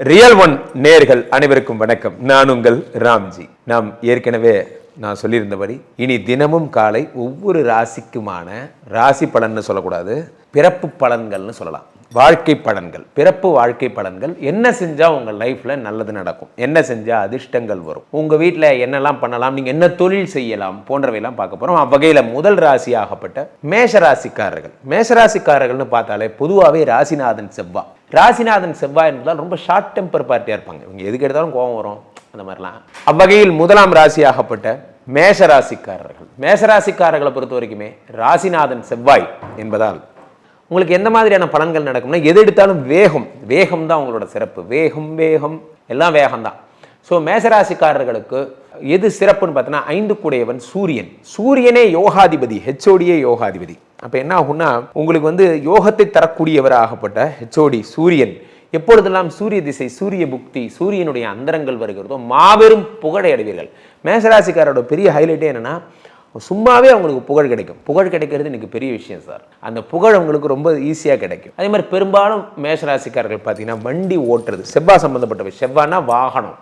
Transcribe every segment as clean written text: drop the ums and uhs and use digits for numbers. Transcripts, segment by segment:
Real one நேர்கள் அனைவருக்கும் வணக்கம். நான் உங்கள் ராம்ஜி. நாம் ஏற்கனவே நான் சொல்லியிருந்தபடி இனி தினமும் காலை ஒவ்வொரு ராசிக்குமான ராசி பலன்னு சொல்லக்கூடாது, பிறப்பு பலன்கள்னு சொல்லலாம். வாழ்க்கை பலன்கள், பிறப்பு வாழ்க்கை பலன்கள். என்ன செஞ்சா உங்க லைஃப்ல நல்லது நடக்கும், என்ன செஞ்சா அதிர்ஷ்டங்கள் வரும், உங்க வீட்டில் என்னெல்லாம் பண்ணலாம், நீங்க என்ன தொழில் செய்யலாம் போன்றவையெல்லாம் பார்க்க போறோம். அவ்வகையில் முதல் ராசியாகப்பட்ட மேஷராசிக்காரர்கள். மேஷராசிக்காரர்கள்னு பார்த்தாலே பொதுவாகவே ராசிநாதன் செவ்வாய். ராசிநாதன் செவ்வாய் என்பதால் ரொம்ப ஷார்ட் டெம்பர் பார்ட்டியா இருப்பாங்க. இவங்க எதுக்கு எடுத்தாலும் கோபம் வரும், அந்த மாதிரிலாம். அவ்வகையில் முதலாம் ராசியாகப்பட்ட மேஷராசிக்காரர்கள். மேஷராசிக்காரர்களை பொறுத்த வரைக்குமே ராசிநாதன் செவ்வாய் என்பதால் உங்களுக்கு எந்த மாதிரியான பலன்கள் நடக்கும்னா, எது எடுத்தாலும் வேகம் தான் உங்களோட சிறப்பு. வேகம் எல்லாம் வேகம் தான். ஸோ மேஷராசிக்காரர்களுக்கு எது சிறப்புன்னு பார்த்தோன்னா, 5 கூடையவன் சூரியன். சூரியனே யோகாதிபதி, ஹெச்ஓடியே யோகாதிபதி. அப்போ என்ன ஆகும்னா, உங்களுக்கு யோகத்தை தரக்கூடியவராகப்பட்ட ஹெச்ஓடி சூரியன் எப்பொழுதெல்லாம் சூரிய திசை, சூரிய புக்தி, சூரியனுடைய அந்தரங்கள் வருகிறதோ மாபெரும் புகழை அடைவீர்கள். மேஷராசிக்காரோட பெரிய ஹைலைட்டே என்னன்னா, சும்மாவே அவங்களுக்கு புகழ் கிடைக்கும். புகழ் கிடைக்கிறது இன்னைக்கு பெரிய விஷயம் சார். அந்த புகழ் அவங்களுக்கு ரொம்ப ஈஸியாக கிடைக்கும். அதே மாதிரி பெரும்பாலும் மேஷராசிக்காரர்கள் பார்த்தீங்கன்னா, வண்டி ஓட்டுறது, செவ்வாய் சம்பந்தப்பட்டவை. செவ்வாய்னா வாகனம்,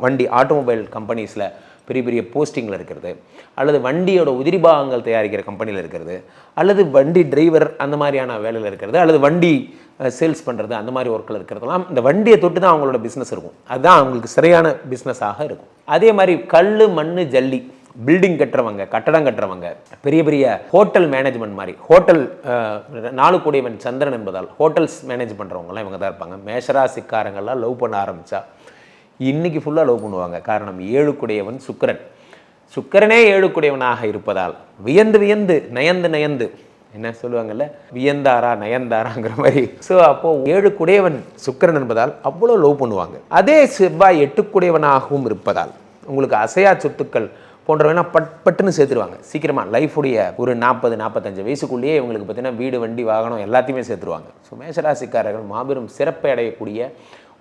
வண்டி, ஆட்டோமொபைல் கம்பெனிஸில் பெரிய பெரிய போஸ்டிங்கில் இருக்கிறது, அல்லது வண்டியோட உதிரி பாகங்கள் தயாரிக்கிற கம்பெனியில் இருக்கிறது, அல்லது வண்டி டிரைவர் அந்த மாதிரியான வேலையில் இருக்கிறது, அல்லது வண்டி சேல்ஸ் பண்ணுறது, அந்த மாதிரி ஒர்க்கில் இருக்கிறதுலாம் இந்த வண்டியை தொட்டு தான் அவங்களோட பிஸ்னஸ் இருக்கும். அதுதான் அவங்களுக்கு சரியான பிஸ்னஸாக இருக்கும். அதே மாதிரி கல், மண், ஜல்லி, பில்டிங் கட்டுறவங்க, கட்டடம் கட்டுறவங்க, பெரிய பெரிய ஹோட்டல் மேனேஜ்மெண்ட் மாதிரி, ஹோட்டல் 4 கூடையவன் சந்திரன் என்பதால் ஹோட்டல்ஸ் மேனேஜ் பண்ணுறவங்கலாம் இவங்க தான் இருப்பாங்க. மேஷராசிக்காரங்கள்லாம் லவ் பண்ண ஆரம்பித்தா இன்னைக்கு ஃபுல்லாக லவ் பண்ணுவாங்க. காரணம் 7 கூடையவன் சுக்கிரன். சுக்கிரனே 7 கூடையவனாக இருப்பதால் வியந்து நயந்து என்ன சொல்லுவாங்கல்ல, வியந்தாரா நயந்தாராங்கிற மாதிரி. ஸோ அப்போது 7 கூடையவன் சுக்கிரன் என்பதால் அவ்வளோ லவ் பண்ணுவாங்க. அதே செவ்வாய் 8 கூடையவனாகவும் இருப்பதால் உங்களுக்கு அசையா சொத்துக்கள் போன்றவனா பட்டுன்னு சேர்த்துருவாங்க சீக்கிரமாக. லைஃபுடைய ஒரு 40-45 வயசுக்குள்ளேயே இவங்களுக்கு பார்த்தீங்கன்னா வீடு, வண்டி, வாகனம் எல்லாத்தையுமே சேர்த்துருவாங்க. ஸோ மேஷராசிக்காரர்கள் மாபெரும் சிறப்பை அடையக்கூடிய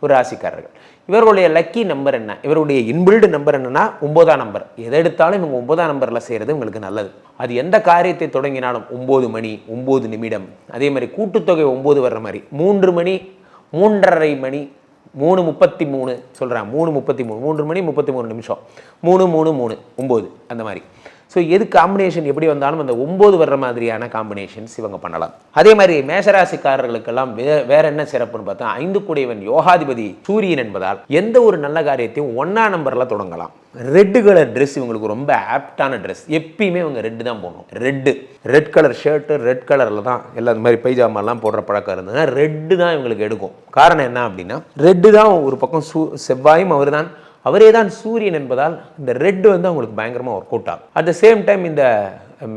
ஒரு ராசிக்காரர்கள். இவர்களுடைய லக்கி நம்பர் என்ன, இவருடைய இன்பில்டு நம்பர் என்னன்னா 9ஆம் நம்பர். எதை எடுத்தாலும் இவங்க 9ஆம் நம்பரில் செய்கிறது உங்களுக்கு நல்லது. அது எந்த காரியத்தை தொடங்கினாலும் 9 மணி 9 நிமிடம், அதே மாதிரி கூட்டுத்தொகை 9 வர்ற மாதிரி 3 மணி 3:30 மணி 3:33 சொல்கிறேன், 3:33, 3 மணி 33 நிமிஷம், 3 9 அந்த மாதிரி. ஸோ எது காம்பினேஷன் எப்படி வந்தாலும் அந்த 9 வர்ற மாதிரியான காம்பினேஷன்ஸ் இவங்க பண்ணலாம். அதே மாதிரி மேஷராசிக்காரர்களுக்கெல்லாம் வேற என்ன சிறப்புன்னு பார்த்தா, 5 கூடையவன் யோகாதிபதி சூரியன் என்பதால் எந்த ஒரு நல்ல காரியத்தையும் 1ஆம் நம்பரில் தொடங்கலாம். ரெட் கலர் ட்ரெஸ் இவங்களுக்கு ரொம்ப ஆப்டான ட்ரெஸ். எப்பயுமே இவங்க ரெட்டு தான் போடணும். ரெட் கலர் ஷர்ட்டு, ரெட் கலரில் தான் எல்லா இந்த மாதிரி பைஜாமாலாம் போடுற பழக்கம் இருந்ததுன்னா ரெட்டு தான் இவங்களுக்கு எடுக்கும். காரணம் என்ன அப்படின்னா, ரெட்டு தான் ஒரு பக்கம் செவ்வாயும் அவரே தான் சூரியன் என்பதால் இந்த ரெட் அவங்களுக்கு பயங்கரமாக ஒர்க் அவுட் ஆகும். அட் த சேம் டைம் இந்த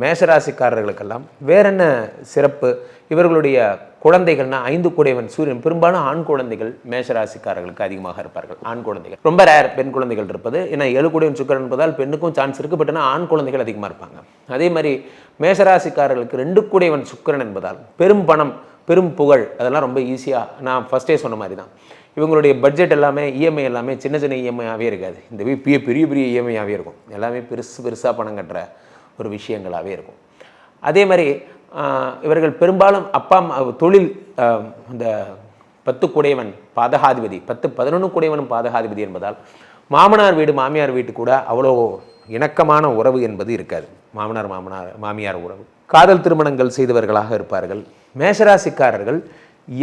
மேஷராசிக்காரர்களுக்கெல்லாம் வேற என்ன சிறப்பு, இவர்களுடைய குழந்தைகள்னா 5 கூடையவன் சூரியன். பெரும்பாலும் ஆண் குழந்தைகள் மேஷராசிக்காரர்களுக்கு அதிகமாக இருப்பார்கள். ஆண் குழந்தைகள் ரொம்ப ரேர், பெண் குழந்தைகள் இருப்பது. ஏன்னா 7 கூடையவன் சுக்கிரன் என்பதால் பெண்ணுக்கும் சான்ஸ் இருக்கு, பட் ஆனால் ஆண் குழந்தைகள் அதிகமாக இருப்பாங்க. அதே மாதிரி மேஷராசிக்காரர்களுக்கு 2 கூடையவன் சுக்கிரன் என்பதால் பெரும் பணம், பெரும் புகழ், அதெல்லாம் ரொம்ப ஈஸியாக, நான் ஃபர்ஸ்டே சொன்ன மாதிரி தான். இவங்களுடைய பட்ஜெட் எல்லாமே இஎம்ஐ எல்லாமே சின்ன இஎம்ஐயாகவே இருக்காது. இந்த பெரிய இஎம்ஐயாகவே இருக்கும். எல்லாமே பெருசாக பணம் கட்டுற ஒரு விஷயங்களாகவே இருக்கும். அதே மாதிரி இவர்கள் பெரும்பாலும் அப்பா அம்மா தொழில், இந்த 10 கூடையவன் பாதகாதிபதி, 10-11 கூடையவனும் பாதகாதிபதி என்பதால் மாமனார் வீடு மாமியார் வீட்டு கூட அவ்வளோ இணக்கமான உறவு என்பது இருக்காது. மாமியார் உறவு. காதல் திருமணங்கள் செய்தவர்களாக இருப்பார்கள். மேஷராசிக்காரர்கள்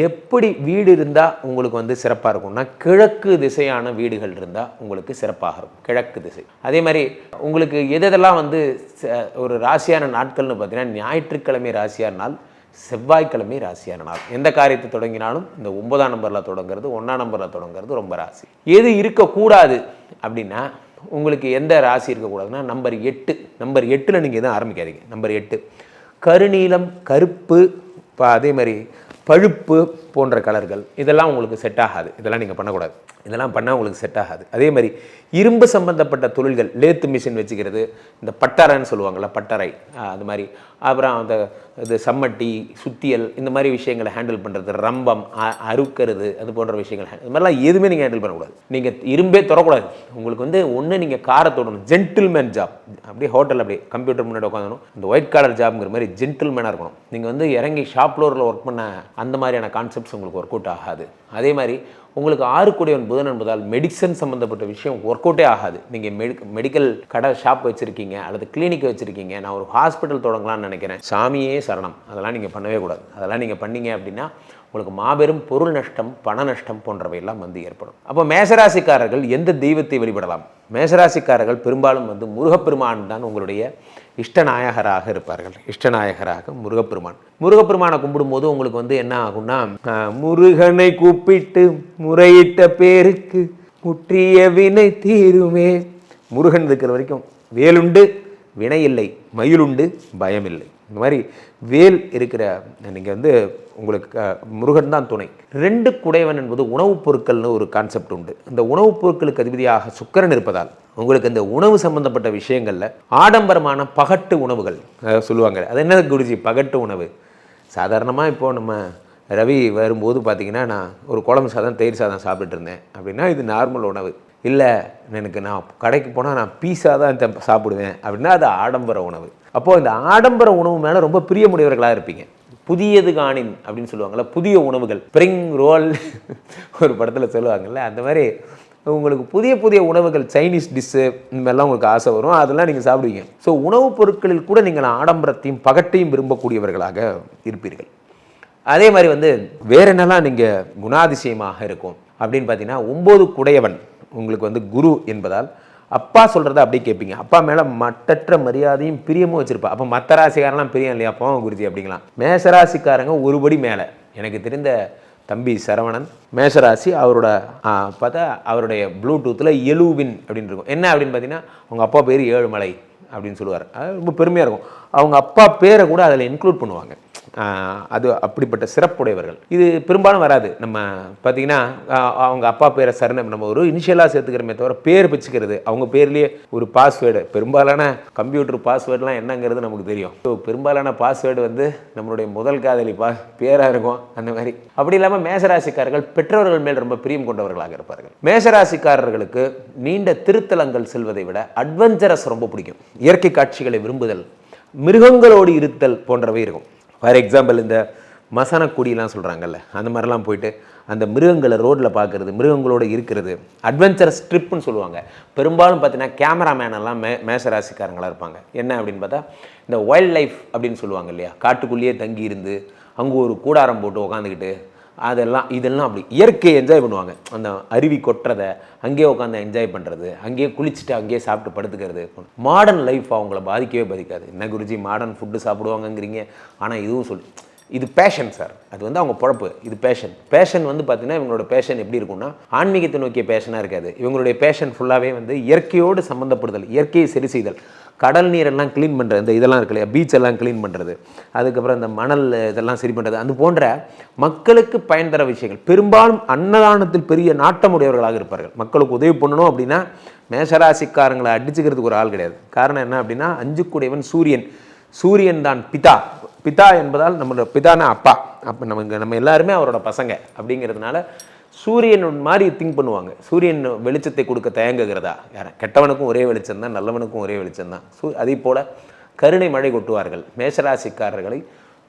எப்படி வீடு இருந்தால் உங்களுக்கு சிறப்பாக இருக்கும்னா, கிழக்கு திசையான வீடுகள் இருந்தால் உங்களுக்கு சிறப்பாக இருக்கும். கிழக்கு திசை. அதே மாதிரி உங்களுக்கு எதெல்லாம் ஒரு ராசியான நாட்கள்னு பார்த்தீங்கன்னா, ஞாயிற்றுக்கிழமை ராசியான நாள், செவ்வாய்க்கிழமை ராசியான நாள். எந்த காரியத்தை தொடங்கினாலும் இந்த 9ஆம் நம்பரில் தொடங்குறது, 1ஆம் நம்பரில் தொடங்குறது ரொம்ப ராசி. எது இருக்கக்கூடாது அப்படின்னா, உங்களுக்கு எந்த ராசி இருக்கக்கூடாதுன்னா நம்பர் 8. நம்பர் 8ல் நீங்கள் எதுவும் ஆரம்பிக்காதீங்க. நம்பர் 8 கருநீலம், கருப்பு, அதே மாதிரி பழுப்பு போன்ற கலர்கள், இதெல்லாம் உங்களுக்கு செட் ஆகாது. இதெல்லாம் நீங்கள் பண்ணக்கூடாது. இதெல்லாம் பண்ணால் உங்களுக்கு செட் ஆகாது. அதே மாதிரி இரும்பு சம்பந்தப்பட்ட தொழில்கள், லேத்து மிஷின் வச்சுக்கிறது, இந்த பட்டறைன்னு சொல்லுவாங்கள்ல, பட்டறை, அது மாதிரி, அப்புறம் அந்த இது சம்மட்டி, சுத்தியல், இந்த மாதிரி விஷயங்களை ஹேண்டில் பண்ணுறது, ரம்பம், அறுக்கிறது, அது போன்ற விஷயங்கள், இது மாதிரிலாம் எதுவுமே நீங்கள் ஹேண்டில் பண்ணக்கூடாது. நீங்கள் இரும்பே தொடக்கூடாது. உங்களுக்கு ஒன்று நீங்கள் காரை தொடணும். Gentleman job. அப்படியே ஹோட்டல் அப்படியே கம்ப்யூட்டர் முன்னாடி உட்காந்துணும். இந்த ஒயிட் காலர் ஜாப்ங்கிற மாதிரி ஜென்டில்மேனாக இருக்கணும். நீங்கள் இறங்கி ஷாப் ஃப்ளோரில் ஒர்க் பண்ண அந்த மாதிரியான கான்செப்ட் கான்செப்ட்ஸ் உங்களுக்கு ஒர்க் அவுட் ஆகாது. அதே மாதிரி உங்களுக்கு 6 கூடியவன் புதன் என்பதால் மெடிசன் சம்மந்தப்பட்ட விஷயம் ஒர்க் அவுட்டே ஆகாது. நீங்கள் மெடிக்கல் கடை ஷாப் வச்சுருக்கீங்க அல்லது கிளினிக் வச்சுருக்கீங்க, நான் ஒரு ஹாஸ்பிட்டல் தொடங்கலாம்னு நினைக்கிறேன், சாமியே சரணம், அதெல்லாம் நீங்கள் பண்ணவே கூடாது. அதெல்லாம் நீங்கள் பண்ணீங்க அப்படின்னா உங்களுக்கு மாபெரும் பொருள் நஷ்டம், பண நஷ்டம் போன்றவையெல்லாம் வந்து ஏற்படும். அப்போ மேசராசிக்காரர்கள் எந்த தெய்வத்தை வழிபடலாம்? மேசராசிக்காரர்கள் பெரும்பாலும் வந்து முருகப்பெருமான் தான் உங்களுடைய இஷ்டநாயகராக இருப்பார்கள். இஷ்டநாயகராக முருகப்பெருமான். முருகப்பெருமானை கும்பிடும்போது உங்களுக்கு வந்து என்ன ஆகும்னா, முருகனை கூப்பிட்டு முறையிட்ட பேருக்கு முற்றிய வினை தீருமே. முருகன் இருக்கிற வரைக்கும் வேலுண்டு வினை இல்லை, மயிலுண்டு பயமில்லை. இந்த மாதிரி வேல் இருக்கிற நீங்கள் வந்து உங்களுக்கு முருகன் தான் துணை. 2 குடையவன் என்பது உணவுப் பொருட்கள்னு ஒரு கான்செப்ட் உண்டு. இந்த உணவுப் பொருட்களுக்கு அதிபதியாக சுக்கிரன் இருப்பதால் உங்களுக்கு இந்த உணவு சம்பந்தப்பட்ட விஷயங்களில் ஆடம்பரமான பகட்டு உணவுகள் சொல்லுவாங்க. அது என்ன குருஜி பகட்டு உணவு? சாதாரணமாக இப்போது நம்ம ரவி வரும்போது பார்த்திங்கன்னா, நான் ஒரு குழம்பு சாதம் தயிர் சாதம் சாப்பிட்டுட்டு இருந்தேன் அப்படின்னா இது நார்மல் உணவு. இல்லை எனக்கு நான் கடைக்கு போனால் நான் பீஸா தான் சாப்பிடுவேன் அப்படின்னா அது ஆடம்பர உணவு. அப்போது இந்த ஆடம்பர உணவு மேலே ரொம்ப பிரியமுடையவர்களாக இருப்பீங்க. புதியது காணின் அப்படின்னு சொல்லுவாங்கள்ல, புதிய உணவுகள், ஸ்ப்ரிங் ரோல் ஒரு படத்தில் சொல்லுவாங்கள்ல, அந்த மாதிரி உங்களுக்கு புதிய புதிய உணவுகள், சைனீஸ் டிஷ்ஷு இந்த மாதிரிலாம் உங்களுக்கு ஆசை வரும், அதெல்லாம் நீங்கள் சாப்பிடுவீங்க. ஸோ உணவுப் பொருட்களில் கூட நீங்கள் ஆடம்பரத்தையும் பகட்டையும் விரும்பக்கூடியவர்களாக இருப்பீர்கள். அதே மாதிரி வந்து வேற என்னெல்லாம் நீங்கள் குணாதிசயமாக இருக்கும் அப்படின்னு பார்த்தீங்கன்னா, 9 குடையவன் உங்களுக்கு வந்து குரு என்பதால் அப்பா சொல்கிறத அப்படியே கேட்பீங்க. அப்பா மேலே மட்டற்ற மரியாதையும் பிரியமும் வச்சுருப்பா. அப்போ மற்ற ராசிக்காரெல்லாம் பிரியம் இல்லையா போங்க குருஜி அப்படிங்களாம். மேசராசிக்காரங்க ஒருபடி மேலே. எனக்கு தெரிந்த தம்பி சரவணன் மேஷராசி, அவரோட பார்த்தா அவருடைய ப்ளூடூத்தில் எழுவின் அப்படின்னு இருக்கும். என்ன அப்படின்னு பார்த்தீங்கன்னா, அவங்க அப்பா பேர் ஏழுமலை அப்படின்னு சொல்லுவார். அது ரொம்ப பெருமையாக இருக்கும். அவங்க அப்பா பேரை கூட அதில் இன்க்ளூட் பண்ணுவாங்க. அது அப்படிப்பட்ட சிறப்புடையவர்கள். இது பெரும்பாலும் வராது. நம்ம பார்த்தீங்கன்னா அவங்க அப்பா பேரை சரணம் நம்ம ஒரு இனிஷியலாக சேர்த்துக்கிறோமே தவிர பேர் வச்சுக்கிறது, அவங்க பேர்லேயே ஒரு பாஸ்வேர்டு, பெரும்பாலான கம்ப்யூட்டர் பாஸ்வேர்டெலாம் என்னங்கிறது நமக்கு தெரியும். ஸோ பெரும்பாலான பாஸ்வேர்டு வந்து நம்மளுடைய முதல் காதலி பேராக இருக்கும். அந்த மாதிரி அப்படி இல்லாமல் மேசராசிக்காரர்கள் பெற்றோர்கள் மேல் ரொம்ப பிரியம் கொண்டவர்களாக இருப்பார்கள். மேசராசிக்காரர்களுக்கு நீண்ட திருத்தலங்கள் செல்வதை விட அட்வென்ச்சரஸ் ரொம்ப பிடிக்கும். இயற்கை காட்சிகளை விரும்புதல், மிருகங்களோடு இருத்தல் போன்றவை இருக்கும். ஃபார் எக்ஸாம்பிள் இந்த மசனக்குடிலாம் சொல்கிறாங்கல்ல, அந்த மாதிரிலாம் போயிட்டு அந்த மிருகங்களை ரோட்டில் பார்க்குறது, மிருகங்களோடு இருக்கிறது, அட்வென்ச்சரஸ் ட்ரிப்புன்னு சொல்லுவாங்க. பெரும்பாலும் பார்த்தீங்கன்னா கேமராமேனெல்லாம் மேசராசிக்காரங்களாக இருப்பாங்க. என்ன அப்படின்னு பார்த்தா இந்த வைல்ட் லைஃப் அப்படின்னு சொல்லுவாங்க இல்லையா, காட்டுக்குள்ளேயே தங்கி இருந்து அங்கே ஒரு கூடாரம் போட்டு உட்காந்துக்கிட்டு இதெல்லாம் அப்படி இயற்கையை என்ஜாய் பண்ணுவாங்க. அந்த அருவி கொட்டுறதை அங்கேயே உட்காந்து என்ஜாய் பண்ணுறது, அங்கேயே குளிச்சுட்டு அங்கேயே சாப்பிட்டு படுத்துக்கிறது. மாடர்ன் லைஃப் அவங்கள பாதிக்கவே பாதிக்காது. என்ன குருஜி மாடர்ன் ஃபுட்டு சாப்பிடுவாங்கங்கிறீங்க, ஆனால் இதுவும் இது பேஷன் சார். அது வந்து அவங்க பொழப்பு. இது பேஷன் வந்து பார்த்தீங்கன்னா இவங்களோட பேஷன் எப்படி இருக்கும்னா ஆன்மீகத்தை நோக்கிய பேஷனாக இருக்காது. இவங்களுடைய பேஷன் ஃபுல்லாகவே வந்து இயற்கையோடு சம்மந்தப்படுதல், இயற்கையை சரி செய்தல், கடல் நீரெல்லாம் க்ளீன் பண்ணுறது, இந்த இதெல்லாம் இருக்கு இல்லையா, பீச் எல்லாம் க்ளீன் பண்ணுறது, அதுக்கப்புறம் இந்த மணல் இதெல்லாம் சரி பண்ணுறது, அது போன்ற மக்களுக்கு பயன் தர விஷயங்கள். பெரும்பாலும் அன்னதானத்தில் பெரிய நாட்டமுடையவர்களாக இருப்பார்கள். மக்களுக்கு உதவி பண்ணணும் அப்படின்னா மேஷராசிக்காரங்களை அடிச்சுக்கிறதுக்கு ஒரு ஆள் கிடையாது. காரணம் என்ன அப்படின்னா 5 கூடையவன் சூரியன் தான் பிதா என்பதால் நம்மளோட பிதானா அப்பா. அப்போ நம்ம எல்லாருமே அவரோட பசங்க அப்படிங்கிறதுனால சூரியன் மாதிரி திங்க் பண்ணுவாங்க. சூரியன் வெளிச்சத்தை கொடுக்க தயங்குகிறதா? யாரும் கெட்டவனுக்கும் ஒரே வெளிச்சம் தான், நல்லவனுக்கும் ஒரே வெளிச்சம் தான். அதே போல் கருணை மழை கொட்டுவார்கள். மேஷராசிக்காரர்களை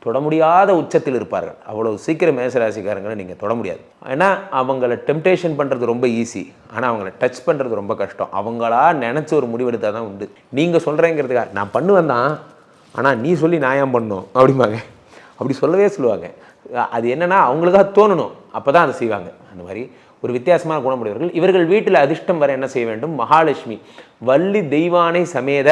தொட முடியாத உச்சத்தில் இருப்பார்கள். அவ்வளோ சீக்கிரம் மேஷராசிக்காரங்களை நீங்கள் தொட முடியாது. ஏன்னா அவங்கள டெம்டேஷன் பண்ணுறது ரொம்ப ஈஸி, ஆனால் அவங்கள டச் பண்ணுறது ரொம்ப கஷ்டம். அவங்களா நினச்சி ஒரு முடிவெடுத்தால் தான் உண்டு. நீங்கள் சொல்கிறேங்கிறதுக்காக நான் பண்ணுவேன் தான், ஆனால் நீ சொல்லி நான் ஏன் பண்ணணும் அப்படிம்பாங்க. அப்படி சொல்லுவாங்க. அது என்னென்னா அவங்களுக்காக தோணணும், அப்போ தான் அதை செய்வாங்க. அந்த மாதிரி ஒரு வித்தியாசமான குணமுடையவர்கள். இவர்கள் வீட்டில் அதிர்ஷ்டம் வர என்ன செய்ய வேண்டும்? மகாலட்சுமி வள்ளி தெய்வானை சமேத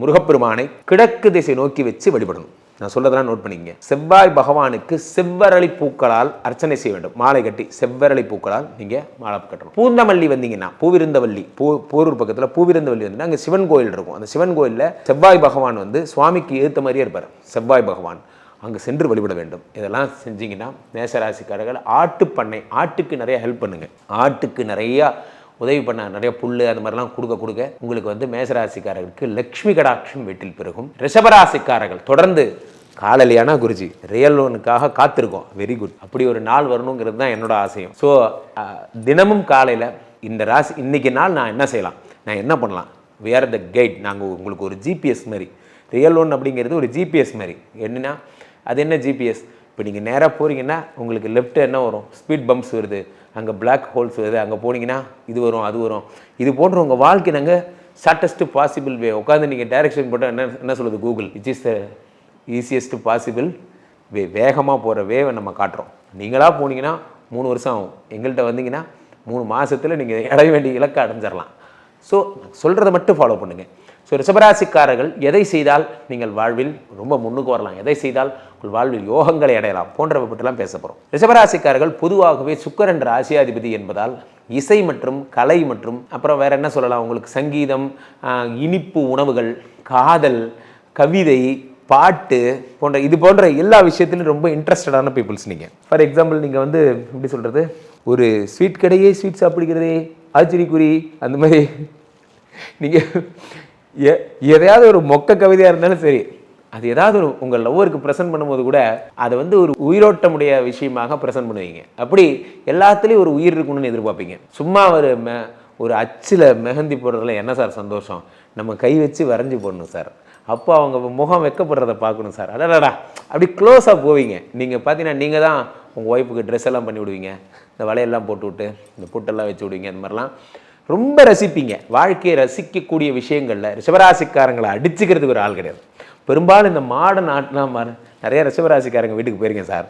முருகப்பெருமானை கிழக்கு திசை நோக்கி வச்சு வழிபடணும். நான் சொல்றதெல்லாம் நோட் பண்ணிக்கங்க. செவ்வாய் பகவானுக்கு செவ்வரளி பூக்களால் அர்ச்சனை செய்ய வேண்டும். மாலை கட்டி செவ்வரளி பூக்களால் நீங்க மாலை கட்டணும். பூந்தமல்லி வந்தீங்கன்னா பூவிருந்தவல்லி, போரூர் பக்கத்தில் பூவிருந்தவல்லி வந்து அங்கே சிவன் கோயில் இருக்கும். அந்த சிவன் கோயிலில் செவ்வாய் பகவான் வந்து சுவாமிக்கு ஏற்ற மாதிரியே இருப்பார். செவ்வாய் பகவான் அங்கே சென்று வழிபட வேண்டும். இதெல்லாம் செஞ்சீங்கன்னா மேஷராசிக்காரர்கள் ஆட்டுப்பண்ணை, ஆட்டுக்கு நிறைய ஹெல்ப் பண்ணுங்க. ஆட்டுக்கு நிறையா உதவி பண்ண, நிறைய புல் அந்த மாதிரிலாம் கொடுக்க உங்களுக்கு வந்து மேஷராசிக்காரர்களுக்கு லக்ஷ்மி கடாட்சம் வீட்டில் பெருகும். ரிஷபராசிக்காரர்கள் தொடர்ந்து காலலியானா குருஜி ரியல் லோனுக்காக காத்திருக்கோம். Very good. அப்படி ஒரு நாள் வரணுங்கிறது தான் என்னோட ஆசையும். ஸோ தினமும் காலையில் இந்த ராசி இன்னைக்கு நாள் நான் என்ன செய்யலாம், நான் என்ன பண்ணலாம், we are the கைட். நாங்கள் உங்களுக்கு ஒரு ஜிபிஎஸ் மாதிரி. ரியல் லோன் அப்படிங்கிறது ஒரு ஜிபிஎஸ் மாதிரி. என்னன்னா அது என்ன ஜிபிஎஸ்? இப்போ நீங்கள் நேராக போகிறீங்கன்னா உங்களுக்கு லெஃப்ட் என்ன வரும், ஸ்பீட் பம்ப்ஸ் வருது, அங்கே பிளாக் ஹோல்ஸ் வருது, அங்கே போனீங்கன்னா இது வரும் அது வரும். இது போன்ற உங்கள் வாழ்க்கை நாங்கள் ஷார்ட்டஸ்ட் பாசிபிள் வே உட்காந்து நீங்கள் டைரக்ஷன் போட்டால் என்ன சொல்லுது Google, which is the easiest possible way, வேகமாக போகிற வேவை நம்ம காட்டுறோம். நீங்களாக போனீங்கன்னா 3 வருஷம் ஆகும், எங்கள்கிட்ட வந்தீங்கன்னா 3 மாதத்தில் நீங்கள் அடைய வேண்டிய இலக்கை அடைஞ்சிடலாம். ஸோ சொல்கிறத மட்டும் ஃபாலோ பண்ணுங்கள். ஸோ ரிஷபராசிக்காரர்கள் எதை செய்தால் நீங்கள் வாழ்வில் ரொம்ப முன்னுக்கு வரலாம், எதை செய்தால் உங்கள் வாழ்வில் யோகங்களை அடையலாம் போன்றவை பற்றிலாம் பேச போகிறோம். ரிஷபராசிக்காரர்கள் பொதுவாகவே சுக்கிரன் ராசியாதிபதி என்பதால் இசை மற்றும் கலை மற்றும் அப்புறம் வேற என்ன சொல்லலாம், உங்களுக்கு சங்கீதம், இனிப்பு உணவுகள், காதல், கவிதை, பாட்டு போன்ற இது போன்ற எல்லா விஷயத்திலும் ரொம்ப இன்ட்ரெஸ்டடான பீப்புள்ஸ் நீங்கள். ஃபார் எக்ஸாம்பிள் நீங்கள் வந்து எப்படி சொல்கிறது, ஒரு ஸ்வீட் கடையே ஸ்வீட் சாப்பிடுகிறதே ஆச்சரியக்குறி, அந்த மாதிரி நீங்கள் எதையாவது ஒரு மொக்க கவிதையாக இருந்தாலும் சரி, அது ஏதாவது ஒரு உங்கள் லவ்வருக்கு ப்ரெசென்ட் பண்ணும்போது கூட அதை வந்து ஒரு உயிரோட்டமுடைய விஷயமாக ப்ரெசென்ட் பண்ணுவீங்க. அப்படி எல்லாத்துலேயும் ஒரு உயிர் இருக்கணும்னு எதிர்பார்ப்பீங்க. சும்மா ஒரு அச்சில் மெஹந்தி போடுறதுல என்ன சார் சந்தோஷம், நம்ம கை வச்சு வரைஞ்சி போடணும் சார், அப்போ அவங்க முகம் வெக்கப்படுறதை பார்க்கணும் சார், அடடா அப்படி க்ளோஸாக போவீங்க. நீங்கள் பார்த்தீங்கன்னா நீங்கள் தான் உங்கள் ஒய்ஃபுக்கு ட்ரெஸ் எல்லாம் பண்ணி விடுவீங்க, இந்த வலையெல்லாம் போட்டு விட்டு இந்த புட்டெல்லாம் வச்சு விடுவீங்க, அந்த மாதிரிலாம் ரொம்ப ரசிப்பீங்க. வாழ்க்கையை ரசிக்கக்கூடிய விஷயங்களில் ரிஷபராசிக்காரங்களை அடிச்சுக்கிறதுக்கு ஒரு ஆள் கிடையாது. பெரும்பாலும் இந்த மாடர்ன் ஆர்ட்லாம் நிறைய ரிஷபராசிக்காரங்க வீட்டுக்கு போயிருக்கேன் சார்,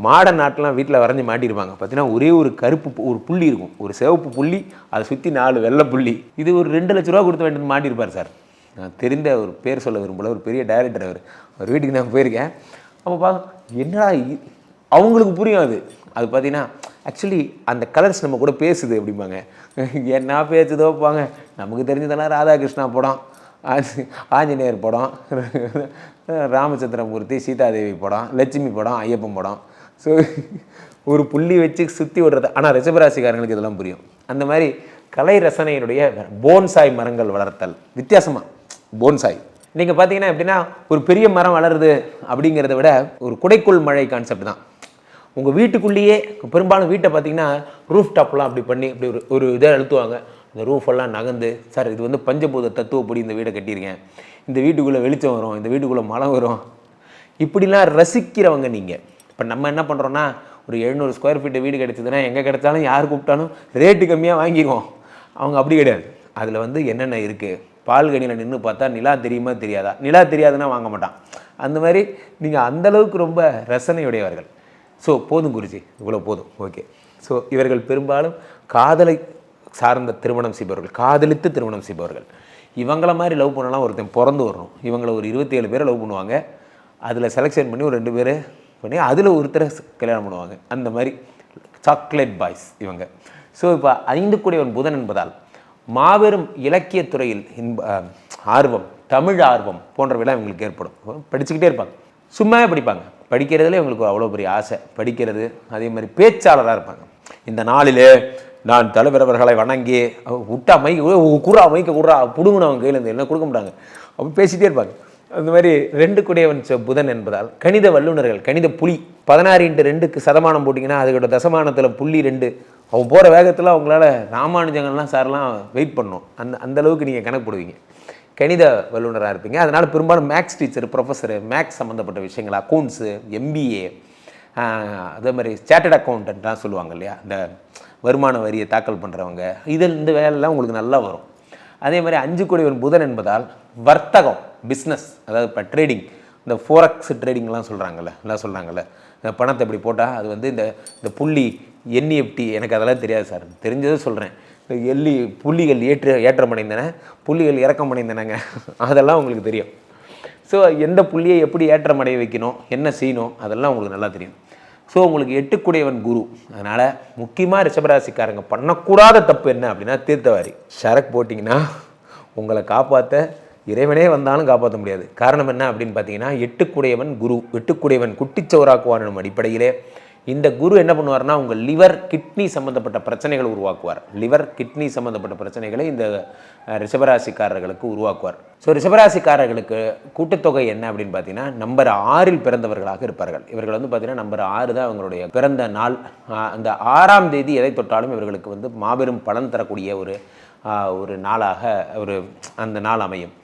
மாடர்ன் ஆர்ட்லாம் வீட்டில் வரைஞ்சி மாட்டியிருப்பாங்க. பார்த்தீங்கன்னா ஒரே ஒரு கருப்பு ஒரு புள்ளி இருக்கும், ஒரு சிவப்பு புள்ளி, அதை சுற்றி 4 வெள்ளை புள்ளி. இது ஒரு 2 லட்ச ரூபா கொடுத்து வேண்டியது மாட்டியிருப்பார் சார். நான் தெரிந்த ஒரு பேர் சொல்ல விரும்பல, ஒரு பெரிய டைரக்டர் அவர் வீட்டுக்கு நான் போயிருக்கேன். அப்போ என்னடா அவங்களுக்கு புரியும் அது பார்த்தீங்கன்னா ஆக்சுவலி அந்த கலர்ஸ் நம்ம கூட பேசுது அப்படிம்பாங்க. என்ன பேசுதோ வைப்பாங்க, நமக்கு தெரிஞ்சதெல்லாம் ராதாகிருஷ்ணா படம், ஆஞ்சநேயர் படம், ராமச்சந்திரமூர்த்தி, சீதாதேவி படம், லட்சுமி படம், ஐயப்பன் படம். ஸோ ஒரு புள்ளி வச்சு சுற்றி விடுறது. ஆனால் ரிஷபராசிக்காரங்களுக்கு இதெல்லாம் புரியும். அந்த மாதிரி கலை ரசனையினுடைய போன்சாய் மரங்கள் வளர்த்தல் வித்தியாசமாக போன்சாய். நீங்கள் பார்த்தீங்கன்னா எப்படின்னா ஒரு பெரிய மரம் வளருது அப்படிங்கிறத விட ஒரு குடைக்குள் மழை கான்செப்ட் தான். உங்கள் வீட்டுக்குள்ளேயே பெரும்பாலும் வீட்டை பார்த்தீங்கன்னா ரூஃப் டாப்லாம் அப்படி பண்ணி அப்படி ஒரு இதை அழுத்துவாங்க, இந்த ரூஃபெல்லாம் நகர்ந்து, சார் இது வந்து பஞ்சபூத தத்துவப்படி இந்த வீடை கட்டியிருக்கேன், இந்த வீட்டுக்குள்ளே வெளிச்சம் வரும், இந்த வீட்டுக்குள்ளே மழை வரும், இப்படிலாம் ரசிக்கிறவங்க நீங்கள். இப்போ நம்ம என்ன பண்ணுறோன்னா ஒரு 700 ஸ்கொயர் ஃபீட்டு வீடு கிடைச்சதுன்னா எங்கே கிடைச்சாலும் யார் கூப்பிட்டாலும் ரேட்டு கம்மியாக வாங்கிக்குவோம். அவங்க அப்படி கிடையாது. அதில் வந்து என்னென்ன இருக்குது, பால்கனியில் நின்று பார்த்தா நிலா தெரியுமா தெரியாதா, நிலா தெரியாதுன்னா வாங்க மாட்டான். அந்த மாதிரி நீங்கள் அந்தளவுக்கு ரொம்ப ரசனையுடையவர்கள். ஸோ போதும் குருஜி, இவ்வளோ போதும், ஓகே. ஸோ இவர்கள் பெரும்பாலும் காதலை சார்ந்த திருமணம் செய்பவர்கள், காதலித்து திருமணம் செய்பவர்கள். இவங்கள மாதிரி லவ் பண்ணலாம் ஒருத்தன் பிறந்து வரணும். இவங்களை ஒரு 27 பேரை லவ் பண்ணுவாங்க, அதில் செலெக்ஷன் பண்ணி ஒரு 2 பேரை பண்ணி அதில் ஒருத்தரை கல்யாணம் பண்ணுவாங்க. அந்த மாதிரி சாக்லேட் பாய்ஸ் இவங்க. ஸோ இப்போ 5 கூடியவன் புதன் என்பதால் மாபெரும் இலக்கியத்துறையில் ஆர்வம், தமிழ் ஆர்வம் போன்றவையெல்லாம் இவங்களுக்கு ஏற்படும். படிச்சுக்கிட்டே இருப்பாங்க, சும்மாவே படிப்பாங்க. படிக்கிறதுல இவங்களுக்கு அவ்வளோ பெரிய ஆசை, படிக்கிறது. அதே மாதிரி பேச்சாளராக இருப்பாங்க. இந்த நாளிலே நான் தலைவரவர்களை வணங்கி விட்டா மைக்க குறா புடுங்கணும், அவங்க கையிலேருந்து என்ன கொடுக்க மாட்டாங்க, அப்போ பேசிகிட்டே இருப்பாங்க. அந்த மாதிரி 2 கூடியவன் புதன் என்பதால் கணித வல்லுநர்கள், கணித புலி. 16x2 சதமானம் போட்டிங்கன்னா அதுக்கோட தசமானத்தில் புள்ளி 2. அவங்க போகிற வேகத்தில் அவங்களால ராமானுஜங்கள்லாம் சார்லாம் வெயிட் பண்ணணும். அந்தளவுக்கு நீங்கள் கணக்கு போடுவீங்க. கணித வல்லுநராக இருப்பீங்க. அதனால் பெரும்பாலும் மேக்ஸ் டீச்சர், ப்ரொஃபஸரு, மேக்ஸ் சம்மந்தப்பட்ட விஷயங்கள், அக்கௌண்ட்ஸு, MBA, அதே மாதிரி ஸ்டார்டட் அக்கௌண்டன்ட்லாம் சொல்லுவாங்க இல்லையா, இந்த வருமான வரியை தாக்கல் பண்ணுறவங்க, இந்த வேலைலாம் உங்களுக்கு நல்லா வரும். அதே மாதிரி 5 கூடியவன் புதன் என்பதால் வர்த்தகம், பிஸ்னஸ், அதாவது இப்போ ட்ரேடிங், இந்த ஃபோரக்ஸ் ட்ரேடிங்லாம் சொல்கிறாங்கல்ல, இந்த பணத்தை இப்படி போட்டால் அது வந்து இந்த புள்ளி NEFT, எனக்கு அதெல்லாம் தெரியாது சார், தெரிஞ்சதை சொல்கிறேன். புள்ளிகள் ஏற்றமடைந்தன, புள்ளிகள் இறக்கமடைந்தனங்க, அதெல்லாம் உங்களுக்கு தெரியும். ஸோ எந்த புள்ளியை எப்படி ஏற்றமடைய வைக்கணும், என்ன செய்யணும், அதெல்லாம் உங்களுக்கு நல்லா தெரியும். ஸோ உங்களுக்கு 8 கூடியவன் குரு. அதனால் முக்கியமாக ரிஷபராசிக்காரங்க பண்ணக்கூடாத தப்பு என்ன அப்படின்னா தீர்த்தவாரி. சரக்கு போட்டிங்கன்னா உங்களை காப்பாற்ற இறைவனே வந்தாலும் காப்பாற்ற முடியாது. காரணம் என்ன அப்படின்னு பார்த்தீங்கன்னா 8 கூடியவன் குரு. 8 கூடியவன் குட்டிச்சோறாக்குவான் அடிப்படையிலே இந்த குரு என்ன பண்ணுவார்னா உங்கள் லிவர் கிட்னி சம்மந்தப்பட்ட பிரச்சனைகளை உருவாக்குவார். லிவர் கிட்னி சம்மந்தப்பட்ட பிரச்சனைகளை இந்த ரிஷபராசிக்காரர்களுக்கு உருவாக்குவார். ஸோ ரிஷபராசிக்காரர்களுக்கு கூட்டுத்தொகை என்ன அப்படின்னு பார்த்தீங்கன்னா நம்பர் 6இல் பிறந்தவர்களாக இருப்பார்கள். இவர்கள் வந்து பார்த்தீங்கன்னா நம்பர் 6 தான் அவங்களுடைய பிறந்த நாள். அந்த 6ஆம் தேதி எதை தொட்டாலும் இவர்களுக்கு வந்து மாபெரும் பலன் தரக்கூடிய ஒரு நாளாக அந்த நாள் அமையும்.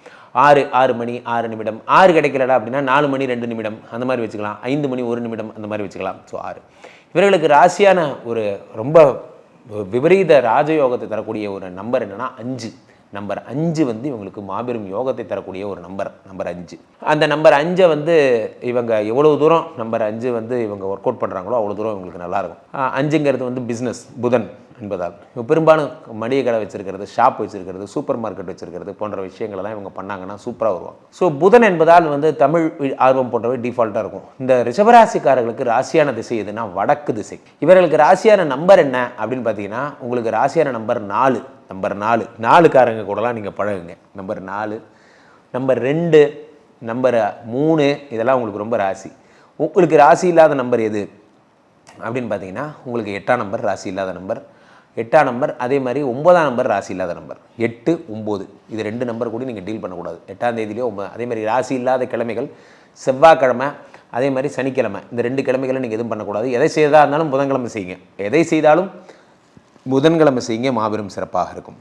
6 மணி 6 நிமிடம், 6 கிடைக்கலடா அப்படின்னா 4 மணி 2 நிமிடம் அந்த மாதிரி வச்சுக்கலாம், 5 மணி 1 நிமிடம் அந்த மாதிரி வச்சுக்கலாம். ஸோ 6. இவர்களுக்கு ராசியான ஒரு ரொம்ப விபரீத ராஜயோகத்தை தரக்கூடிய ஒரு நம்பர் என்னென்னா 5. நம்பர் 5 வந்து இவங்களுக்கு மாபெரும் யோகத்தை தரக்கூடிய ஒரு நம்பர் 5. அந்த நம்பர் 5 வந்து இவங்க எவ்வளவு தூரம் நம்பர் 5 வந்து இவங்க ஒர்க் அவுட் பண்ணுறாங்களோ அவ்வளோ தூரம் இவங்களுக்கு நல்லாயிருக்கும். 5ங்கிறது வந்து பிஸ்னஸ், புதன் என்பதால் பெரும்பாலும் மளிகை கடை வச்சிருக்கிறது, ஷாப் வச்சிருக்கிறது, சூப்பர் மார்க்கெட் வச்சிருக்கிறது போன்ற விஷயங்களெல்லாம் இவங்க பண்ணாங்கன்னா சூப்பராக வருவாங்க. ஸோ புதன் என்பதால் வந்து தமிழ் ஆர்வம் போன்றவை டிஃபால்ட்டாக இருக்கும். இந்த ரிஷபராசிக்காரர்களுக்கு ராசியான திசை எதுனா வடக்கு திசை. இவர்களுக்கு ராசியான நம்பர் என்ன அப்படின்னு பார்த்தீங்கன்னா, உங்களுக்கு ராசியான நம்பர் 4. நம்பர் 4 காரங்க கூடலாம் நீங்கள் பழகுங்க. நம்பர் 4, நம்பர் 2, நம்பர் 3 இதெல்லாம் உங்களுக்கு ரொம்ப ராசி. உங்களுக்கு ராசி இல்லாத நம்பர் எது அப்படின்னு பார்த்தீங்கன்னா, உங்களுக்கு 8ஆம் நம்பர் ராசி இல்லாத நம்பர். 8ஆம் நம்பர், அதே மாதிரி 9ஆம் நம்பர் ராசி இல்லாத நம்பர். 8, 9 இது 2 நம்பர் கூட நீங்கள் டீல் பண்ணக்கூடாது. 8ஆம் தேதியிலே 9. அதே மாதிரி ராசி இல்லாத கிழமைகள் செவ்வாய்க்கிழமை, அதே மாதிரி சனிக்கிழமை. இந்த 2 கிழமைகளை நீங்கள் எதுவும் பண்ணக்கூடாது. எதை செய்தா இருந்தாலும் புதன்கிழமை செய்யுங்க. எதை செய்தாலும் புதன்கிழமை செய்யுங்க, மாபெரும் சிறப்பாக இருக்கும்.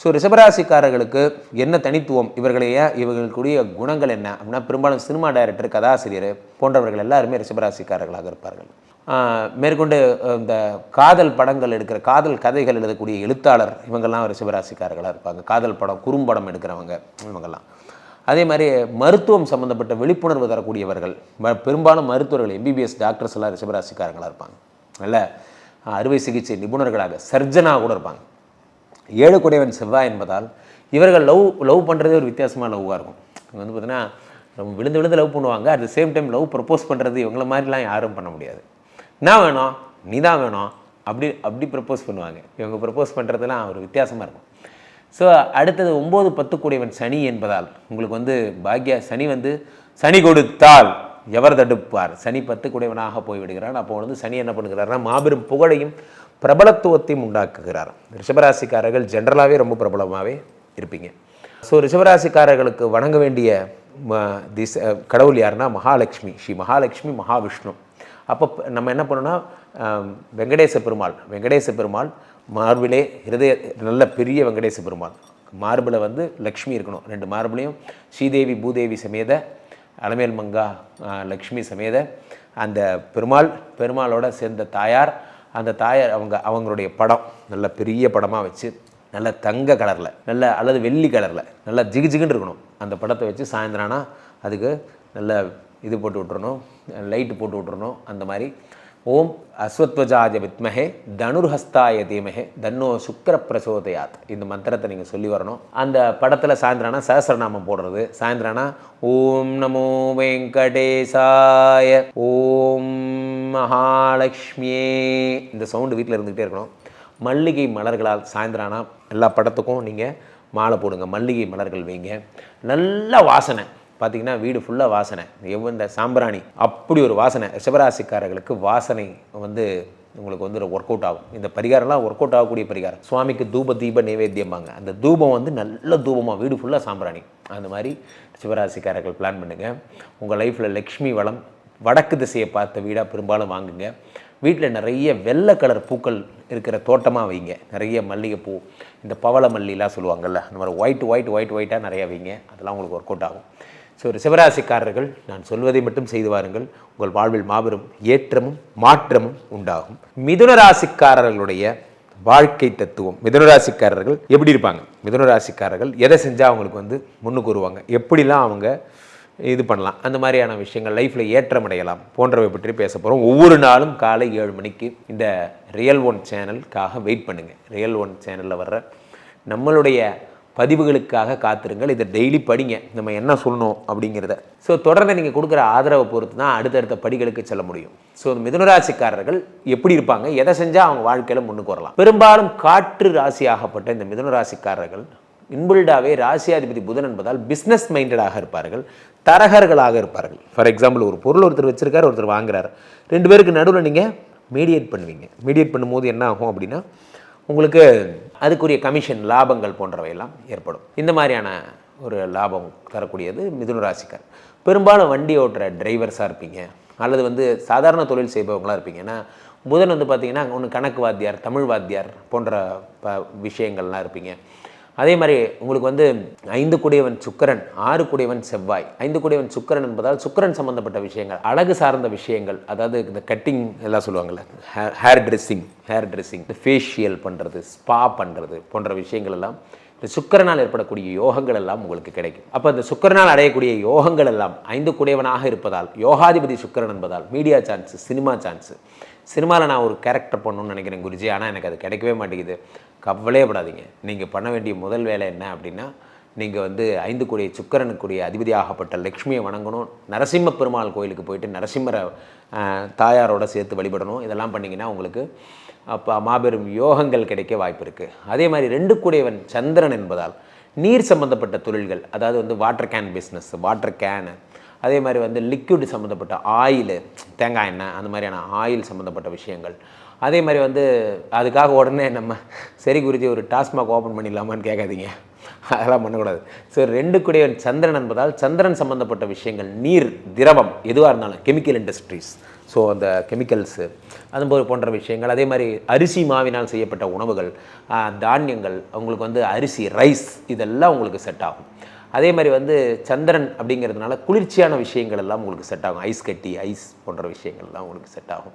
ஸோ ரிஷபராசிக்காரர்களுக்கு என்ன தனித்துவம், இவர்களுக்குரிய குணங்கள் என்ன அப்படின்னா, பெரும்பாலும் சினிமா டைரக்டர், கதாசிரியர் போன்றவர்கள் எல்லாருமே ரிஷபராசிக்காரர்களாக இருப்பார்கள். மேற்கொண்டு இந்த காதல் படங்கள் எடுக்கிற, காதல் கதைகள் எழுதக்கூடிய எழுத்தாளர், இவங்கெல்லாம் ரிஷபராசிக்காரர்களாக இருப்பாங்க. காதல் படம், குறும்படம் எடுக்கிறவங்க இவங்கெல்லாம். அதே மாதிரி மருத்துவம் சம்மந்தப்பட்ட விழிப்புணர்வு தரக்கூடியவர்கள், பெரும்பாலும் மருத்துவர்கள், எம்பிபிஎஸ் டாக்டர்ஸ் எல்லாம் ரிஷபராசிக்காரங்களாக இருப்பாங்க. நல்ல அறுவை சிகிச்சை நிபுணர்களாக, சர்ஜனாக கூட இருப்பாங்க. 7 குடையவன் செவ்வாய் என்பதால் இவர்கள் லவ் பண்ணுறதே ஒரு வித்தியாசமான லவ்வாக இருக்கும். இவங்க வந்து பார்த்தீங்கன்னா ரொம்ப விழுந்து லவ் பண்ணுவாங்க. At the same time love propose பண்ணுறது இவங்கள மாதிரிலாம் யாரும் பண்ண முடியாது. நான் வேணும், நீ தான் வேணும், அப்படி ப்ரப்போஸ் பண்ணுவாங்க. இவங்க ப்ரப்போஸ் பண்ணுறதுலாம் ஒரு வித்தியாசமாக இருக்கும். ஸோ அடுத்தது 9, 10 கூடியவன் சனி என்பதால் உங்களுக்கு வந்து சனி வந்து சனி கொடுத்தால் எவர் தடுப்பார். சனி 10 கூடியவனாக போய்விடுகிறான். அப்போ வந்து சனி என்ன பண்ணுகிறார்னா, மாபெரும் புகழையும் பிரபலத்துவத்தையும் உண்டாக்குகிறார். ரிஷபராசிக்காரர்கள் ஜென்ரலாகவே ரொம்ப பிரபலமாகவே இருப்பீங்க. ஸோ ரிஷபராசிக்காரர்களுக்கு வணங்க வேண்டிய கடவுள் யாருன்னா மகாலட்சுமி, ஸ்ரீ மகாலட்சுமி, மகாவிஷ்ணு. அப்போ நம்ம என்ன பண்ணோன்னா, வெங்கடேச பெருமாள் மார்பிலே ஹிருதய, நல்ல பெரிய வெங்கடேச பெருமாள் மார்பில் வந்து லக்ஷ்மி இருக்கணும். 2 மார்பிளையும் ஸ்ரீதேவி பூதேவி சமேத, அலமேல் மங்கா லக்ஷ்மி சமேத அந்த பெருமாளோட சேர்ந்த தாயார், அந்த தாயார் அவங்களுடைய படம் நல்ல பெரிய படமாக வச்சு, நல்ல தங்க கலரில், நல்ல அல்லது வெள்ளி கலரில் நல்லா ஜிகுன்னு இருக்கணும். அந்த படத்தை வச்சு சாயந்தரம்னா அதுக்கு நல்ல இது போட்டு விட்றணும், லைட்டு போட்டு விட்றணும். அந்த மாதிரி ஓம் அஸ்வத்வஜாய வித்மஹே தனுர்ஹஸ்தாய தீமஹே தன்னோ சுக்கர பிரசோதயாத் இந்த மந்திரத்தை நீங்கள் சொல்லி வரணும். அந்த படத்தில் சாயந்தரம்னா சஹஸ்ரநாமம் போடுறது. சாயந்தரம்னா ஓம் நமோ வெங்கடேசாய, ஓம் மகாலட்சுமியே இந்த சவுண்டு வீட்டில் இருந்துகிட்டே இருக்கணும். மல்லிகை மலர்களால் சாயந்தரம்னா எல்லா படத்துக்கும் நீங்கள் மாலை போடுங்க. மல்லிகை மலர்கள் வைங்க. நல்ல வாசனை பார்த்திங்கன்னா வீடு ஃபுல்லாக வாசனை, இந்த சாம்பிராணி அப்படி ஒரு வாசனை. ரிஷபராசிக்காரர்களுக்கு வாசனை வந்து உங்களுக்கு வந்து ஒர்க் அவுட் ஆகும். இந்த பரிகாரம்லாம் ஒர்க் அவுட் ஆகக்கூடிய பரிகாரம். சுவாமிக்கு தூப தீப நைவேத்தியம்பாங்க. அந்த தூபம் வந்து நல்ல தூபமாக, வீடு ஃபுல்லாக சாம்பிராணி. அந்த மாதிரி ரிஷபராசிக்காரர்கள் பிளான் பண்ணுங்கள். உங்கள் லைஃப்பில் லக்ஷ்மி வளம், வடக்கு திசையை பார்த்த வீடாக பெரும்பாலும் வாங்குங்க. வீட்டில் நிறைய வெள்ளை கலர் பூக்கள் இருக்கிற தோட்டமாக வைங்க. நிறைய மல்லிகைப்பூ, இந்த பவள மல்லிலாம் சொல்லுவாங்கள்ல, அந்த மாதிரி ஒயிட்டாக நிறையா வைங்க. அதெல்லாம் உங்களுக்கு ஒர்க் அவுட் ஆகும். ஸோ ரிஷபராசிக்காரர்கள், நான் சொல்வதை மட்டும் செய்து வாருங்கள். உங்கள் வாழ்வில் மாபெரும் ஏற்றமும் மாற்றமும் உண்டாகும். மிதுன ராசிக்காரர்களுடைய வாழ்க்கை தத்துவம். மிதுனராசிக்காரர்கள் எப்படி இருப்பாங்க? மிதுனராசிக்காரர்கள் எதை செஞ்சால் அவங்களுக்கு வந்து முன்னுக்கு வருவாங்க, எப்படிலாம் அவங்க இது பண்ணலாம், அந்த மாதிரியான விஷயங்கள், லைஃப்பில் ஏற்றமடையலாம் போன்றவை பற்றி பேச போகிறோம். ஒவ்வொரு நாளும் காலை 7 மணிக்கு இந்த ரியல் ஒன் சேனலுக்காக வெயிட் பண்ணுங்கள். ரியல் ஒன் சேனலில் வர்ற நம்மளுடைய பதிவுகளுக்காக காத்திருங்கள். இதை டெய்லி படிங்க, நம்ம என்ன சொல்லணும் அப்படிங்கிறத. ஸோ தொடர்ந்து நீங்கள் கொடுக்குற ஆதரவை பொறுத்து தான் அடுத்தடுத்த படிகளுக்கு செல்ல முடியும். ஸோ மிதுனராசிக்காரர்கள் எப்படி இருப்பாங்க, எதை செஞ்சால் அவங்க வாழ்க்கையில் முன்னுக்கு வரலாம். பெரும்பாலும் காற்று ராசியாகப்பட்ட இந்த மிதுனராசிக்காரர்கள் இன்பில்டாகவே ராசியாதிபதி புதன் என்பதால் பிஸ்னஸ் மைண்டடாக இருப்பார்கள், தரகர்களாக இருப்பார்கள். ஃபார் எக்ஸாம்பிள், ஒரு பொருள் ஒருத்தர் வச்சிருக்காரு, ஒருத்தர் வாங்குறாரு, 2 பேருக்கு நடுவில் நீங்கள் மீடியேட் பண்ணுவீங்க. மீடியேட் பண்ணும்போது என்ன ஆகும் அப்படின்னா, உங்களுக்கு அதுக்குரிய கமிஷன், லாபங்கள் போன்றவையெல்லாம் ஏற்படும். இந்த மாதிரியான ஒரு லாபம் தரக்கூடியது மிதுன ராசிக்கார். பெரும்பாலும் வண்டி ஓட்டுற டிரைவர்ஸாக இருப்பீங்க, அல்லது வந்து சாதாரண தொழில் செய்பவங்களாக இருப்பீங்க. ஏன்னா புதன் வந்து பார்த்திங்கன்னா ஒன்று கணக்கு வாத்தியார், தமிழ் வாத்தியார் போன்ற விஷயங்கள்லாம் இருப்பீங்க. அதே மாதிரி உங்களுக்கு வந்து 5 குடையவன் சுக்கிரன், 6 குடையவன் செவ்வாய். 5 குடையவன் சுக்கிரன் என்பதால் சுக்கிரன் சம்பந்தப்பட்ட விஷயங்கள், அழகு சார்ந்த விஷயங்கள், அதாவது இந்த கட்டிங் எல்லாம் சொல்லுவாங்கள்ல, ஹேர் ட்ரெஸ்ஸிங், ஃபேஷியல் பண்ணுறது, ஸ்பா பண்ணுறது போன்ற விஷயங்கள் எல்லாம் இந்த சுக்கிரனால் ஏற்படக்கூடிய யோகங்கள் எல்லாம் உங்களுக்கு கிடைக்கும். அப்போ இந்த சுக்கிரனால் அடையக்கூடிய யோகங்கள் எல்லாம் 5 குடையவனாக இருப்பதால், யோகாதிபதி சுக்கிரன் என்பதால் மீடியா சான்ஸு, சினிமா சான்ஸு, சினிமாவில் நான் ஒரு கேரக்டர் பண்ணணும்னு நினைக்கிறேன் குருஜி, ஆனால் எனக்கு அது கிடைக்கவே மாட்டேங்குது. கவலையே படாதீங்க. நீங்கள் பண்ண வேண்டிய முதல் வேலை என்ன அப்படின்னா, நீங்கள் வந்து 5 குடைய சுக்கிரனுக்குரிய அதிபதியாகப்பட்ட லக்ஷ்மியை வணங்கணும். நரசிம்ம பெருமாள் கோயிலுக்கு போயிட்டு நரசிம்மரை தாயாரோட சேர்த்து வழிபடணும். இதெல்லாம் பண்ணிங்கன்னா உங்களுக்கு அப்போ மாபெரும் யோகங்கள் கிடைக்க வாய்ப்பு இருக்குது. அதே மாதிரி 2 குடையவன் சந்திரன் என்பதால் நீர் சம்மந்தப்பட்ட தொழில்கள், அதாவது வந்து water can business, water can, அதே மாதிரி வந்து லிக்விட் சம்மந்தப்பட்ட ஆயில், தேங்காய் எண்ணெய், அந்த மாதிரியான ஆயில் சம்மந்தப்பட்ட விஷயங்கள். அதே மாதிரி வந்து அதுக்காக உடனே நம்ம சரி குருஜி ஒரு டாஸ்மாக் ஓப்பன் பண்ணிடலாமான்னு கேட்காதீங்க, அதெல்லாம் பண்ணக்கூடாது. ஸோ 2 குடையவன் சந்திரன் என்பதால் சந்திரன் சம்மந்தப்பட்ட விஷயங்கள், நீர், திரவம் எதுவாக இருந்தாலும், கெமிக்கல் இண்டஸ்ட்ரீஸ், ஸோ அந்த கெமிக்கல்ஸு அது போன்ற விஷயங்கள். அதே மாதிரி அரிசி மாவினால் செய்யப்பட்ட உணவுகள், தானியங்கள், உங்களுக்கு வந்து அரிசி, ரைஸ், இதெல்லாம் உங்களுக்கு செட் ஆகும். அதே மாதிரி வந்து சந்திரன் அப்படிங்கிறதுனால குளிர்ச்சியான விஷயங்கள் எல்லாம் உங்களுக்கு செட் ஆகும். ஐஸ் கட்டி, ஐஸ் போன்ற விஷயங்கள் எல்லாம் உங்களுக்கு செட் ஆகும்.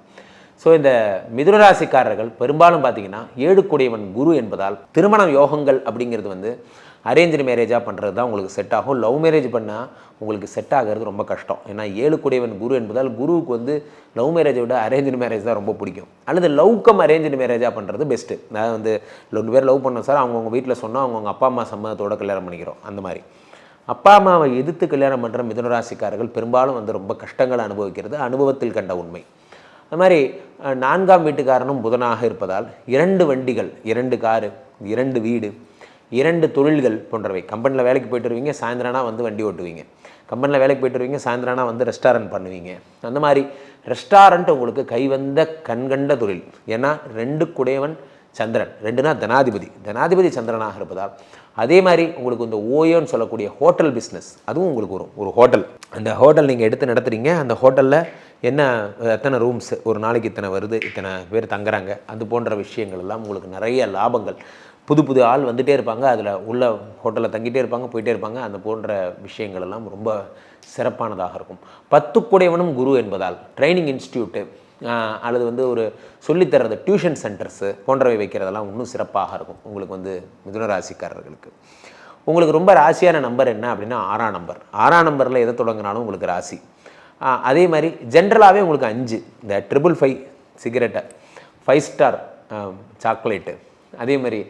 ஸோ இந்த மிதுனராசிக்காரர்கள் பெரும்பாலும் பார்த்தீங்கன்னா 7 குடையவன் குரு என்பதால் திருமண யோகங்கள் அப்படிங்கிறது வந்து அரேஞ்சு மேரேஜாக பண்ணுறது தான் உங்களுக்கு செட் ஆகும். லவ் மேரேஜ் பண்ணால் உங்களுக்கு செட் ஆகிறது ரொம்ப கஷ்டம். ஏன்னா 7 குடையவன் குரு என்பதால் குருவுக்கு வந்து லவ் மேரேஜை விட அரேஞ்சு மேரேஜ் தான் ரொம்ப பிடிக்கும். அல்லது லவ்கம் அரேஞ்சு மேரேஜாக பண்ணுறது பெஸ்ட்டு. அதாவது வந்து 2 பேர் லவ் பண்ணோம் சார், அவங்கவுங்க வீட்டில் சொன்னால் அவங்கவுங்க அப்பா அம்மா சம்மதத்தோடு கல்யாணம் பண்ணிக்கிறோம். அந்த மாதிரி அப்பா அம்மாவை எதிர்த்து கல்யாணம் பண்ணுற மிதுனராசிக்காரர்கள் பெரும்பாலும் வந்து ரொம்ப கஷ்டங்களை அனுபவிக்கிறது அனுபவத்தில் கண்ட உண்மை. அது மாதிரி 4ஆம் வீட்டுக்காரனும் புதனாக இருப்பதால் 2 வண்டிகள், 2 காரு, 2 வீடு, 2 தொழில்கள் போன்றவை. கம்பெனியில் வேலைக்கு போய்ட்டு வருவீங்க, சாயந்தரம்னா வந்து வண்டி ஓட்டுவீங்க. கம்பெனியில் வேலைக்கு போய்ட்டு வருவீங்க, சாயந்தரம்னா வந்து ரெஸ்டாரண்ட் பண்ணுவீங்க. அந்த மாதிரி ரெஸ்டாரண்ட் உங்களுக்கு கைவந்த கண்கண்ட தொழில். ஏன்னா 2 குடையவன் சந்திரன், 2னா தனாதிபதி சந்திரனாக இருப்பதால். அதே மாதிரி உங்களுக்கு இந்த ஓயோன்னு சொல்லக்கூடிய ஹோட்டல் பிஸ்னஸ், அதுவும் உங்களுக்கு வரும். ஒரு ஹோட்டல், அந்த ஹோட்டல் நீங்கள் எடுத்து நடத்துகிறீங்க, அந்த ஹோட்டலில் என்ன எத்தனை ரூம்ஸ், ஒரு நாளைக்கு இத்தனை வருது, இத்தனை பேர் தங்குறாங்க, அது போன்ற விஷயங்கள் எல்லாம் உங்களுக்கு நிறைய லாபங்கள். புது ஆள் வந்துகிட்டே இருப்பாங்க, அதில் உள்ள ஹோட்டலில் தங்கிட்டே இருப்பாங்க, போயிட்டே இருப்பாங்க. அந்த போன்ற விஷயங்கள் எல்லாம் ரொம்ப சிறப்பானதாக இருக்கும். 10 குடையவனும் குரு என்பதால் ட்ரைனிங் இன்ஸ்டியூட்டு அல்லது வந்து ஒரு சொல்லித்தர்றது டியூஷன் சென்டர்ஸு போன்றவை வைக்கிறதெல்லாம் இன்னும் சிறப்பாக இருக்கும் உங்களுக்கு வந்து மிதுனராசிக்காரர்களுக்கு. உங்களுக்கு ரொம்ப ராசியான நம்பர் என்ன அப்படின்னா 6ஆம் நம்பர். 6ஆம் நம்பரில் எதை தொடங்கினாலும் உங்களுக்கு ராசி. அதே மாதிரி ஜென்ரலாகவே உங்களுக்கு 5, இந்த 555 சிகரெட்டை, 5 ஸ்டார் சாக்லேட்டு, அதே மாதிரி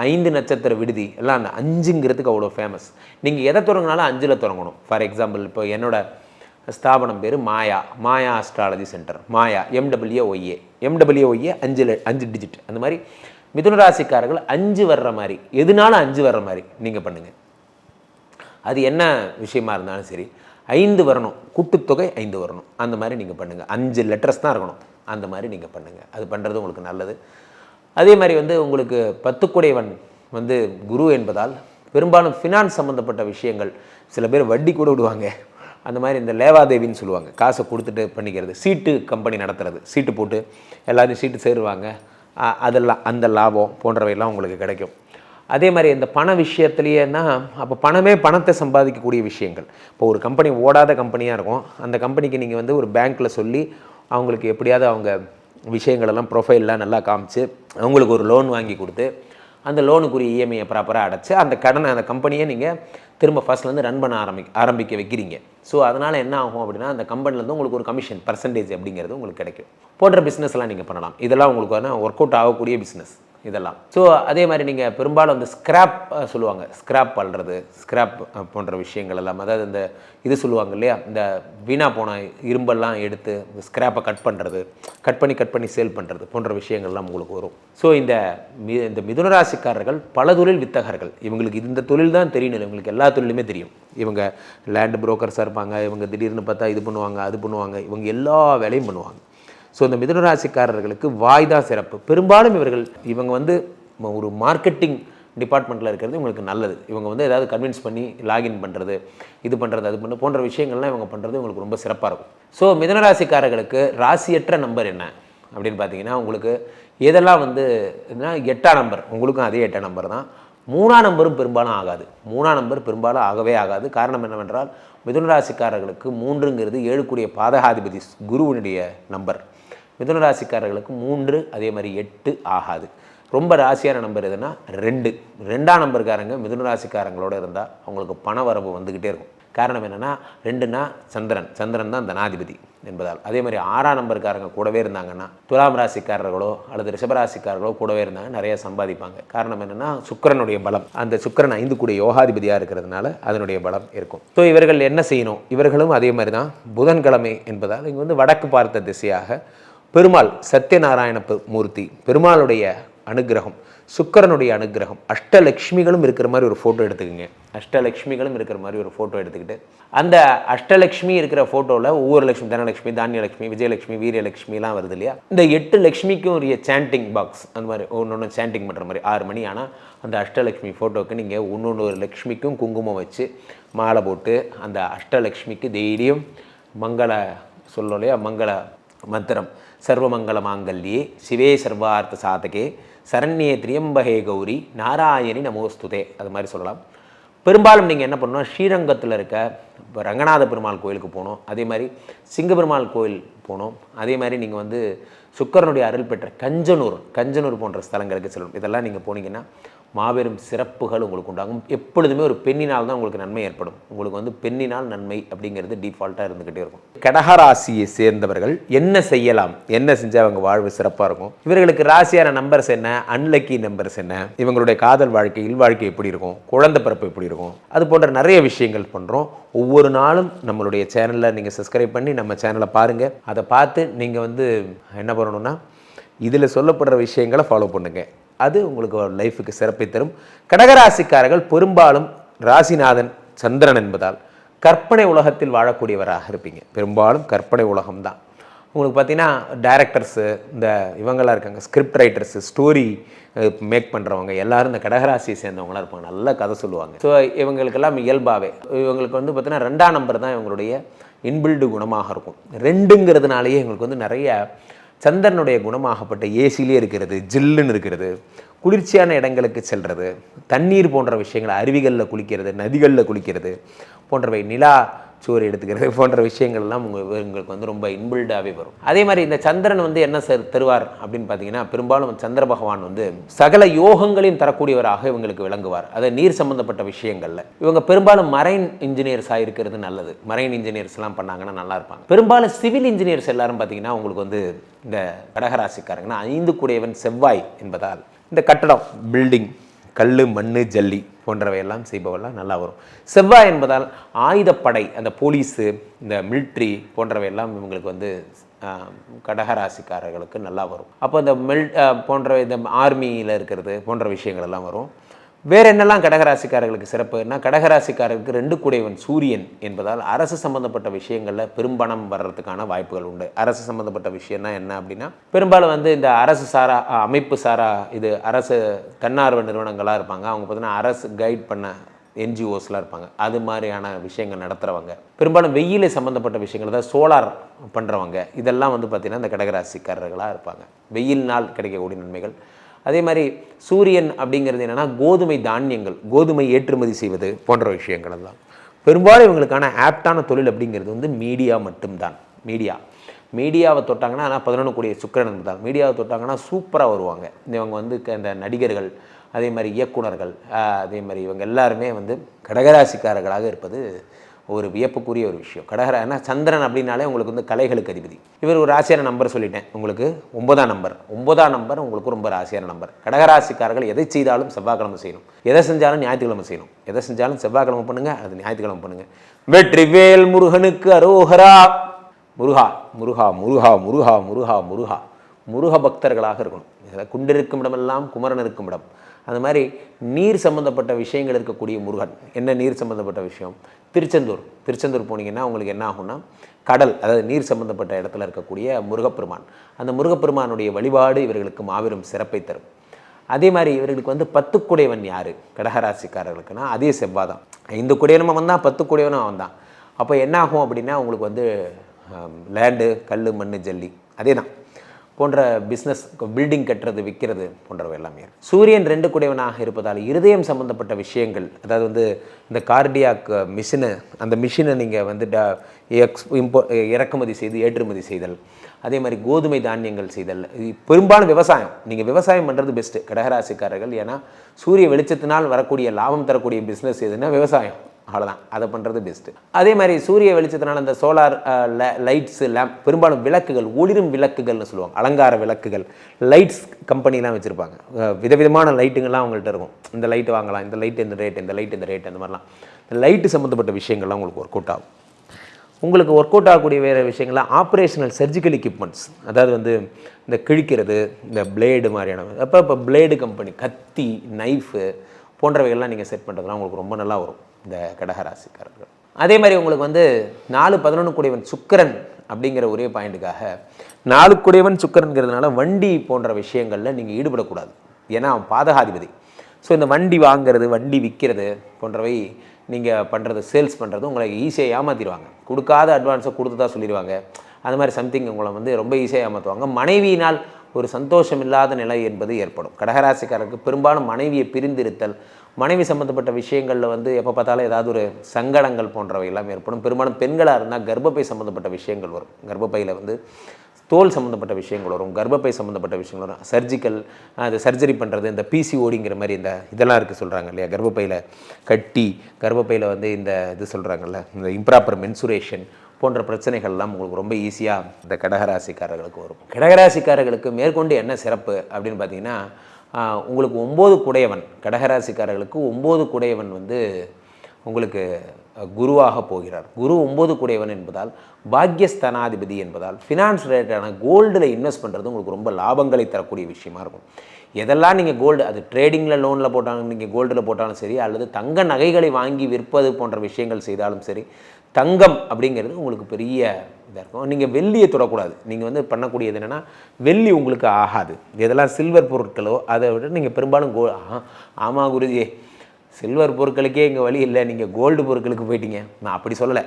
5 நட்சத்திர விடுதி எல்லாம் அந்த 5ங்கிறதுக்கு அவ்வளோ ஃபேமஸ். நீங்கள் எதை தொடங்கினாலும் 5ல் தொடங்கணும். ஃபார் எக்ஸாம்பிள் இப்போ என்னோட ஸ்தாபனம் பேர் மாயா அஸ்ட்ராலஜி சென்டர், மாயா MWOA 5 டிஜிட். அந்த மாதிரி மிதுனராசிக்காரர்கள் 5 வர்ற மாதிரி, எதுனாலும் 5 வர்ற மாதிரி நீங்கள் பண்ணுங்கள். அது என்ன விஷயமா இருந்தாலும் சரி, 5 வரணும், கூட்டுத்தொகை 5 வரணும். அந்த மாதிரி நீங்கள் பண்ணுங்கள். 5 லெட்டர்ஸ் தான் இருக்கணும். அந்த மாதிரி நீங்கள் பண்ணுங்கள். அது பண்ணுறது உங்களுக்கு நல்லது. அதே மாதிரி வந்து உங்களுக்கு 10 குடையவன் வந்து குரு என்பதால் பெரும்பாலும் ஃபினான்ஸ் சம்மந்தப்பட்ட விஷயங்கள், சில பேர் வட்டி கூட விடுவாங்க. அந்த மாதிரி இந்த லேவாதேவின்னு சொல்லுவாங்க, காசை கொடுத்துட்டு பண்ணிக்கிறது. சீட்டு கம்பெனி நடத்துறது, சீட்டு போட்டு எல்லோரும் சீட்டு சேருவாங்க, அதெல்லாம் அந்த லாபம் போன்றவையெல்லாம் உங்களுக்கு கிடைக்கும். அதே மாதிரி இந்த பண விஷயத்துலேயேன்னா, அப்போ பணத்தை சம்பாதிக்கக்கூடிய விஷயங்கள். இப்போ ஒரு கம்பெனி ஓடாத கம்பெனியாக இருக்கும், அந்த கம்பெனிக்கு நீங்கள் வந்து ஒரு பேங்க்கில் சொல்லி அவங்களுக்கு எப்படியாவது அவங்க விஷயங்களெல்லாம் ப்ரொஃபைல்லாம் நல்லா காமிச்சு அவங்களுக்கு ஒரு லோன் வாங்கி கொடுத்து அந்த லோனுக்குரிய இஎம்ஐயை ப்ராப்பராக அடைச்சி அந்த கம்பெனியை நீங்கள் திரும்ப ஃபர்ஸ்ட்லேருந்து ரன் பண்ண ஆரம்பிக்க வைக்கிறீங்க. ஸோ அதனால் என்ன ஆகும் அப்படின்னா, அந்த கம்பெனிலேருந்து உங்களுக்கு ஒரு கமிஷன் பர்சன்டேஜ் அப்படிங்கிறது உங்களுக்கு கிடைக்கும். போன்ற பிஸ்னஸ்லாம் நீங்கள் பண்ணலாம். இதெல்லாம் உங்களுக்கு ஒர்க் அவுட் ஆகக்கூடிய பிஸ்னஸ் இதெல்லாம். ஸோ அதே மாதிரி நீங்கள் பெரும்பாலும் அந்த ஸ்க்ராப் சொல்லுவாங்க, ஸ்க்ராப் பண்ணுறது, ஸ்க்ராப் போன்ற விஷயங்கள் எல்லாம், அதாவது இந்த இது சொல்லுவாங்க இல்லையா, இந்த வீணாக போன இரும்பெல்லாம் எடுத்து இந்த ஸ்க்ராப்பை கட் பண்ணி சேல் பண்ணுறது போன்ற விஷயங்கள்லாம் உங்களுக்கு வரும். ஸோ இந்த மிதுனராசிக்காரர்கள் பல தொழில் வித்தகர்கள். இவங்களுக்கு இந்த தொழில் தான் தெரியணும், இவங்களுக்கு எல்லா தொழிலுமே தெரியும். இவங்க லேண்ட் புரோக்கர்ஸாக இருப்பாங்க, இவங்க திடீர்னு பார்த்தா இது பண்ணுவாங்க, அது பண்ணுவாங்க, இவங்க எல்லா வேலையும் பண்ணுவாங்க. ஸோ இந்த மிதுனராசிக்காரர்களுக்கு வாய் தான் சிறப்பு. பெரும்பாலும் இவங்க வந்து ஒரு மார்க்கெட்டிங் டிபார்ட்மெண்ட்டில் இருக்கிறது இவங்களுக்கு நல்லது. இவங்க வந்து ஏதாவது கன்வின்ஸ் பண்ணி லாகின் பண்ணுறது, இது பண்ணுறது, அது பண்ண போன்ற விஷயங்கள்லாம் இவங்க பண்ணுறது இவங்களுக்கு ரொம்ப சிறப்பாக இருக்கும். ஸோ மிதுனராசிக்காரர்களுக்கு ராசியற்ற நம்பர் என்ன அப்படின்னு பார்த்தீங்கன்னா, உங்களுக்கு எதெல்லாம் வந்து 8ஆம் நம்பர், உங்களுக்கும் அதே 8ஆம் நம்பர் தான். மூணாம் நம்பரும் பெரும்பாலும் ஆகாது. மூணாம் நம்பர் பெரும்பாலும் ஆகவே ஆகாது. காரணம் என்னவென்றால் மிதுன ராசிக்காரர்களுக்கு 3ங்கிறது 7க்குடைய பாதகாதிபதி குருவினுடைய நம்பர். மிதுன ராசிக்காரர்களுக்கு 3 அதே மாதிரி 8 ஆகாது. ரொம்ப ராசியான நம்பர் எதுனா 2. 2ஆம் நம்பருக்காரங்க மிதுன ராசிக்காரங்களோட இருந்தால் அவங்களுக்கு பண வரவு வந்துக்கிட்டே இருக்கும். காரணம் என்னென்னா 2னா சந்திரன் தான் தனாதிபதி என்பதால். அதே மாதிரி 6ஆம் நம்பருக்காரங்க கூடவே இருந்தாங்கன்னா துலாம் ராசிக்காரர்களோ அல்லது ரிஷபராசிக்காரர்களோ கூடவே இருந்தாங்க நிறைய சம்பாதிப்பாங்க. காரணம் என்னென்னா சுக்கிரனுடைய பலம். அந்த சுக்கிரன் 5க்குடைய யோகாதிபதியாக இருக்கிறதுனால அதனுடைய பலம் இருக்கும். ஸோ இவர்கள் என்ன செய்யணும்? இவர்களும் அதே மாதிரி தான் புதன்கிழமை என்பதால் இங்கே வந்து வடக்கு பார்த்த திசையாக பெருமாள் சத்யநாராயண மூர்த்தி பெருமாளுடைய அனுகிரகம், சுக்கிரனுடைய அனுகிரகம், அஷ்டலக்ஷ்மிகளும் இருக்கிற மாதிரி ஒரு ஃபோட்டோ எடுத்துக்கோங்க. அஷ்டலக்ஷ்மிகளும் இருக்கிற மாதிரி ஒரு ஃபோட்டோ எடுத்துக்கிட்டு அந்த அஷ்டலக்ஷ்மி இருக்கிற ஃபோட்டோவில் ஒவ்வொரு லட்சுமி, தனலட்சுமி, தானியலட்சுமி, விஜயலட்சுமி, வீரியலட்சுமிலாம் வருது இல்லையா? இந்த 8 லட்சுமிக்கும் உரிய சாண்டிங் பாக்ஸ் அந்த மாதிரி ஒன்று சாண்டிங் பண்ணுற மாதிரி 6 மணி ஆனால் அந்த அஷ்டலக்ஷ்மி ஃபோட்டோவுக்கு நீங்கள் ஒன்று லக்ஷ்மிக்கும் குங்குமம் வச்சு மாலை போட்டு அந்த அஷ்டலக்ஷ்மிக்கு டெய்லியும் மங்கள சொல்லணும் இல்லையா? மங்கள மந்திரம் சர்வமங்கல மாங்கல்யே சிவே சர்வார்த்த சாதகே சரண்யே திரியம்பகே கௌரி நாராயணி நமோஸ்துதே அது மாதிரி சொல்லலாம். பெரும்பாலும் நீங்கள் என்ன பண்ணணும்? ஸ்ரீரங்கத்தில் இருக்க ரங்கநாத பெருமாள் கோயிலுக்கு போகணும். அதே மாதிரி சிங்க பெருமாள் கோயில் போகணும். அதே மாதிரி நீங்கள் வந்து சுக்கிரனுடைய அருள் பெற்ற கஞ்சனூர் போன்ற ஸ்தலங்களுக்கு செல்லணும். இதெல்லாம் நீங்கள் போனீங்கன்னா மாபெரும் சிறப்புகள் உங்களுக்கு உண்டாகும். எப்பொழுதுமே ஒரு பெண்ணினால் தான் உங்களுக்கு நன்மை ஏற்படும். உங்களுக்கு வந்து பெண்ணினால் நன்மை அப்படிங்கிறது டிஃபால்ட்டாக இருந்துக்கிட்டே இருக்கும். கடகராசியை சேர்ந்தவர்கள் என்ன செய்யலாம்? என்ன செஞ்சால் அவங்க வாழ்வு சிறப்பாக இருக்கும்? இவர்களுக்கு ராசியான நம்பர்ஸ் என்ன? அன்லக்கி நம்பர்ஸ் என்ன? இவங்களுடைய காதல் வாழ்க்கை, இல்வாழ்க்கை எப்படி இருக்கும்? குழந்தை பிறப்பு எப்படி இருக்கும்? அது போன்ற நிறைய விஷயங்கள் பண்ணுறோம். ஒவ்வொரு நாளும் நம்மளுடைய சேனலில் நீங்கள் சப்ஸ்கிரைப் பண்ணி நம்ம சேனலை பாருங்கள். அதை பார்த்து நீங்கள் வந்து என்ன பண்ணணும்னா இதில் சொல்லப்படுற விஷயங்களை ஃபாலோ பண்ணுங்கள். அது உங்களுக்கு லைஃபுக்கு சிறப்பை தரும். கடகராசிக்காரர்கள் பெரும்பாலும் ராசிநாதன் சந்திரன் என்பதால் கற்பனை உலகத்தில் வாழக்கூடியவராக இருப்பீங்க. பெரும்பாலும் கற்பனை உலகம்தான் உங்களுக்கு. பார்த்தீங்கன்னா டைரக்டர்ஸு, இந்த இவங்களாம் இருக்காங்க, ஸ்கிரிப்ட் ரைட்டர்ஸு, ஸ்டோரி மேக் பண்ணுறவங்க எல்லாரும் இந்த கடகராசியை சேர்ந்தவங்களாம் இருப்பாங்க. நல்ல கதை சொல்லுவாங்க. ஸோ இவங்களுக்கெல்லாம் இயல்பாகவே இவங்களுக்கு வந்து பார்த்தீங்கன்னா 2ஆம் நம்பர் தான் இவங்களுடைய இன்பில்டு குணமாக இருக்கும். 2ங்கிறதுனாலேயே எங்களுக்கு வந்து நிறைய சந்திரனுடைய குணமாகப்பட்ட ஏசிலே இருக்கிறது, ஜில்லுன்னு இருக்கிறது, குளிர்ச்சியான இடங்களுக்கு செல்வது, தண்ணீர் போன்ற விஷயங்கள், அருவிகளில் குளிக்கிறது, நதிகளில் குளிக்கிறது போன்றவை, நிலா சோறு எடுத்துக்கிறது போன்ற விஷயங்கள்லாம் உங்களுக்கு வந்து ரொம்ப இன்பில்டாகவே வரும். அதே மாதிரி இந்த சந்திரன் வந்து என்ன தருவார் அப்படின்னு பார்த்தீங்கன்னா பெரும்பாலும் சந்திர பகவான் வந்து சகல யோகங்களையும் தரக்கூடியவராக இவங்களுக்கு விளங்குவார். அதை நீர் சம்பந்தப்பட்ட விஷயங்கள்ல இவங்க பெரும்பாலும் மரைன் இன்ஜினியர்ஸாக இருக்கிறது நல்லது. மரைன் இன்ஜினியர்ஸ்லாம் பண்ணாங்கன்னா நல்லா இருப்பாங்க. பெரும்பாலும் சிவில் இன்ஜினியர்ஸ் எல்லாரும் பார்த்தீங்கன்னா உங்களுக்கு வந்து இந்த கடகராசிக்காரங்கன்னா 5 செவ்வாய் என்பதால் இந்த கட்டடம், பில்டிங், கல், மண், ஜல்லி போன்றவையெல்லாம் செய்பவெல்லாம் நல்லா வரும். செவ்வாய் என்பதால் ஆயுதப்படை, அந்த போலீஸு, இந்த மிலிட்ரி போன்றவையெல்லாம் இவங்களுக்கு வந்து கடகராசிக்காரர்களுக்கு நல்லா வரும். அப்போ இந்த போன்ற இந்த ஆர்மியில் இருக்கிறது போன்ற விஷயங்கள் எல்லாம் வரும். வேறு என்னெல்லாம் கடகராசிக்காரர்களுக்கு சிறப்புன்னா, கடகராசிக்காரர்களுக்கு 2 சூரியன் என்பதால் அரசு சம்பந்தப்பட்ட விஷயங்களில் பெரும்பணம் வர்றதுக்கான வாய்ப்புகள் உண்டு. அரசு சம்பந்தப்பட்ட விஷயம்னா என்ன அப்படின்னா பெரும்பாலும் வந்து இந்த அரசு சாரா அமைப்பு சாரா இது அரசு தன்னார்வ நிறுவனங்களாக இருப்பாங்க. அவங்க பார்த்தீங்கன்னா அரசு கைட் பண்ண என்ஜிஓஸ்லாம் இருப்பாங்க. அது மாதிரியான விஷயங்கள் நடத்துகிறவங்க, பெரும்பாலும் வெயிலை சம்மந்தப்பட்ட விஷயங்கள் தான் சோலார் பண்ணுறவங்க, இதெல்லாம் வந்து பார்த்திங்கன்னா இந்த கடகராசிக்காரர்களாக இருப்பாங்க. வெயில்னால் கிடைக்கக்கூடிய நன்மைகள். அதே மாதிரி சூரியன் அப்படிங்கிறது என்னென்னா கோதுமை தானியங்கள், கோதுமை ஏற்றுமதி செய்வது போன்ற விஷயங்கள் எல்லாம். பெரும்பாலும் இவங்களுக்கான ஆப்டான தொழில் அப்படிங்கிறது வந்து மீடியா மட்டும்தான். மீடியாவை தொட்டாங்கன்னா, ஆனால் 11 சுக்கிரன் என்பதால் மீடியாவை தொட்டாங்கன்னா சூப்பராக வருவாங்க. இவங்க வந்து இந்த நடிகர்கள், அதே மாதிரி இயக்குனர்கள், அதே மாதிரி இவங்க எல்லாருமே வந்து கடகராசிக்காரர்களாக இருப்பது ஒரு வியப்புக்குரிய ஒரு விஷயம். ஏன்னா சந்திரன் அப்படின்னாலே உங்களுக்கு வந்து கலைகளுக்கு அதிபதி. இவர் ஒரு ராசியான நம்பர் சொல்லிட்டேன். உங்களுக்கு 9ஆம் நம்பர் உங்களுக்கு ரொம்ப ராசியான நம்பர். கடகராசிக்காரர்கள் எதை செய்தாலும் செவ்வாய்க்கிழமை செய்யணும், எதை செஞ்சாலும் ஞாயிற்றுக்கிழமை செய்யணும். எதை செஞ்சாலும் செவ்வாய்க்கிழமை பண்ணுங்க, அது ஞாயிற்றுக்கிழமை பண்ணுங்க. வெற்றிவேல் முருகனுக்கு அரோகரா. முருகா முருகா முருகா முருகா முருகா முருகா முருக பக்தர்களாக இருக்கணும். இதில் குண்டிருக்கும் இடமெல்லாம் குமரன் இருக்கும் இடம். அது மாதிரி நீர் சம்மந்தப்பட்ட விஷயங்கள் இருக்கக்கூடிய முருகன். என்ன நீர் சம்மந்தப்பட்ட விஷயம்? திருச்செந்தூர் போனீங்கன்னா உங்களுக்கு என்ன ஆகும்னா கடல், அதாவது நீர் சம்மந்தப்பட்ட இடத்துல இருக்கக்கூடிய முருகப்பெருமான். அந்த முருகப்பெருமானுடைய வழிபாடு இவர்களுக்கு மாபெரும் சிறப்பை தரும். அதே மாதிரி இவர்களுக்கு வந்து 10 யார் கடகராசிக்காரர்களுக்குன்னா அதே செவ்வாய் தான். 5 வந்தால் 10 அவன் தான். அப்போ என்ன ஆகும் அப்படின்னா உங்களுக்கு வந்து லேண்டு, கல், மண், ஜல்லி அதே தான். போன்ற பிஸ்னஸ், பில்டிங் கட்டுறது, விற்கிறது போன்றவை எல்லாமே. சூரியன் 2 குடையவனாக இருப்பதால் இருதயம் சம்பந்தப்பட்ட விஷயங்கள், அதாவது வந்து இந்த கார்டியாக் மிஷினை, அந்த மிஷினை நீங்கள் வந்து இறக்குமதி செய்து ஏற்றுமதி செய்தல், அதே மாதிரி கோதுமை தானியங்கள் செய்தல், பெரும்பாலும் விவசாயம். நீங்கள் விவசாயம் பண்ணுறது பெஸ்ட்டு கடகராசிக்காரர்கள். ஏன்னா சூரிய வெளிச்சத்தினால் வரக்கூடிய லாபம் தரக்கூடிய பிஸ்னஸ் எதுன்னா விவசாயம். அவ்வளோதான், அதை பண்ணுறது பெஸ்ட்டு. அதே மாதிரி சூரிய வெளிச்சத்தினால் அந்த சோலார் லைட்ஸு, லேம்ப், பெரும்பாலும் விளக்குகள், ஒளிரும் விளக்குகள்னு சொல்லுவாங்க, அலங்கார விளக்குகள், லைட்ஸ் கம்பெனிலாம் வச்சுருப்பாங்க. விதவிதமான லைட்டுங்கள்லாம் அவங்கள்ட்ட இருக்கும். இந்த லைட்டு வாங்கலாம், இந்த லைட்டு இந்த ரேட், இந்த லைட் இந்த ரேட், அந்த மாதிரிலாம் இந்த லைட்டு சம்மந்தப்பட்ட விஷயங்கள்லாம் உங்களுக்கு ஒர்க் அவுட் ஆகும். உங்களுக்கு ஒர்க் அவுட் ஆகக்கூடிய வேறு விஷயங்கள்லாம் ஆப்ரேஷனல் சர்ஜிக்கல் எக்யூப்மெண்ட்ஸ், அதாவது வந்து இந்த கிழிக்கிறது, இந்த பிளேடு மாதிரியான, இப்போ பிளேடு கம்பெனி, கத்தி, நைஃபு போன்றவைகள்லாம் நீங்கள் செட் பண்ணுறதுலாம் உங்களுக்கு ரொம்ப நல்லா வரும் இந்த கடகராசிக்காரர்கள். அதே மாதிரி உங்களுக்கு வந்து 4-11 குடையவன் சுக்கிரன் அப்படிங்கிற ஒரே பாயிண்ட்டுக்காக 4 குடையவன் சுக்கிரன்கிறதுனால வண்டி போன்ற விஷயங்களில் நீங்கள் ஈடுபடக்கூடாது. ஏன்னா அவன் பாதகாதிபதி. ஸோ இந்த வண்டி வாங்கிறது, வண்டி விற்கிறது போன்றவை நீங்கள் பண்ணுறது, சேல்ஸ் பண்ணுறது உங்களை ஈஸியாக ஏமாற்றிடுவாங்க. கொடுக்காத அட்வான்ஸை கொடுத்துதான் சொல்லிடுவாங்க. அது மாதிரி சம்திங் உங்களை வந்து ரொம்ப ஈஸியாக ஏமாற்றுவாங்க. மனைவியினால் ஒரு சந்தோஷம் இல்லாத நிலை என்பது ஏற்படும். கடகராசிக்காரருக்கு பெரும்பாலும் மனைவியை பிரிந்திருத்தல், மனைவி சம்மந்தப்பட்ட விஷயங்களில் வந்து எப்போ பார்த்தாலும் ஏதாவது ஒரு சங்கடங்கள் போன்றவை எல்லாம் ஏற்படும். பெரும்பாலும் பெண்களாக இருந்தால் கர்ப்பப்பை சம்மந்தப்பட்ட விஷயங்கள் வரும். கர்ப்பப்பையில் வந்து தோல் சம்மந்தப்பட்ட விஷயங்கள் வரும், கர்ப்பப்பை சம்மந்தப்பட்ட விஷயங்கள் வரும். சர்ஜிக்கல், அது சர்ஜரி பண்ணுறது, இந்த பிசிஓடிங்கிற மாதிரி இந்த இதெல்லாம் இருக்குது சொல்கிறாங்க இல்லையா, கர்ப்பப்பையில் கட்டி, கர்ப்பப்பையில் வந்து இந்த இது சொல்கிறாங்கல்ல, இந்த இம்ப்ராப்பர் மென்சுரேஷன் போன்ற பிரச்சனைகள்லாம் உங்களுக்கு ரொம்ப ஈஸியாக இந்த கடகராசிக்காரர்களுக்கு வரும். கடகராசிக்காரர்களுக்கு மேற்கொண்டு என்ன சிறப்பு அப்படின்னு பார்த்தீங்கன்னா, உங்களுக்கு 9 குடையவன், கடகராசிக்காரர்களுக்கு 9 குடையவன் வந்து உங்களுக்கு குருவாக போகிறார். குரு 9 குடையவன் என்பதால், பாக்யஸ்தானாதிபதி என்பதால், ஃபினான்ஸ் ரிலேட்டடான கோல்டில் இன்வெஸ்ட் பண்ணுறது உங்களுக்கு ரொம்ப லாபங்களை தரக்கூடிய விஷயமா இருக்கும். எதெல்லாம் நீங்கள் கோல்டு, அது ட்ரேடிங்கில் லோனில் போட்டாலும், நீங்கள் கோல்டில் போட்டாலும் சரி, அல்லது தங்க நகைகளை வாங்கி விற்பது போன்ற விஷயங்கள் செய்தாலும் சரி, தங்கம் அப்படிங்கிறது உங்களுக்கு பெரிய இதாக இருக்கும். நீங்கள் வெள்ளியை தொடக்கூடாது. நீங்கள் வந்து பண்ணக்கூடியது என்னென்னா, வெள்ளி உங்களுக்கு ஆகாது. எதெல்லாம் சில்வர் பொருட்களோ அதை விட நீங்கள் பெரும்பாலும் ஆமாம் குருஜி, சில்வர் பொருட்களுக்கே இங்கே வழி இல்லை, நீங்கள் கோல்டு பொருட்களுக்கு போயிட்டீங்க. நான் அப்படி சொல்லலை.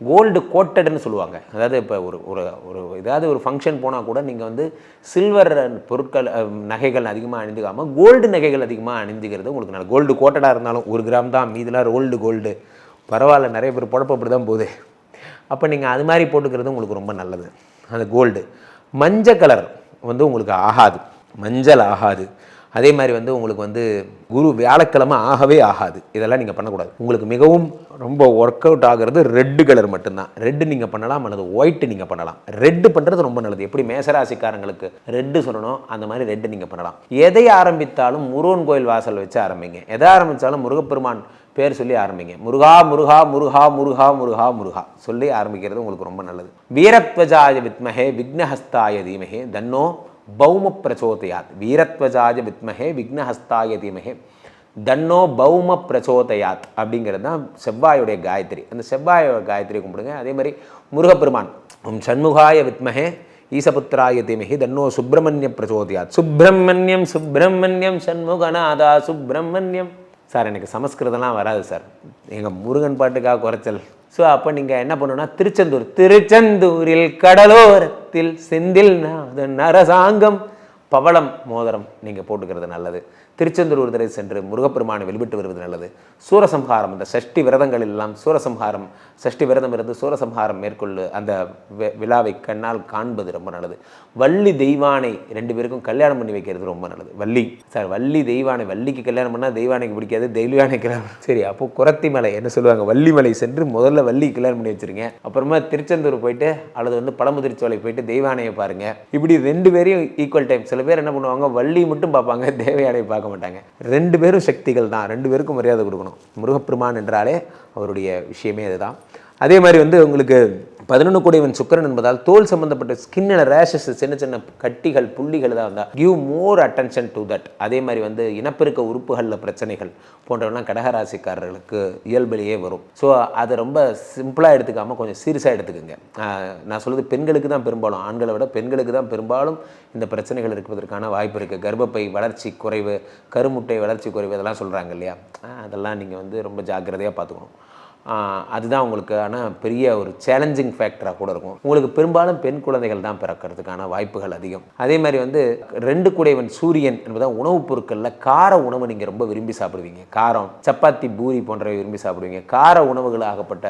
கோல்டு கோட்டடுன்னு சொல்லுவாங்க. அதாவது இப்போ ஒரு ஏதாவது ஒரு ஃபங்க்ஷன் போனால் கூட நீங்கள் வந்து சில்வர் பொருட்கள், நகைகள் அதிகமாக அணிந்துக்காமல் கோல்டு நகைகள் அதிகமாக அணிந்துக்கிறது உங்களுக்கு நல்ல. கோல்டு கோட்டடாக இருந்தாலும் 1 கிராம் தான், மீதெல்லாம் ரோல்டு கோல்டு, பரவாயில்ல, நிறைய பேர் பொழப்பு அப்படி தான் போகுது. அப்போ நீங்கள் அது மாதிரி போட்டுக்கிறது உங்களுக்கு ரொம்ப நல்லது. அந்த கோல்டு. மஞ்சள் கலர் வந்து உங்களுக்கு ஆகாது, மஞ்சள் ஆகாது. அதே மாதிரி வந்து உங்களுக்கு வந்து குரு வியாழக்கிழமை ஆகவே ஆகாது. இதெல்லாம் நீங்கள் பண்ணக்கூடாது. உங்களுக்கு மிகவும் ரொம்ப ஒர்க் அவுட் ஆகிறது ரெட்டு கலர் மட்டும்தான். ரெட்டு நீங்கள் பண்ணலாம், அல்லது ஒயிட்டு நீங்கள் பண்ணலாம். ரெட்டு பண்ணுறது ரொம்ப நல்லது. எப்படி மேசராசிக்காரங்களுக்கு ரெட்டு சொல்லணும், அந்த மாதிரி ரெட்டு நீங்கள் பண்ணலாம். எதை ஆரம்பித்தாலும் முருகன் கோயில் வாசல் வச்சு ஆரம்பிங்க. எதை ஆரம்பித்தாலும் முருகப்பெருமான் பேர் சொல்லி ஆரம்பிங்க. முருகா முருகா முருகா முருகா முருகா முருகா சொல்லி ஆரம்பிக்கிறது உங்களுக்கு ரொம்ப நல்லது. வீரத்வஜாய வித்மஹே விக்னஹஸ்தாய தீமஹே தன்னோ பௌம பிரச்சோதயாத். வீரத்வஜாய வித்மஹே விக்னஹஸ்தாய தீமஹே தன்னோ பௌம பிரச்சோதயாத் அப்படிங்கிறது தான் செவ்வாயுடைய காயத்ரி. அந்த செவ்வாயோட காயத்ரி கும்பிடுங்க. அதே மாதிரி முருகப்பெருமான் ஓம் சண்முகாய வித்மஹே ஈசபுத்திராய தீமஹி தன்னோ சுப்பிரமணிய பிரச்சோதயாத். சுப்பிரமணியம் சுப்பிரமணியம் சண்முகநாதா சுப்பிரமணியம். சார் எனக்கு சமஸ்கிருதம்லாம் வராது சார், எங்கள் முருகன் பாட்டுக்காக குறைச்சல். ஸோ அப்போ நீங்கள் என்ன பண்ணணும்னா, திருச்செந்தூரில் கடலோரத்தில் செந்தில் நரசாங்கம் பவளம் மோதிரம் நீங்கள் போட்டுக்கிறது நல்லது. திருச்செந்தூர் ஒரு தடவை சென்று முருகப்பெருமானை வெளிவிட்டு வருவது நல்லது. சூரசம்ஹாரம், இந்த சஷ்டி விரதங்கள் எல்லாம் சூரசம்ஹாரம், சஷ்டி விரதம் இருந்து சூரசம்ஹாரம் மேற்கொள்ளு அந்த விழாவை கண்ணால் காண்பது ரொம்ப நல்லது. வள்ளி தெய்வானை 2 பேருக்கும் கல்யாணம் பண்ணி வைக்கிறது ரொம்ப நல்லது. வள்ளி சார், வள்ளி தெய்வானை, வள்ளிக்கு கல்யாணம் பண்ணால் தெய்வானைக்கு பிடிக்காது, தெய்வானை கல்யாணம். சரி, அப்போ குரத்தி மலை என்ன சொல்லுவாங்க, வள்ளி மலை சென்று முதல்ல வள்ளி கல்யாணம் பண்ணி வச்சுருங்க. அப்புறமா திருச்செந்தூர் போயிட்டு அல்லது வந்து பழமுதிர்ச்சோலை போயிட்டு தெய்வானையை பாருங்கள். இப்படி 2 பேரையும் ஈக்குவல் டைம். சில பேர் என்ன பண்ணுவாங்க, வள்ளி மட்டும் பார்ப்பாங்க, தேவயானை பார்க்க மாட்டாங்க. 2 பேரும் சக்திகள் தான், 2 பேருக்கும் மரியாதை கொடுக்கணும். முருகப்பெருமான் என்றாலே அவருடைய விஷயமே அதுதான். அதே மாதிரி வந்து உங்களுக்கு 11 குடையவன் சுக்கிரன் என்பதால் தோல் சம்பந்தப்பட்ட ஸ்கின்னில் ரேஷஸ், சின்ன சின்ன கட்டிகள், புள்ளிகள் தான் வந்தால் give more attention to that. அதே மாதிரி வந்து இனப்பெருக்க உறுப்புகளில் பிரச்சனைகள் போன்றவெல்லாம் கடகராசிக்காரர்களுக்கு இயல்பிலேயே வரும். ஸோ அதை ரொம்ப சிம்பிளாக எடுத்துக்காமல் கொஞ்சம் சீரியஸாக எடுத்துக்கோங்க. நான் சொல்வது பெண்களுக்கு தான் பெரும்பாலும், ஆண்களை விட பெண்களுக்கு தான் பெரும்பாலும் இந்த பிரச்சனைகள் இருப்பதற்கான வாய்ப்பு இருக்குது. கர்ப்பப்பை வளர்ச்சி குறைவு, கருமுட்டை வளர்ச்சி குறைவு, இதெல்லாம் சொல்கிறாங்க இல்லையா, அதெல்லாம் நீங்கள் வந்து ரொம்ப ஜாக்கிரதையாக பார்த்துக்கணும். அதுதான் உங்களுக்கான பெரிய ஒரு சேலஞ்சிங் ஃபேக்டராக கூட இருக்கும். உங்களுக்கு பெரும்பாலும் பெண் குழந்தைகள் தான் பிறக்கிறதுக்கான வாய்ப்புகள் அதிகம். அதே மாதிரி வந்து 2 கூடையவன் சூரியன் என்பதால் உணவுப் பொருட்களில் கார உணவு நீங்கள் ரொம்ப விரும்பி சாப்பிடுவீங்க. காரம், சப்பாத்தி, பூரி போன்றவை விரும்பி சாப்பிடுவீங்க. கார உணவுகள் ஆகப்பட்ட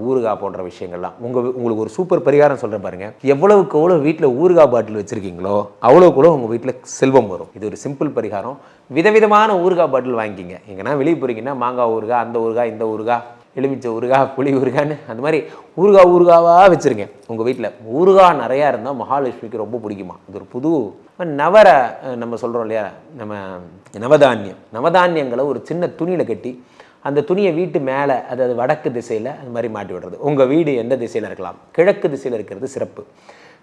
ஊறுகாய் போன்ற விஷயங்கள்லாம் உங்களுக்கு ஒரு சூப்பர் பரிகாரம் சொல்கிறேன் பாருங்க. எவ்வளவுக்கு எவ்வளோ வீட்டில் ஊறுகாய் பாட்டில் வச்சுருக்கீங்களோ அவ்வளோக்கு எவ்வளோ உங்கள் வீட்டில் செல்வம் வரும். இது ஒரு சிம்பிள் பரிகாரம். விதவிதமான ஊறுகாய் பாட்டில் வாங்கிக்கிங்க. எங்கன்னா வெளியே போகிறீங்கன்னா மாங்காய் ஊறுகாய், அந்த ஊறுகாய், இந்த ஊறுகாய், எலுமிச்சை ஊறுகாய், புளி ஊறுகான்னு அந்த மாதிரி ஊறுகாவாக வச்சுருங்க. உங்கள் வீட்டில் ஊறுகாய் நிறையா இருந்தால் மகாலட்சுமிக்கு ரொம்ப பிடிக்குமா. இது ஒரு புது நம்ம சொல்கிறோம் இல்லையா, நம்ம நவதானியங்களை ஒரு சின்ன துணியில் கட்டி அந்த துணியை வீட்டு மேலே, அதாவது வடக்கு திசையில் அது மாதிரி மாட்டி விடுறது. உங்கள் வீடு எந்த திசையில் இருக்கலாம், கிழக்கு திசையில் இருக்கிறது சிறப்பு.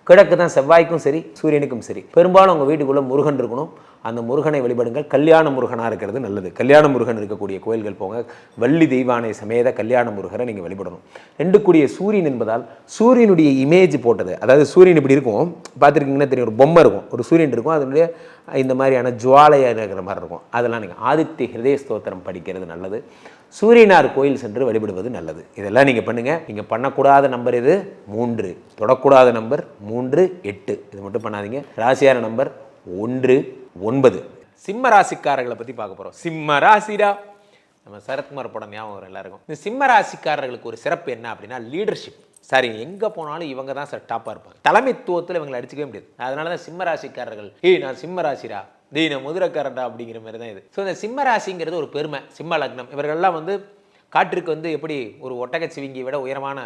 கிழக்கு தான் செவ்வாய்க்கும் சரி சூரியனுக்கும் சரி. பெரும்பாலும் உங்கள் வீட்டுக்குள்ளே முருகன் இருக்கணும். அந்த முருகனை வழிபடுங்கள். கல்யாண முருகனாக இருக்கிறது நல்லது. கல்யாண முருகன் இருக்கக்கூடிய கோயில்கள் போங்க. வள்ளி தெய்வானை சமேத கல்யாண முருகரை நீங்கள் வழிபடணும். 2 கூடிய சூரியன் என்பதால் சூரியனுடைய இமேஜ் போட்டது, அதாவது சூரியன் இப்படி இருக்கும், பார்த்துருக்கீங்கன்னா தெரியும், ஒரு பொம்மை இருக்கும், ஒரு சூரியன் இருக்கும், அதனுடைய இந்த மாதிரியான ஜுவாலையாக இருக்கிற மாதிரி இருக்கும். அதெல்லாம் நீங்கள் ஆதித்ய ஹிருதய ஸ்தோத்திரம் படிக்கிறது நல்லது. சூரியனார் கோயில் சென்று வழிபடுவது நல்லது. இதெல்லாம் நீங்கள் பண்ணுங்கள். நீங்கள் பண்ணக்கூடாத நம்பர் இது 3, தொடக்கூடாத நம்பர் 3, 8. இது மட்டும் பண்ணாதீங்க. ராசியான நம்பர் 1, 9. சிம்ம ராசிக்காரர்களை பற்றி பார்க்க போகிறோம். சிம்ம ராசிடா, நம்ம சரத்குமார் படம் ஞாபகம் வரும் எல்லாருக்கும். இந்த சிம்ம ராசிக்காரர்களுக்கு ஒரு சிறப்பு என்ன அப்படின்னா லீடர்ஷிப். சரி, எங்கே போனாலும் இவங்க தான் சார் டாப்பாக இருப்பாங்க. தலைமைத்துவத்தில் இவங்களை அடிச்சுக்கவே முடியாது. அதனால தான் சிம்ம ராசிக்காரர்கள் நான் சிம்ம ராசிடா, நான் முதிரக்காரண்டா அப்படிங்கிற மாதிரி தான் இது. ஸோ இந்த சிம்ம ராசிங்கிறது ஒரு பெருமை. சிம்ம லக்னம் இவர்கள்லாம் வந்து காற்றுக்கு வந்து எப்படி ஒரு ஒட்டகச்சிவிங்கியை விட உயரமான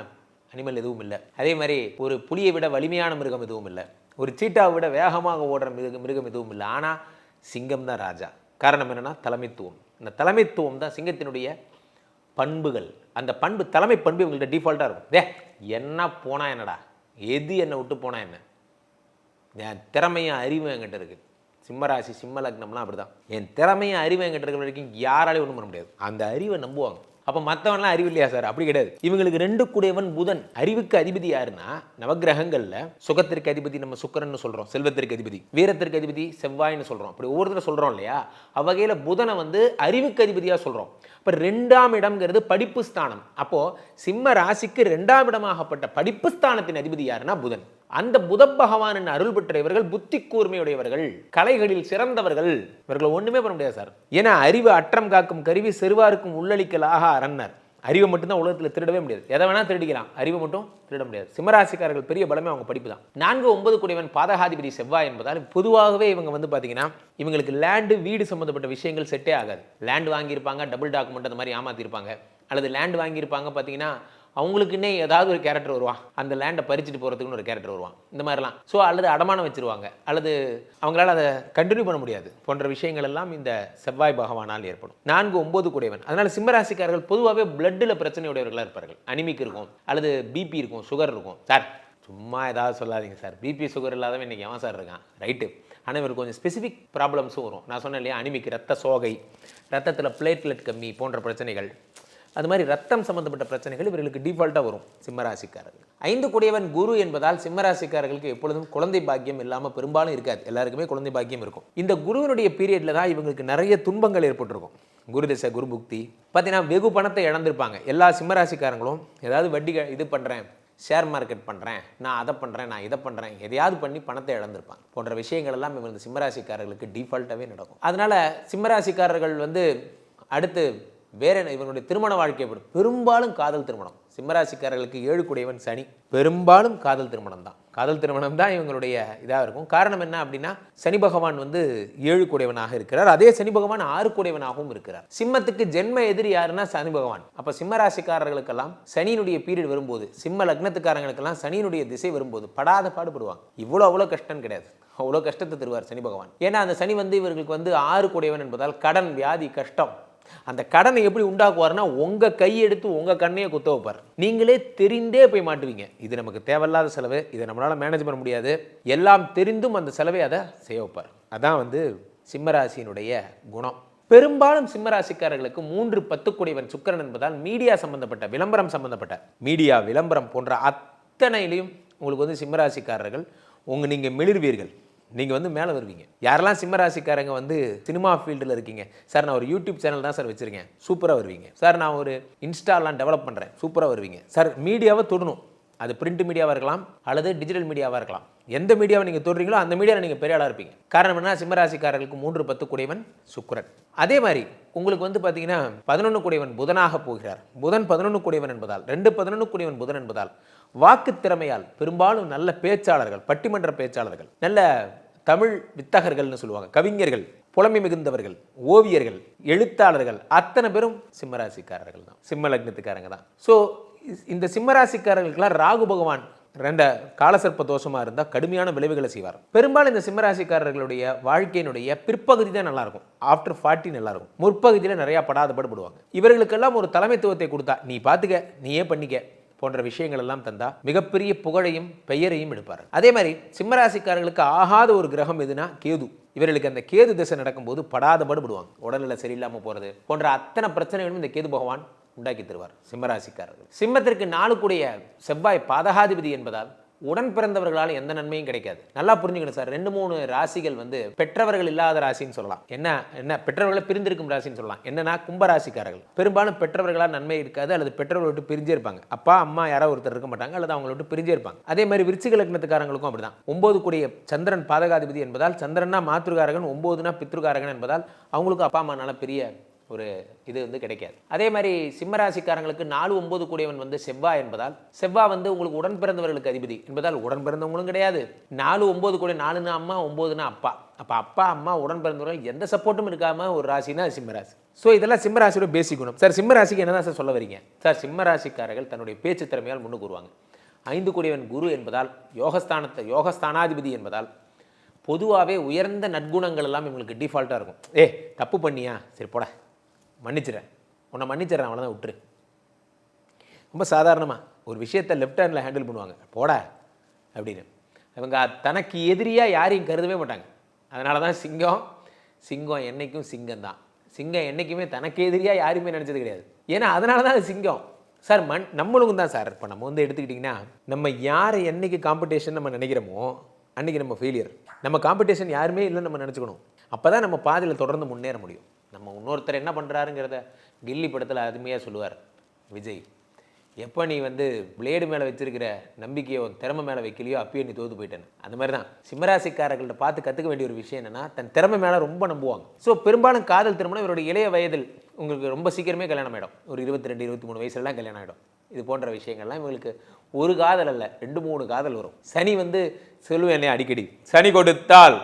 அனிமல் எதுவும் இல்லை, அதே மாதிரி ஒரு புலியை விட வலிமையான மிருகம் எதுவும் இல்லை, ஒரு சீட்டாவை விட வேகமாக ஓடுற மிருகம் எதுவும் இல்லை. ஆனால் சிங்கம் தான் ராஜா. காரணம் என்னென்னா தலைமைத்துவம். இந்த தலைமைத்துவம் தான் சிங்கத்தினுடைய பண்புகள். அந்த பண்பு, தலைமை பண்பு இவங்கள்ட்ட டிஃபால்ட்டாக இருக்கும். என்ன போனால் என்னடா, எது என்னை விட்டு போனால் என்ன, என் திறமையும் அறிவும் என்கிட்ட இருக்குது. சிம்மராசி சிம்ம லக்னம்லாம் அப்படி தான். என் திறமையும் அறிவு என்கிட்ட இருக்கிற வரைக்கும் யாராலையும் ஒன்றும் பண்ண முடியாது. அந்த அறிவை நம்புவாங்க. அப்போ மற்றவன்லாம் அறிவு இல்லையா சார்? அப்படி கிடையாது. இவங்களுக்கு 2 கூடையவன் புதன். அறிவுக்கு அதிபதி யாருன்னா நவகிரகங்கள்ல சுகத்திற்கு அதிபதி நம்ம சுக்கிரன்னு சொல்றோம், செல்வத்திற்கு அதிபதி, வீரத்திற்கு அதிபதி செவ்வாய்னு சொல்றோம். அப்படி ஒவ்வொருத்தர சொல்றோம் இல்லையா, அவ்வகையில புதனை வந்து அறிவுக்கு அதிபதியா சொல்றோம். இப்போ 2ஆம் இடம்ங்கிறது படிப்பு ஸ்தானம். அப்போ சிம்ம ராசிக்கு 2ஆம் இடமாகப்பட்ட படிப்பு ஸ்தானத்தின் அதிபதி யாருன்னா புதன். அந்த புத பகவானின் அருள் பெற்ற இவர்கள் புத்தி கூர்மையுடையவர்கள், கலைகளில் சிறந்தவர்கள். இவர்கள் ஒண்ணுமே பண்ண முடியாது சார். ஏன்னா அறிவு அற்றம் காக்கும் கருவி, செருவாருக்கும் உள்ளளிக்கலாக அரண்னர். அறிவை மட்டும்தான் உலகத்தில் திருடவே முடியாது. எதை வேணா திருடிக்கலாம், அறிவை மட்டும் திருட முடியாது. சிம்மராசிக்காரர்கள் பெரிய பலமே அவங்க படிப்பு தான். 4, 9 கூடியவன் பாதகாதிபதி செவ்வாய் என்பதால் பொதுவாகவே இவங்க வந்து பார்த்தீங்கன்னா இவங்களுக்கு லேண்டு வீடு சம்மந்தப்பட்ட விஷயங்கள் செட்டே ஆகாது. லேண்டு வாங்கியிருப்பாங்க, டபுள் டாக்குமெண்ட் அந்த மாதிரி ஏமாத்திருப்பாங்க, அல்லது லேண்டு வாங்கியிருப்பாங்க பார்த்தீங்கன்னா அவங்களுக்குன்னே ஏதாவது ஒரு கேரக்டர் வருவான், அந்த லேண்டை பறிச்சுட்டு போகிறதுக்குன்னு ஒரு கேரக்டர் வருவான், இந்த மாதிரிலாம். ஸோ அல்லது அடமானம் வச்சுருவாங்க, அல்லது அவங்களால அதை கண்டினியூ பண்ண முடியாது போன்ற விஷயங்கள் எல்லாம் இந்த செவ்வாய் பகவானால் ஏற்படும். 4, 9 கூடையவன். அதனால் சிம்மராசிக்காரர்கள் பொதுவாகவே பிளட்டில் பிரச்சனையுடையவர்களாக இருப்பார்கள். அனிமிக் இருக்கும், அல்லது பிபி இருக்கும், சுகர் இருக்கும். சார் சும்மா ஏதாவது சொல்லாதீங்க சார், பிபி சுகர் இல்லாதவன் இன்றைக்கி எவன் சார் இருக்கான், ரைட்டு. ஆனால் இவருக்கு கொஞ்சம் ஸ்பெசிஃபிக் ப்ராப்ளம்ஸும் வரும். நான் சொன்னேன் இல்லையா, அனிமிக், ரத்த சோகை, ரத்தத்தில் பிளேட்லெட் கம்மி போன்ற பிரச்சனைகள், அது மாதிரி ரத்தம் சம்பந்தப்பட்ட பிரச்சனைகள் இவர்களுக்கு டிஃபால்ட்டாக வரும் சிம்மராசிக்காரர்கள். 5 கூடையவன் குரு என்பதால் சிம்மராசிக்காரர்களுக்கு எப்பொழுதும் குழந்தை பாக்கியம் இல்லாமல் பெரும்பாலும் இருக்காது. எல்லாருக்குமே குழந்தை பாக்கியம் இருக்கும். இந்த குருவினுடைய பீரியடில் தான் இவங்களுக்கு நிறைய துன்பங்கள் ஏற்பட்டிருக்கும். குரு திசை, குரு புக்தி பார்த்தீங்கன்னா வெகு பணத்தை இழந்திருப்பாங்க. எல்லா சிம்மராசிக்காரங்களும் ஏதாவது வட்டி இது பண்ணுறேன், ஷேர் மார்க்கெட் பண்ணுறேன், நான் அதை பண்ணுறேன், நான் இதை பண்ணுறேன், எதையாவது பண்ணி பணத்தை இழந்திருப்பாங்க போன்ற விஷயங்கள் எல்லாம் இவங்க சிம்மராசிக்காரர்களுக்கு டிஃபால்ட்டாகவே நடக்கும். அதனால் சிம்மராசிக்காரர்கள் வந்து அடுத்து வேற என்ன, இவங்களுடைய திருமண வாழ்க்கை பெரும்பாலும் காதல் திருமணம். சிம்மராசிக்காரர்களுக்கு 7 கூடையவன் சனி, பெரும்பாலும் காதல் திருமணம் தான். காதல் திருமணம் தான் இவங்களுடைய இதாக இருக்கும். காரணம் என்ன அப்படின்னா சனி பகவான் வந்து 7 கூடையவனாக இருக்கிறார். அதே சனி பகவான் 6 கூடையவனாகவும் இருக்கிறார். சிம்மத்துக்கு ஜென்ம எதிரி யாருன்னா சனி பகவான். அப்போ சிம்மராசிக்காரர்களுக்கெல்லாம் சனியினுடைய பீரியட் வரும்போது, சிம்ம லக்னத்துக்காரங்களுக்கெல்லாம் சனியினுடைய திசை வரும்போது படாத பாடுபடுவாங்க. அவ்வளோ கஷ்டம் கிடையாது, அவ்வளோ கஷ்டத்தை தருவார் சனி பகவான். ஏன்னா அந்த சனி வந்து இவர்களுக்கு வந்து 6 கூடையவன் என்பதால் கடன், வியாதி, கஷ்டம். அந்த கடனை எப்படி உண்டாக்குவார்னா உங்கள் கையெடுத்து உங்கள் கண்ணையே குத்த வைப்பார். நீங்களே தெரிந்தே போய் மாட்டுவீங்க. இது நமக்கு தேவையில்லாத செலவு, இதை நம்மளால் மேனேஜ் பண்ண முடியாது, எல்லாம் தெரிந்தும் அந்த செலவை அதை செய்ய வைப்பார். அதான் வந்து சிம்மராசியினுடைய குணம். பெரும்பாலும் சிம்மராசிக்காரர்களுக்கு 3, 10 கூடையவன் சுக்கிரன் என்பதால் மீடியா சம்பந்தப்பட்ட, விளம்பரம் சம்பந்தப்பட்ட, மீடியா விளம்பரம் போன்ற அத்தனையிலையும் உங்களுக்கு வந்து சிம்மராசிக்காரர்கள் நீங்கள் மிளிர்வீர்கள். நீங்கள் வந்து மேலே வருவீங்க. யாரெல்லாம் சிம்ம ராசிக்காரங்க வந்து சினிமா ஃபீல்டில் இருக்கீங்க, சார் நான் ஒரு யூடியூப் சேனல் தான் சார் வச்சுருக்கேன், சூப்பராக வருவீங்க. சார் நான் ஒரு இன்ஸ்டாலாம் டெவலப் பண்ணுறேன், சூப்பராக வருவீங்க. சார் மீடியாவை தொடணும், அது பிரிண்ட் மீடியாவாக இருக்கலாம் அல்லது டிஜிட்டல் மீடியாவாக இருக்கலாம். எந்த மீடியாவை நீங்கள் தொடுறீங்களோ அந்த மீடியாவில் நீங்கள் பெரிய ஆளாக இருப்பீங்க. காரணம் என்ன, சிம்மராசிக்காரர்களுக்கு 3-10 கூடியவன் சுக்கிரன். அதே மாதிரி உங்களுக்கு வந்து பார்த்தீங்கன்னா 11 கூடியவன் புதனாக போகிறார். புதன் 11 கூடியவன் என்பதால் 2-11 கூடியவன் புதன் என்பதால் வாக்கு திறமையால் பெரும்பாலும் நல்ல பேச்சாளர்கள், பட்டிமன்ற பேச்சாளர்கள், நல்ல தமிழ் வித்தகர்கள்னு சொல்லுவாங்க, கவிஞர்கள், புலமை மிகுந்தவர்கள், ஓவியர்கள், எழுத்தாளர்கள், அத்தனை பேரும் சிம்மராசிக்காரர்கள் தான், சிம்ம லக்னத்துக்காரங்க தான். ஸோ இந்த சிம்மராசிக்காரர்களுக்கெல்லாம் ராகு பகவான் காலசர்ப்ப தோஷமாக இருந்தால் கடுமையான விளைவுகளை செய்வார். பெரும்பாலும் இந்த சிம்மராசிக்காரர்களுடைய வாழ்க்கையினுடைய பிற்பகுதி தான் நல்லாயிருக்கும், ஆஃப்டர் 40 நல்லாயிருக்கும். முற்பகுதியில் நிறையா படாதபடுவாங்க. இவர்களுக்கெல்லாம் ஒரு தலைமைத்துவத்தை கொடுத்தா, நீ பார்த்துக்க, நீயே பண்ணிக்க போன்ற விஷயங்கள் எல்லாம் தந்தா மிகப்பெரிய புகழையும் பெயரையும் எடுப்பார். அதே மாதிரி சிம்மராசிக்காரர்களுக்கு ஆகாத ஒரு கிரகம் எதுனா கேது. இவர்களுக்கு அந்த கேது திசை நடக்கும்போது படாதபடுவாங்க. உடல்நிலை சரியில்லாமல் போகிறது போன்ற அத்தனை பிரச்சனைகளும் இந்த கேது பகவான் உண்டாக்கி தருவார் சிம்மராசிக்காரர்கள். சிம்மத்திற்கு 4 கூடிய செவ்வாய் பாதகாதிபதி என்பதால் உடன் பிறந்தவர்களால் எந்த நன்மையும் கிடைக்காது. நல்லா புரிஞ்சுக்கணும் சார். 2-3 ராசிகள் வந்து பெற்றவர்கள் இல்லாத ராசின்னு சொல்லலாம். என்ன பெற்றவர்களை பிரிந்திருக்கும் ராசின்னு சொல்லலாம். என்னன்னா கும்பராசிக்காரர்கள் பெரும்பாலும் பெற்றவர்களால் நன்மை இருக்காது, அல்லது பெற்றவர்களை விட்டு பிரிஞ்சே இருப்பாங்க. அப்பா அம்மா யாராவது ஒருத்தர் இருக்க மாட்டாங்க, அல்லது அவங்களை விட்டு பிரிஞ்சே இருப்பாங்க. அதே மாதிரி விருச்சிக லக்னத்துக்காரங்களுக்கும் அப்படிதான். 9 கூடிய சந்திரன் பாதகாதிபதி என்பதால், சந்திரனா மாத்ருகாரகன், 9னா பித்ருகாரகன் என்பதால் அவங்களுக்கு அப்பா அம்மானால பெரிய ஒரு இது வந்து கிடைக்காது. அதே மாதிரி சிம்மராசிக்காரங்களுக்கு 4-9 கூடியவன் வந்து செவ்வாய் என்பதால், செவ்வாய் வந்து உங்களுக்கு உடன் பிறந்தவர்களுக்கு அதிபதி என்பதால் உடன் பிறந்தவங்களும் கிடையாது. 4-9 கூடிய 4னா அம்மா, 9னா அப்பா. அப்போ அப்பா அம்மா உடன் பிறந்தவர்கள் எந்த சப்போர்ட்டும் இருக்காம ஒரு ராசினா சிம்மராசி. ஸோ இதெல்லாம் சிம்மராசியோட பேசிக் குணம். சார் சிம்மராசிக்கு என்னதான் சார் சொல்ல வரீங்க? சார் சிம்மராசிக்காரர்கள் தன்னுடைய பேச்சு திறமையால் முன்னுக்கு வருவாங்க. 5 கூடியவன் குரு என்பதால், யோகஸ்தானாதிபதி என்பதால் பொதுவாகவே உயர்ந்த நற்குணங்கள் எல்லாம் இவங்களுக்கு டிஃபால்ட்டாக இருக்கும். தப்பு பண்ணியா, சரி போட மன்னிச்சிடறேன், உன்னை மன்னிச்சிடறேன், அவ்வளோதான், விட்டுரு. ரொம்ப சாதாரணமாக ஒரு விஷயத்தை லெஃப்ட் ஹேண்டில் ஹேண்டில் பண்ணுவாங்க, போட அப்படின்னு. இவங்க தனக்கு எதிரியாக யாரையும் கருதவே மாட்டாங்க. அதனால தான் சிங்கம் என்றைக்கும் சிங்கம் தான். சிங்கம் என்றைக்குமே தனக்கு எதிரியாக யாருமே நினச்சது கிடையாது. ஏன்னா அதனால தான் அது சிங்கம் சார். நம்மளுக்கும் தான் சார். இப்போ நம்ம வந்து எடுத்துக்கிட்டிங்கன்னா, நம்ம யார் என்றைக்கு காம்படிஷன் நம்ம நினைக்கிறோமோ அன்றைக்கி நம்ம ஃபெயிலியர். நம்ம காம்படிஷன் யாருமே இல்லைன்னு நம்ம நினச்சிக்கணும். அப்போ தான் நம்ம பாதையில் தொடர்ந்து முன்னேற முடியும். நம்ம இன்னொருத்தர் என்ன பண்ணுறாருங்கிறத கில்லி படத்தில் அருமையாக சொல்லுவார் விஜய். எப்போ நீ வந்து பிளேடு மேலே வச்சிருக்கிற நம்பிக்கையோ திறமை மேலே வைக்கலையோ அப்பயே நீ தோற்று போயிட்டேன்னு. அந்த மாதிரி தான் சிம்மராசிக்காரர்கள்ட்ட பார்த்து கற்றுக்க வேண்டிய ஒரு விஷயம் என்னென்னா, தன் திறமை மேலே ரொம்ப நம்புவாங்க. ஸோ பெரும்பாலும் காதல் திருமணம் இவருடைய இளைய வயதில் உங்களுக்கு ரொம்ப சீக்கிரமே கல்யாணம் ஆகிடும். ஒரு 22-23 வயசுலாம் கல்யாணம் ஆகிடும். இது போன்ற விஷயங்கள்லாம் இவங்களுக்கு ஒரு காதல் அல்ல, 2-3 காதல் வரும். சனி வந்து சொல்லுவேன் அடிக்கடி, சனி கொடுத்தால்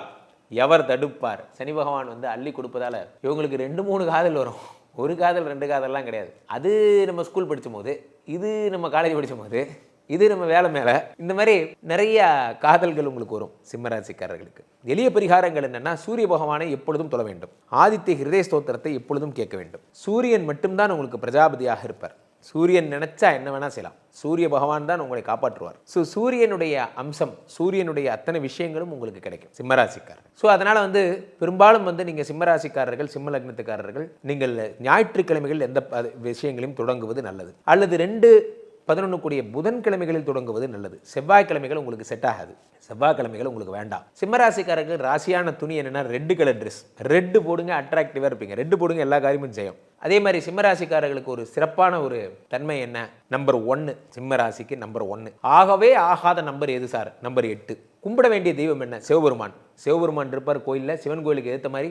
எவர் தடுப்பார். சனி பகவான் வந்து அள்ளி கொடுப்பதால் இவங்களுக்கு 2-3 காதல் வரும். ஒரு காதல் 2 காதல்லாம் கிடையாது. அது நம்ம ஸ்கூல் படிக்கும் போது, இது நம்ம காலேஜ் படிக்கும் போது, இது நம்ம வேலை மேலே, இந்த மாதிரி நிறைய காதல்கள் உங்களுக்கு வரும் சிம்மராசிக்காரர்களுக்கு. எளிய பரிகாரங்கள் என்னென்னா, சூரிய பகவானை எப்பொழுதும் தொழ வேண்டும். ஆதித்ய ஹிருதய ஸ்தோத்திரத்தை எப்பொழுதும் கேட்க வேண்டும். சூரியன் மட்டும்தான் உங்களுக்கு பிரஜாபதியாக இருப்பார். சூரியன் நினைச்சா என்ன வேணா செய்யலாம். சூரிய பகவான் தான் உங்களை காப்பாற்றுவார். ஸோ சூரியனுடைய அம்சம், சூரியனுடைய அத்தனை விஷயங்களும் உங்களுக்கு கிடைக்கும் சிம்மராசிக்காரர். ஸோ அதனால் வந்து பெரும்பாலும் வந்து நீங்கள் சிம்மராசிக்காரர்கள், சிம்ம லக்னத்துக்காரர்கள், நீங்கள் ஞாயிற்றுக்கிழமைகள் எந்த விஷயங்களையும் தொடங்குவது நல்லது. அல்லது 2-11 கூடிய புதன்கிழமைகளில் தொடங்குவது நல்லது. செவ்வாய்க்கிழமைகள் உங்களுக்கு செட் ஆகாது. செவ்வாய்க்கிழமைகள் உங்களுக்கு வேண்டாம். சிம்மராசிக்காரர்கள் ராசியான துணி என்னென்னா ரெட் கலர் ட்ரெஸ். ரெட்டு போடுங்க, அட்ராக்டிவாக இருப்பீங்க. ரெட்டு போடுங்க, எல்லா காரியமும் செய்யும். அதே மாதிரி சிம்மராசிக்காரர்களுக்கு ஒரு சிறப்பான ஒரு தன்மை என்ன, நம்பர் 1 சிம்மராசிக்கு நம்பர் 1 ஆகவே ஆகாத நம்பர் எது சார்? நம்பர் 8. கும்பிட வேண்டிய தெய்வம் என்ன? சிவபெருமான். சிவபெருமான் இருப்பார் கோயிலில். சிவன் கோயிலுக்கு ஏற்ற மாதிரி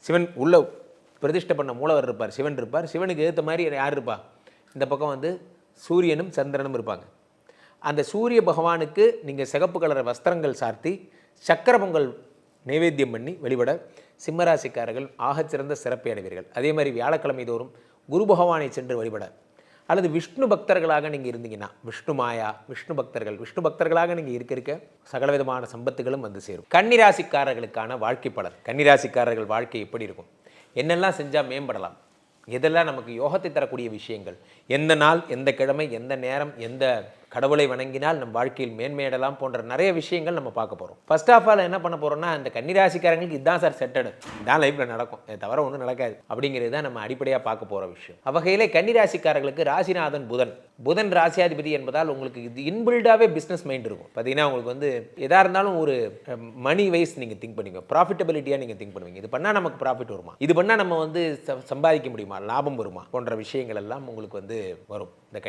சிவன் உள்ள பிரதிஷ்டை பண்ண மூலவர் இருப்பார், சிவன் இருப்பார். சிவனுக்கு ஏற்ற மாதிரி யார் இருப்பா? இந்த பக்கம் வந்து சூரியனும் சந்திரனும் இருப்பாங்க. அந்த சூரிய பகவானுக்கு நீங்கள் சிகப்பு கலர் வஸ்திரங்கள் சார்த்தி சக்கர பொங்கல் நைவேத்தியம் பண்ணி வழிபட சிம்மராசிக்காரர்கள் ஆகச்சிறந்த சிறப்பை அடைவீர்கள். அதே மாதிரி வியாழக்கிழமை தோறும் குரு பகவானை சென்று வழிபட, அல்லது விஷ்ணு பக்தர்களாக நீங்கள் இருந்தீங்கன்னா, விஷ்ணு மாயா, விஷ்ணு பக்தர்களாக நீங்கள் இருக்க சகலவிதமான சம்பத்துகளும் வந்து சேரும். கன்னிராசிக்காரர்களுக்கான வாழ்க்கை பலன். கன்னிராசிக்காரர்கள் வாழ்க்கை எப்படி இருக்கும், என்னெல்லாம் செஞ்சால் மேம்படலாம், எதெல்லாம் நமக்கு யோகத்தை தரக்கூடிய விஷயங்கள், எந்த நாள், எந்த கிழமை, எந்த நேரம், எந்த கடவுளை வணங்கினால் நம் வாழ்க்கையில் மேன்மையிடலாம் போன்ற நிறைய விஷயங்கள் நம்ம பார்க்க போகிறோம். ஃபர்ஸ்ட் ஆஃப் ஆல் என்ன பண்ண போகிறோம்னா, இந்த கன்னிராசிக்காரங்களுக்கு இதுதான் சார் செட்டடு, இதான் லைஃப்பில் நடக்கும், இது தவிர ஒன்றும் நடக்காது அப்படிங்கிறது தான் நம்ம அடிப்படையாக பார்க்க போகிற விஷயம். அவ்வகையில் கன்னிராசிக்காரர்களுக்கு ராசிநாதன் புதன் ராசியாதிபதி என்பதால் உங்களுக்கு இது இன்பில்டாகவே பிஸ்னஸ் மைண்ட் இருக்கும். பார்த்தீங்கன்னா உங்களுக்கு வந்து எதாக இருந்தாலும் ஒரு மணி வைஸ் நீங்கள் திங்க் பண்ணுவீங்க, ப்ராஃபிட்டபிலிட்டியாக நீங்கள் திங்க் பண்ணுவீங்க. இது பண்ணால் நமக்கு ப்ராஃபிட் வருமா, இது பண்ணால் நம்ம வந்து சம்பாதிக்க முடியுமா, லாபம் வருமா போன்ற விஷயங்கள் எல்லாம் உங்களுக்கு வந்து வரும். இந்த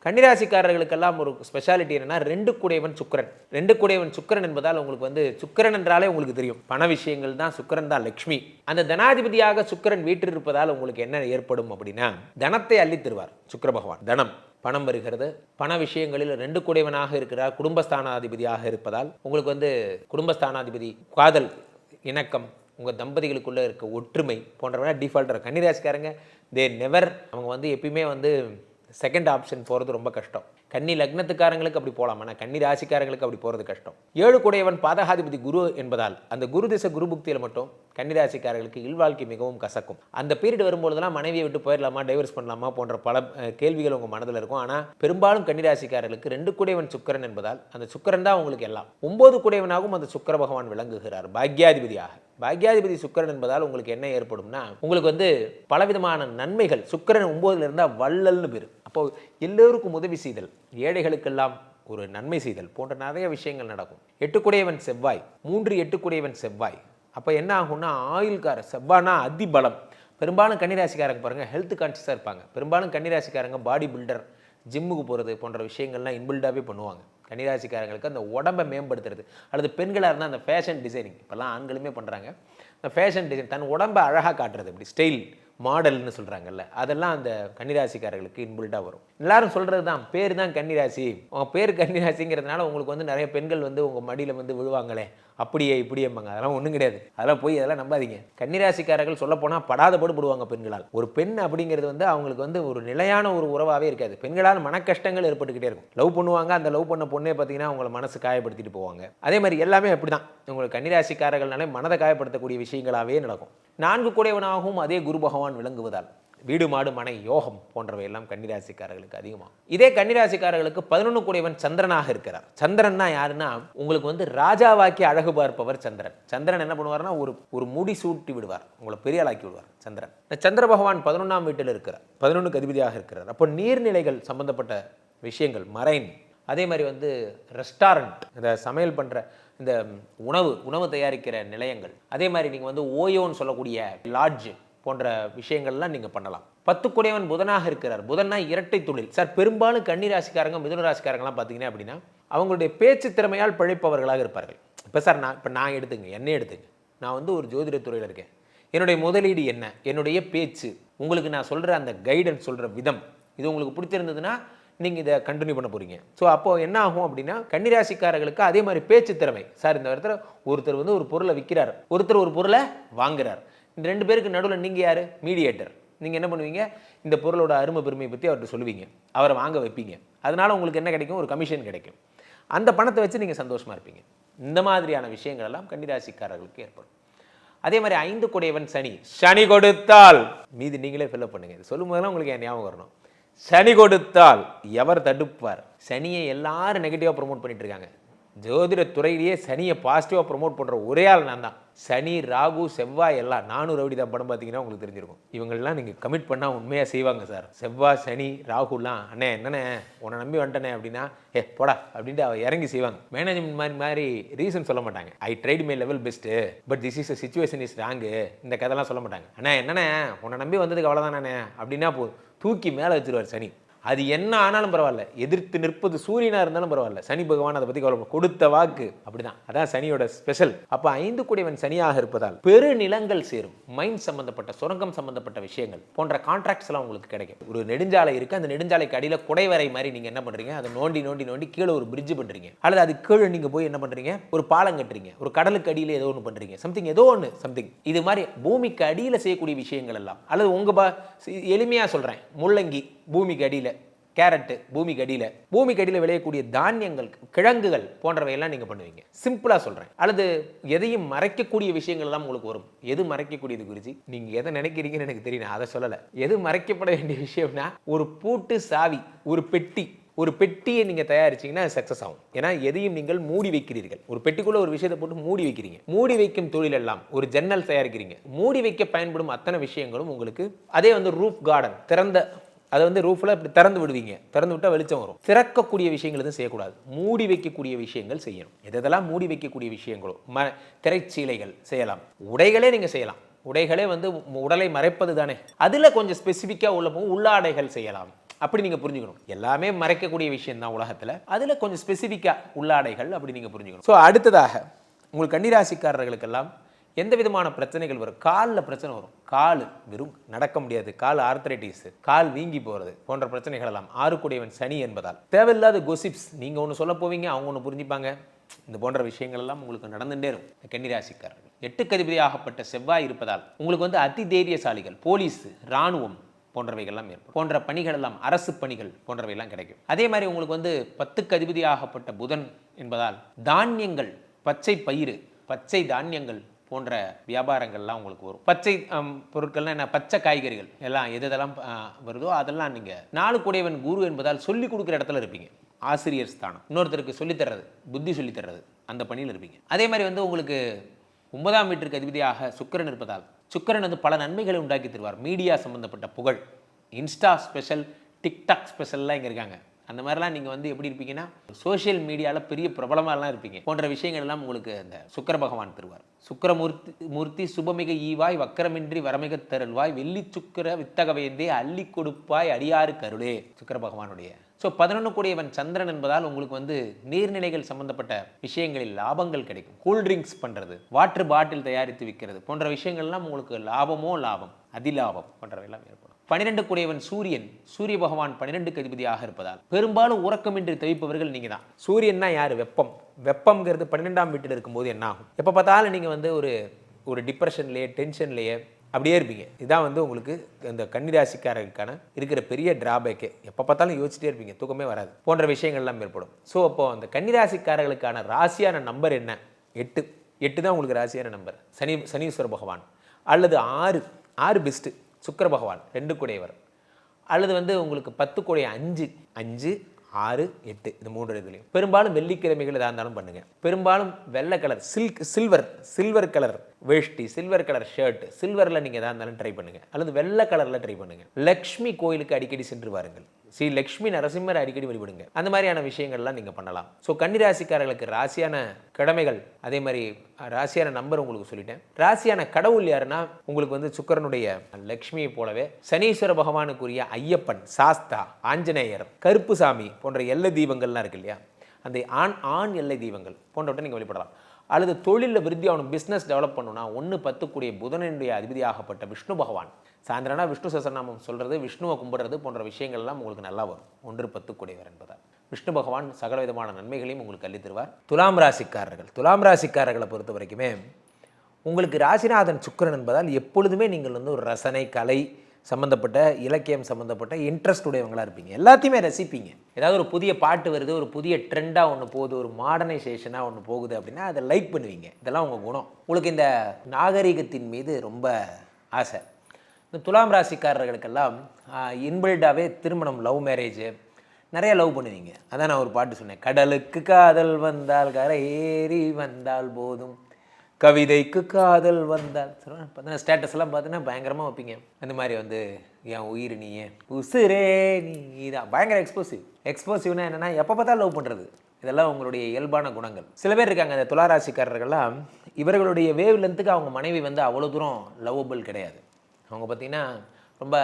கன்னிராசிக்காரர்களுக்கெல்லாம் ஒரு ஸ்பெஷாலிட்டி என்னன்னா, 2 கூடையவன் சுக்கிரன். 2 கூடையவன் சுக்கிரன் என்பதால் உங்களுக்கு வந்து சுக்கிரன் என்றாலே உங்களுக்கு தெரியும், பண விஷயங்கள் தான். சுக்கிரன் தான் லட்சுமி. அந்த தனாதிபதியாக சுக்கிரன் வீட்டில் இருப்பதால் உங்களுக்கு என்ன ஏற்படும் அப்படின்னா, தனத்தை அள்ளி தருவார் சுக்கிர பகவான். பணம் வருகிறது. பண விஷயங்களில் 2 கூடையவனாக இருக்கிறார். குடும்பஸ்தானாதிபதியாக இருப்பதால் உங்களுக்கு வந்து குடும்பஸ்தானாதிபதி, காதல், இணக்கம், உங்கள் தம்பதிகளுக்குள்ளே இருக்க ஒற்றுமை போன்றவங்க டிஃபால்ட்டாக கன்னிராசிக்காரங்க அவங்க வந்து எப்பயுமே வந்து செகண்ட் ஆப்ஷன் போகிறது ரொம்ப கஷ்டம். கன்னி லக்னத்துக்காரங்களுக்கு அப்படி போகலாம், ஆனால் கன்னி ராசிக்காரங்களுக்கு அப்படி போகிறது கஷ்டம். 7 கூடையவன் பாதகாதிபதி குரு என்பதால் அந்த குரு திசை குரு புக்தியில் மட்டும் கன்னிராசிக்காரர்களுக்கு இல்வாழ்க்கை மிகவும் கசக்கும். அந்த பீரியட் வரும்போதெல்லாம் மனைவியை விட்டு போயிடலாமா, டைவர்ஸ் பண்ணலாமா போன்ற பல கேள்விகள் உங்கள் மனதில் இருக்கும். ஆனால் பெரும்பாலும் கன்னிராசிக்காரர்களுக்கு 2 கூடையவன் சுக்கிரன் என்பதால் அந்த சுக்கிரன் தான் உங்களுக்கு எல்லாம். 9 கூடையவனாகவும் அந்த சுக்கிர பகவான் விளங்குகிறார் பாக்யாதிபதியாக. பாக்யாதிபதி சுக்கிரன் என்பதால் உங்களுக்கு என்ன ஏற்படும்னா, உங்களுக்கு வந்து பலவிதமான நன்மைகள். சுக்கிரன் 9ல் இருந்தால் வள்ளல்னு பேர். அப்போ எல்லோருக்கும் உதவி செய்தல், ஏழைகளுக்கெல்லாம் ஒரு நன்மை செய்தல் போன்ற நிறைய விஷயங்கள் நடக்கும். 8 கூடையவன் செவ்வாய், 3 8 கூடையவன் செவ்வாய். அப்போ என்ன ஆகும்னா, ஆயுள்கார செவ்வாய்னா அதிபலம். பெரும்பாலும் கன்னிராசிக்காரங்க பாருங்கள் ஹெல்த் கான்சியஸாக இருப்பாங்க. பெரும்பாலும் கன்னிராசிக்காரங்க பாடி பில்டர், ஜிம்முக்கு போகிறது போன்ற விஷயங்கள்லாம் இன்பில்டாகவே பண்ணுவாங்க. கன்னிராசிக்காரங்களுக்கு அந்த உடம்பை மேம்படுத்துறது, அல்லது பெண்களாக இருந்தால் அந்த ஃபேஷன் டிசைனிங், இப்போல்லாம் ஆண்களுமே பண்ணுறாங்க. அந்த ஃபேஷன் டிசைன், தன் உடம்பை அழகாக காட்டுறது, இப்படி ஸ்டைல் மாடல்னு சொல்கிறாங்கல்ல, அதெல்லாம் அந்த கன்னிராசிக்காரர்களுக்கு இன்பில்டாக வரும். எல்லாரும் சொல்கிறது தான், பேர் தான் கன்னிராசி, உங்கள் பேர் கன்னிராசிங்கிறதுனால உங்களுக்கு வந்து நிறைய பெண்கள் வந்து உங்கள் மடியில் வந்து விழுவாங்களே, அப்படியே இப்படியேம்பாங்க. அதெல்லாம் ஒன்றும் கிடையாது, அதெல்லாம் போய் அதெல்லாம் நம்பாதீங்க. கன்னிராசிக்காரர்கள் சொல்ல போனால் படாத போடுவாங்க பெண்களால். ஒரு பெண் அப்படிங்கிறது வந்து அவங்களுக்கு வந்து ஒரு நிலையான ஒரு உறவாகவே இருக்காது. பெண்களால் மன கஷ்டங்கள் ஏற்பட்டுக்கிட்டே இருக்கும். லவ் பண்ணுவாங்க, அந்த லவ் பண்ண பொண்ணே பார்த்தீங்கன்னா அவங்கள மனசு காயப்படுத்திட்டு போவாங்க. அதே மாதிரி எல்லாமே அப்படி தான். உங்களுக்கு கன்னிராசிக்காரர்கள்னாலே மனதை காயப்படுத்தக்கூடிய விஷயங்களாகவே நடக்கும். 4 கூடையவனாகவும் அதே குரு பகவான் விளங்குவதால் வீடு மாடு மனை யோகம் போன்றவை எல்லாம் கன்னிராசிக்காரர்களுக்கு அதிகமாகும். இதே கன்னிராசிக்காரர்களுக்கு 11 கூடையவன் சந்திரனாக இருக்கிறார். சந்திரன்னா யாருன்னா, உங்களுக்கு வந்து ராஜாவாக்கி அழகு பார்ப்பவர் சந்திரன். சந்திரன் என்ன பண்ணுவார்னா, ஒரு முடி சூட்டி விடுவார், உங்களை பெரிய ஆளாக்கி விடுவார் சந்திரன். சந்திர பகவான் 11ஆம் வீட்டில் இருக்கிறார், 11க்கு அதிபதியாக இருக்கிறார். அப்போ நீர்நிலைகள் சம்பந்தப்பட்ட விஷயங்கள், மரைன், அதே மாதிரி வந்து ரெஸ்டாரண்ட், இந்த சமையல் பண்ணுற இந்த உணவு தயாரிக்கிற நிலையங்கள், அதே மாதிரி நீங்கள் வந்து ஓயோன்னு சொல்லக்கூடிய லாட்ஜ் போன்ற விஷயங்கள்லாம் நீங்கள் பண்ணலாம். 10 கூடையவன் புதனாக இருக்கிறார். புதன்னா இரட்டை தொழில். சார் பெரும்பாலும் கன்னிராசிக்காரங்க, மிதுன ராசிக்காரங்களாம் பார்த்தீங்கன்னா அப்படின்னா அவங்களுடைய பேச்சு திறமையால் பிழைப்பவர்களாக இருப்பார்கள். இப்போ சார் நான் எடுத்துங்க, நான் வந்து ஒரு ஜோதிடத்துறையில் இருக்கேன். என்னுடைய முதலீடு என்ன, என்னுடைய பேச்சு, உங்களுக்கு நான் சொல்கிற அந்த கைடன்ஸ், சொல்கிற விதம், இது உங்களுக்கு பிடிச்சிருந்ததுன்னா நீங்கள் இதை கண்டினியூ பண்ண போகிறீங்க. ஸோ அப்போது என்ன ஆகும் அப்படின்னா, கன்னிராசிக்காரர்களுக்கு அதே மாதிரி பேச்சு திறமை. சார் இந்த இடத்துல ஒருத்தர் வந்து ஒரு பொருளை விற்கிறார், ஒருத்தர் ஒரு பொருளை வாங்குறார். இந்த 2 பேருக்கு நடுவில் நீங்கள் யார்? மீடியேட்டர். நீங்கள் என்ன பண்ணுவீங்க, இந்த பொருளோட அருமை பெருமையை பற்றி அவர்கிட்ட சொல்லுவீங்க, அவரை வாங்க வைப்பீங்க. அதனால் உங்களுக்கு என்ன கிடைக்கும்? ஒரு கமிஷன் கிடைக்கும். அந்த பணத்தை வச்சு நீங்கள் சந்தோஷமாக இருப்பீங்க. இந்த மாதிரியான விஷயங்கள் எல்லாம் கன்னிராசிக்காரர்களுக்கு ஏற்படும். அதே மாதிரி 5 கூடையவன் சனி கொடுத்தால், மீதி நீங்களே ஃபில்அப் பண்ணுங்க. இது சொல்லும் போதெல்லாம் உங்களுக்கு என் ஞாபகம் வரணும். சனி கொடுத்தால் எவர் தடுப்பார்? சனியை எல்லாரும் நெகட்டிவாக ப்ரொமோட் பண்ணிட்டு இருக்காங்க. ஜோதிட துறையிலேயே சனியை பாசிட்டிவாக ப்ரொமோட் பண்ணுற ஒரே ஆள் நான் தான். சனி, ராகு, செவ்வாய் எல்லாம் 400 ரவுடி தான் படம் பார்த்தீங்கன்னா உங்களுக்கு தெரிஞ்சிருக்கும். இவங்கெல்லாம் நீங்கள் கமிட் பண்ணால் உண்மையாக செய்வாங்க சார். செவ்வாய், சனி, ராகுலாம், அண்ணே என்னண்ணே உன்னை நம்பி வந்துட்டனே அப்படின்னா, போடா அப்படின்ட்டு அவ இறங்கி செய்வாங்க. மேனேஜ்மெண்ட் மாதிரி ரீசன் சொல்ல மாட்டாங்க. I tried my level best, but this is situation is wrong, இந்த கதைலாம் சொல்ல மாட்டாங்க. அண்ணா என்னண்ணே உன்னை நம்பி வந்ததுக்கு அவ்வளோதானே அப்படின்னா தூக்கி மேலே வச்சிருவார் சனி. அது என்ன ஆனாலும் பரவாயில்ல, எதிர்த்து நிற்பது சூரியனாக இருந்தாலும் பரவாயில்ல, சனி பகவான் அதை பற்றி கவலை, கொடுத்த வாக்கு அப்படிதான். அதான் சனியோட ஸ்பெஷல். அப்போ 5 கூடையவன் சனியாக இருப்பதால் பெரு நிலங்கள் சேரும், மைன் சம்பந்தப்பட்ட, சுரங்கம் சம்பந்தப்பட்ட விஷயங்கள் போன்ற கான்ட்ராக்ட்ஸ் எல்லாம் உங்களுக்கு கிடைக்கும். ஒரு நெடுஞ்சாலை இருக்கு, அந்த நெடுஞ்சாலைக்கு அடியில் குடைவரை மாதிரி நீங்கள் என்ன பண்ணுறீங்க, அதை நோண்டி நோண்டி நோண்டி கீழே ஒரு பிரிட்ஜ் பண்ணுறீங்க, அல்லது அது கீழே நீங்கள் போய் என்ன பண்ணுறீங்க, ஒரு பாலம் கட்டுறீங்க, ஒரு கடலுக்கு அடியில் ஏதோ ஒன்று பண்ணுறீங்க, சம்திங். இது மாதிரி பூமிக்கு அடியில் செய்யக்கூடிய விஷயங்கள் எல்லாம், அல்லது உங்கள் எளிமையாக சொல்கிறேன், முள்ளங்கி பூமிக்கு அடியில், கேரட்டு பூமிக்கு அடியில் விளையக்கூடிய தானியங்கள், கிழங்குகள் போன்றவையெல்லாம் நீங்கள் பண்ணுவீங்க. சிம்பிளாக சொல்கிறேன். அல்லது எதையும் மறைக்கக்கூடிய விஷயங்கள் எல்லாம் உங்களுக்கு வரும். எது மறைக்கக்கூடியது குருஜி? நீங்கள் எதை நினைக்கிறீங்கன்னு எனக்கு தெரியும், அதை சொல்லலை. எது மறைக்கப்பட வேண்டிய விஷயம்னா, ஒரு பூட்டு சாவி, ஒரு பெட்டி, ஒரு பெட்டியை நீங்கள் தயாரிச்சிங்கன்னா சக்ஸஸ் ஆகும். ஏன்னா எதையும் நீங்கள் மூடி வைக்கிறீர்கள். ஒரு பெட்டிக்குள்ளே ஒரு விஷயத்தை போட்டு மூடி வைக்கிறீங்க. மூடி வைக்கும் தொழில் எல்லாம் ஒரு ஜன்னல் தயாரிக்கிறீங்க. மூடி வைக்க பயன்படும் அத்தனை விஷயங்களும் உங்களுக்கு அதே வந்து ரூஃப் கார்டன் திறந்த அதை வந்து ரூஃபில் இப்படி திறந்து விடுவீங்க. திறந்து விட்டால் வெளிச்சம் வரும். திறக்கக்கூடிய விஷயங்கள் எதுவும் செய்யக்கூடாது. மூடி வைக்கக்கூடிய விஷயங்கள் செய்யணும். எதெல்லாம் மூடி வைக்கக்கூடிய விஷயங்களோ திரைச்சீலைகள் செய்யலாம். உடைகளே நீங்கள் செய்யலாம். உடைகளே வந்து உடலை மறைப்பது தானே. அதில் கொஞ்சம் ஸ்பெசிஃபிக்காக உள்ள உள்ளாடைகள் செய்யலாம். அப்படி நீங்கள் புரிஞ்சுக்கணும். எல்லாமே மறைக்கக்கூடிய விஷயம் தான் உலகத்தில். அதில் கொஞ்சம் ஸ்பெசிஃபிக்காக உள்ளாடைகள் அப்படி நீங்கள் புரிஞ்சுக்கணும். ஸோ அடுத்ததாக உங்களுக்கு கன்னிராசிக்காரர்களுக்கெல்லாம் எந்த விதமான பிரச்சனைகள் வரும்? காலில் பிரச்சனை வரும். கால் வெறும் நடக்க முடியாது, கால் ஆர்த்ரைட்டிஸ், கால் வீங்கி போகிறது போன்ற பிரச்சனைகள் எல்லாம் 6 சனி என்பதால் தேவையில்லாத கோசிப்ஸ். நீங்கள் ஒன்று சொல்ல போவீங்க, அவங்க ஒன்று புரிஞ்சுப்பாங்க. இந்த போன்ற விஷயங்கள் எல்லாம் உங்களுக்கு நடந்துட்டே இருக்கும். கன்னிராசிக்காரர்கள் 8க்கு அதிபதியாகப்பட்ட செவ்வாய் இருப்பதால் உங்களுக்கு வந்து அதி தைரியசாலிகள், போலீஸ், இராணுவம் போன்றவைகள்லாம் ஏற்படும். போன்ற பணிகள் எல்லாம் அரசு பணிகள் போன்றவையெல்லாம் கிடைக்கும். அதே மாதிரி உங்களுக்கு வந்து 10க்கு அதிபதியாகப்பட்ட புதன் என்பதால் தானியங்கள், பச்சை பயிறு, பச்சை தானியங்கள் போன்ற வியாபாரங்கள்லாம் உங்களுக்கு வரும். பச்சை பொருட்கள்லாம் என்ன, பச்சை காய்கறிகள் எல்லாம் எதெல்லாம் வருதோ அதெல்லாம் நீங்கள் 4 குரு என்பதால் சொல்லிக் கொடுக்குற இடத்துல இருப்பீங்க. ஆசிரியர் ஸ்தானம், இன்னொருத்தருக்கு சொல்லித்தர்றது, புத்தி சொல்லித்தர்றது, அந்த பணியில் இருப்பீங்க. அதே மாதிரி வந்து உங்களுக்கு 9ஆம் வீட்டிற்கு அதிபதியாக சுக்கிரன் இருப்பதால் சுக்கிரன் வந்து பல நன்மைகளை உண்டாக்கி தருவார். மீடியா சம்பந்தப்பட்ட புகழ், இன்ஸ்டா ஸ்பெஷல், டிக்டாக் ஸ்பெஷல்லாம் இங்கே இருக்காங்க. அந்த மாதிரிலாம் நீங்கள் வந்து எப்படி இருப்பீங்கன்னா சோஷியல் மீடியாவில் பெரிய பிரபலமாகலாம் இருப்பீங்க. போன்ற விஷயங்கள் எல்லாம் உங்களுக்கு அந்த சுக்கிர பகவான் தருவார். சுக்கிரமூர்த்தி சுபமிக ஈவாய் வக்கரமின்றி வரமிக தருள்வாய் வெள்ளி சுக்கிர வித்தகவேந்தே அள்ளி கொடுப்பாய் அடியாறு கருளே. சுக்கிர பகவானுடைய 11 சந்திரன் என்பதால் உங்களுக்கு வந்து நீர்நிலைகள் சம்பந்தப்பட்ட விஷயங்களில் லாபங்கள் கிடைக்கும். கூல்ட்ரிங்க்ஸ் பண்ணுறது, வாட்டர் பாட்டில் தயாரித்து விற்கிறது போன்ற விஷயங்கள்லாம் உங்களுக்கு லாபமோ லாபம், அதிலாபம் போன்றவையெல்லாம் ஏற்படும். 12 சூரியன், சூரிய பகவான் 12க்கு அதிபதியாக இருப்பதால் பெரும்பாலும் உறக்கமின்றி தவிப்பவர்கள் நீங்கள் தான். சூரியன்னா யார்? வெப்பம். வெப்பம்ங்கிறது 12ஆம் வீட்டில் இருக்கும்போது என்ன ஆகும்? எப்போ பார்த்தாலும் நீங்கள் வந்து ஒரு டிப்ரெஷன்லேயே, டென்ஷன்லேயே அப்படியே இருப்பீங்க. இதான் வந்து உங்களுக்கு இந்த கன்னிராசிக்காரருக்கான இருக்கிற பெரிய டிராபேக்கே. எப்போ பார்த்தாலும் யோசிச்சிட்டே இருப்பீங்க, தூக்கமே வராது போன்ற விஷயங்கள்லாம் ஏற்படும். ஸோ அப்போது அந்த கன்னிராசிக்காரர்களுக்கான ராசியான நம்பர் என்ன? 8 தான் உங்களுக்கு ராசியான நம்பர். சனீஸ்வர பகவான் அல்லது 6 பெஸ்ட்டு. சுக்கிர பகவான் 2 அல்லது வந்து உங்களுக்கு 10 5 6 8 இந்த 3 இதுலையும் பெரும்பாலும் வெள்ளிக்கிழமைகள் எதாக இருந்தாலும் பண்ணுங்க. பெரும்பாலும் வெள்ளை கலர் சில்வர் கலர் வேஷ்டி, சில்வர் கலர் ஷர்ட், சில்வரில் நீங்கள் எதாக இருந்தாலும் ட்ரை பண்ணுங்க. அல்லது வெள்ளை கலரில் ட்ரை பண்ணுங்க. லக்ஷ்மி கோயிலுக்கு அடிக்கடி சென்று வாருங்கள். ஸ்ரீ லக்ஷ்மி நரசிம்மர் அடிக்கடி வழிபடுங்க. அந்த மாதிரியான விஷயங்கள்லாம் நீங்கள் பண்ணலாம். ஸோ கன்னிராசிக்காரர்களுக்கு ராசியான கிழமைகள், அதே மாதிரி ராசியான நம்பர் உங்களுக்கு சொல்லிட்டேன். ராசியான கடவுள் யாருன்னா உங்களுக்கு வந்து சுக்கிரனுடைய லக்ஷ்மியை போலவே சனீஸ்வர பகவானுக்குரிய ஐயப்பன், சாஸ்தா, ஆஞ்சநேயர், கருப்புசாமி போன்ற எல்லை தீபங்கள்லாம் இருக்கு இல்லையா, அந்த ஆண் எல்லை தீபங்கள் போன்றவற்றை நீங்கள் வழிபடலாம். அல்லது தொழிலில் விருத்தி ஆகணும், பிஸ்னஸ் டெவலப் பண்ணணும்னா 1-10 புதனுடைய அதிபதியாகப்பட்ட விஷ்ணு பகவான், சாயந்தரம்னா விஷ்ணு சஹஸ்ரநாமம் சொல்கிறது, விஷ்ணுவை கும்பிடுறது போன்ற விஷயங்கள்லாம் உங்களுக்கு நல்லா வரும். 1-10 என்பதால் விஷ்ணு பகவான் சகல விதமான நன்மைகளையும் உங்களுக்கு அள்ளி தருவார். துலாம் ராசிக்காரர்களை பொறுத்த வரைக்குமே உங்களுக்கு ராசிநாதன் சுக்கிரன் என்பதால் எப்பொழுதுமே நீங்கள் வந்து ஒரு ரசனை, கலை சம்மந்தப்பட்ட, இலக்கியம் சம்மந்தப்பட்ட இன்ட்ரெஸ்ட் உடையவங்களாக இருப்பீங்க. எல்லாத்தையுமே ரசிப்பீங்க. ஏதாவது ஒரு புதிய பாட்டு வருது, ஒரு புதிய ட்ரெண்டாக ஒன்று போகுது, ஒரு மாடர்னைசேஷனாக ஒன்று போகுது அப்படின்னா அதை லைக் பண்ணுவீங்க. இதெல்லாம் உங்கள் குணம். உங்களுக்கு இந்த நாகரிகத்தின் மீது ரொம்ப ஆசை. இந்த துலாம் ராசிக்காரர்களுக்கெல்லாம் இன்பில்டாகவே திருமணம், லவ் மேரேஜ், நிறைய லவ் பண்ணுவீங்க. அதான் நான் ஒரு பாட்டு சொன்னேன், கடலுக்கு காதல் வந்தால் கரை ஏறி வந்தால் போதும், கவிதைக்கு காதல் வந்தால். பார்த்தீங்கன்னா ஸ்டேட்டஸ் எல்லாம் பார்த்தீங்கன்னா பயங்கரமாக வைப்பீங்க. அந்த மாதிரி வந்து என் உயிர் நீயே, உசுரே நீ தான், பயங்கர எக்ஸ்போசிவ்னா என்னென்னா எப்போ பார்த்தா லவ் பண்ணுறது. இதெல்லாம் உங்களுடைய இயல்பான குணங்கள். சில பேர் இருக்காங்க இந்த துளாராசிக்காரர்கள்லாம், இவர்களுடைய வேவ் லென்த்துக்கு அவங்க மனைவி வந்து அவ்வளோ தூரம் லவ்வபிள் கிடையாது. அவங்க பார்த்திங்கன்னா ரொம்ப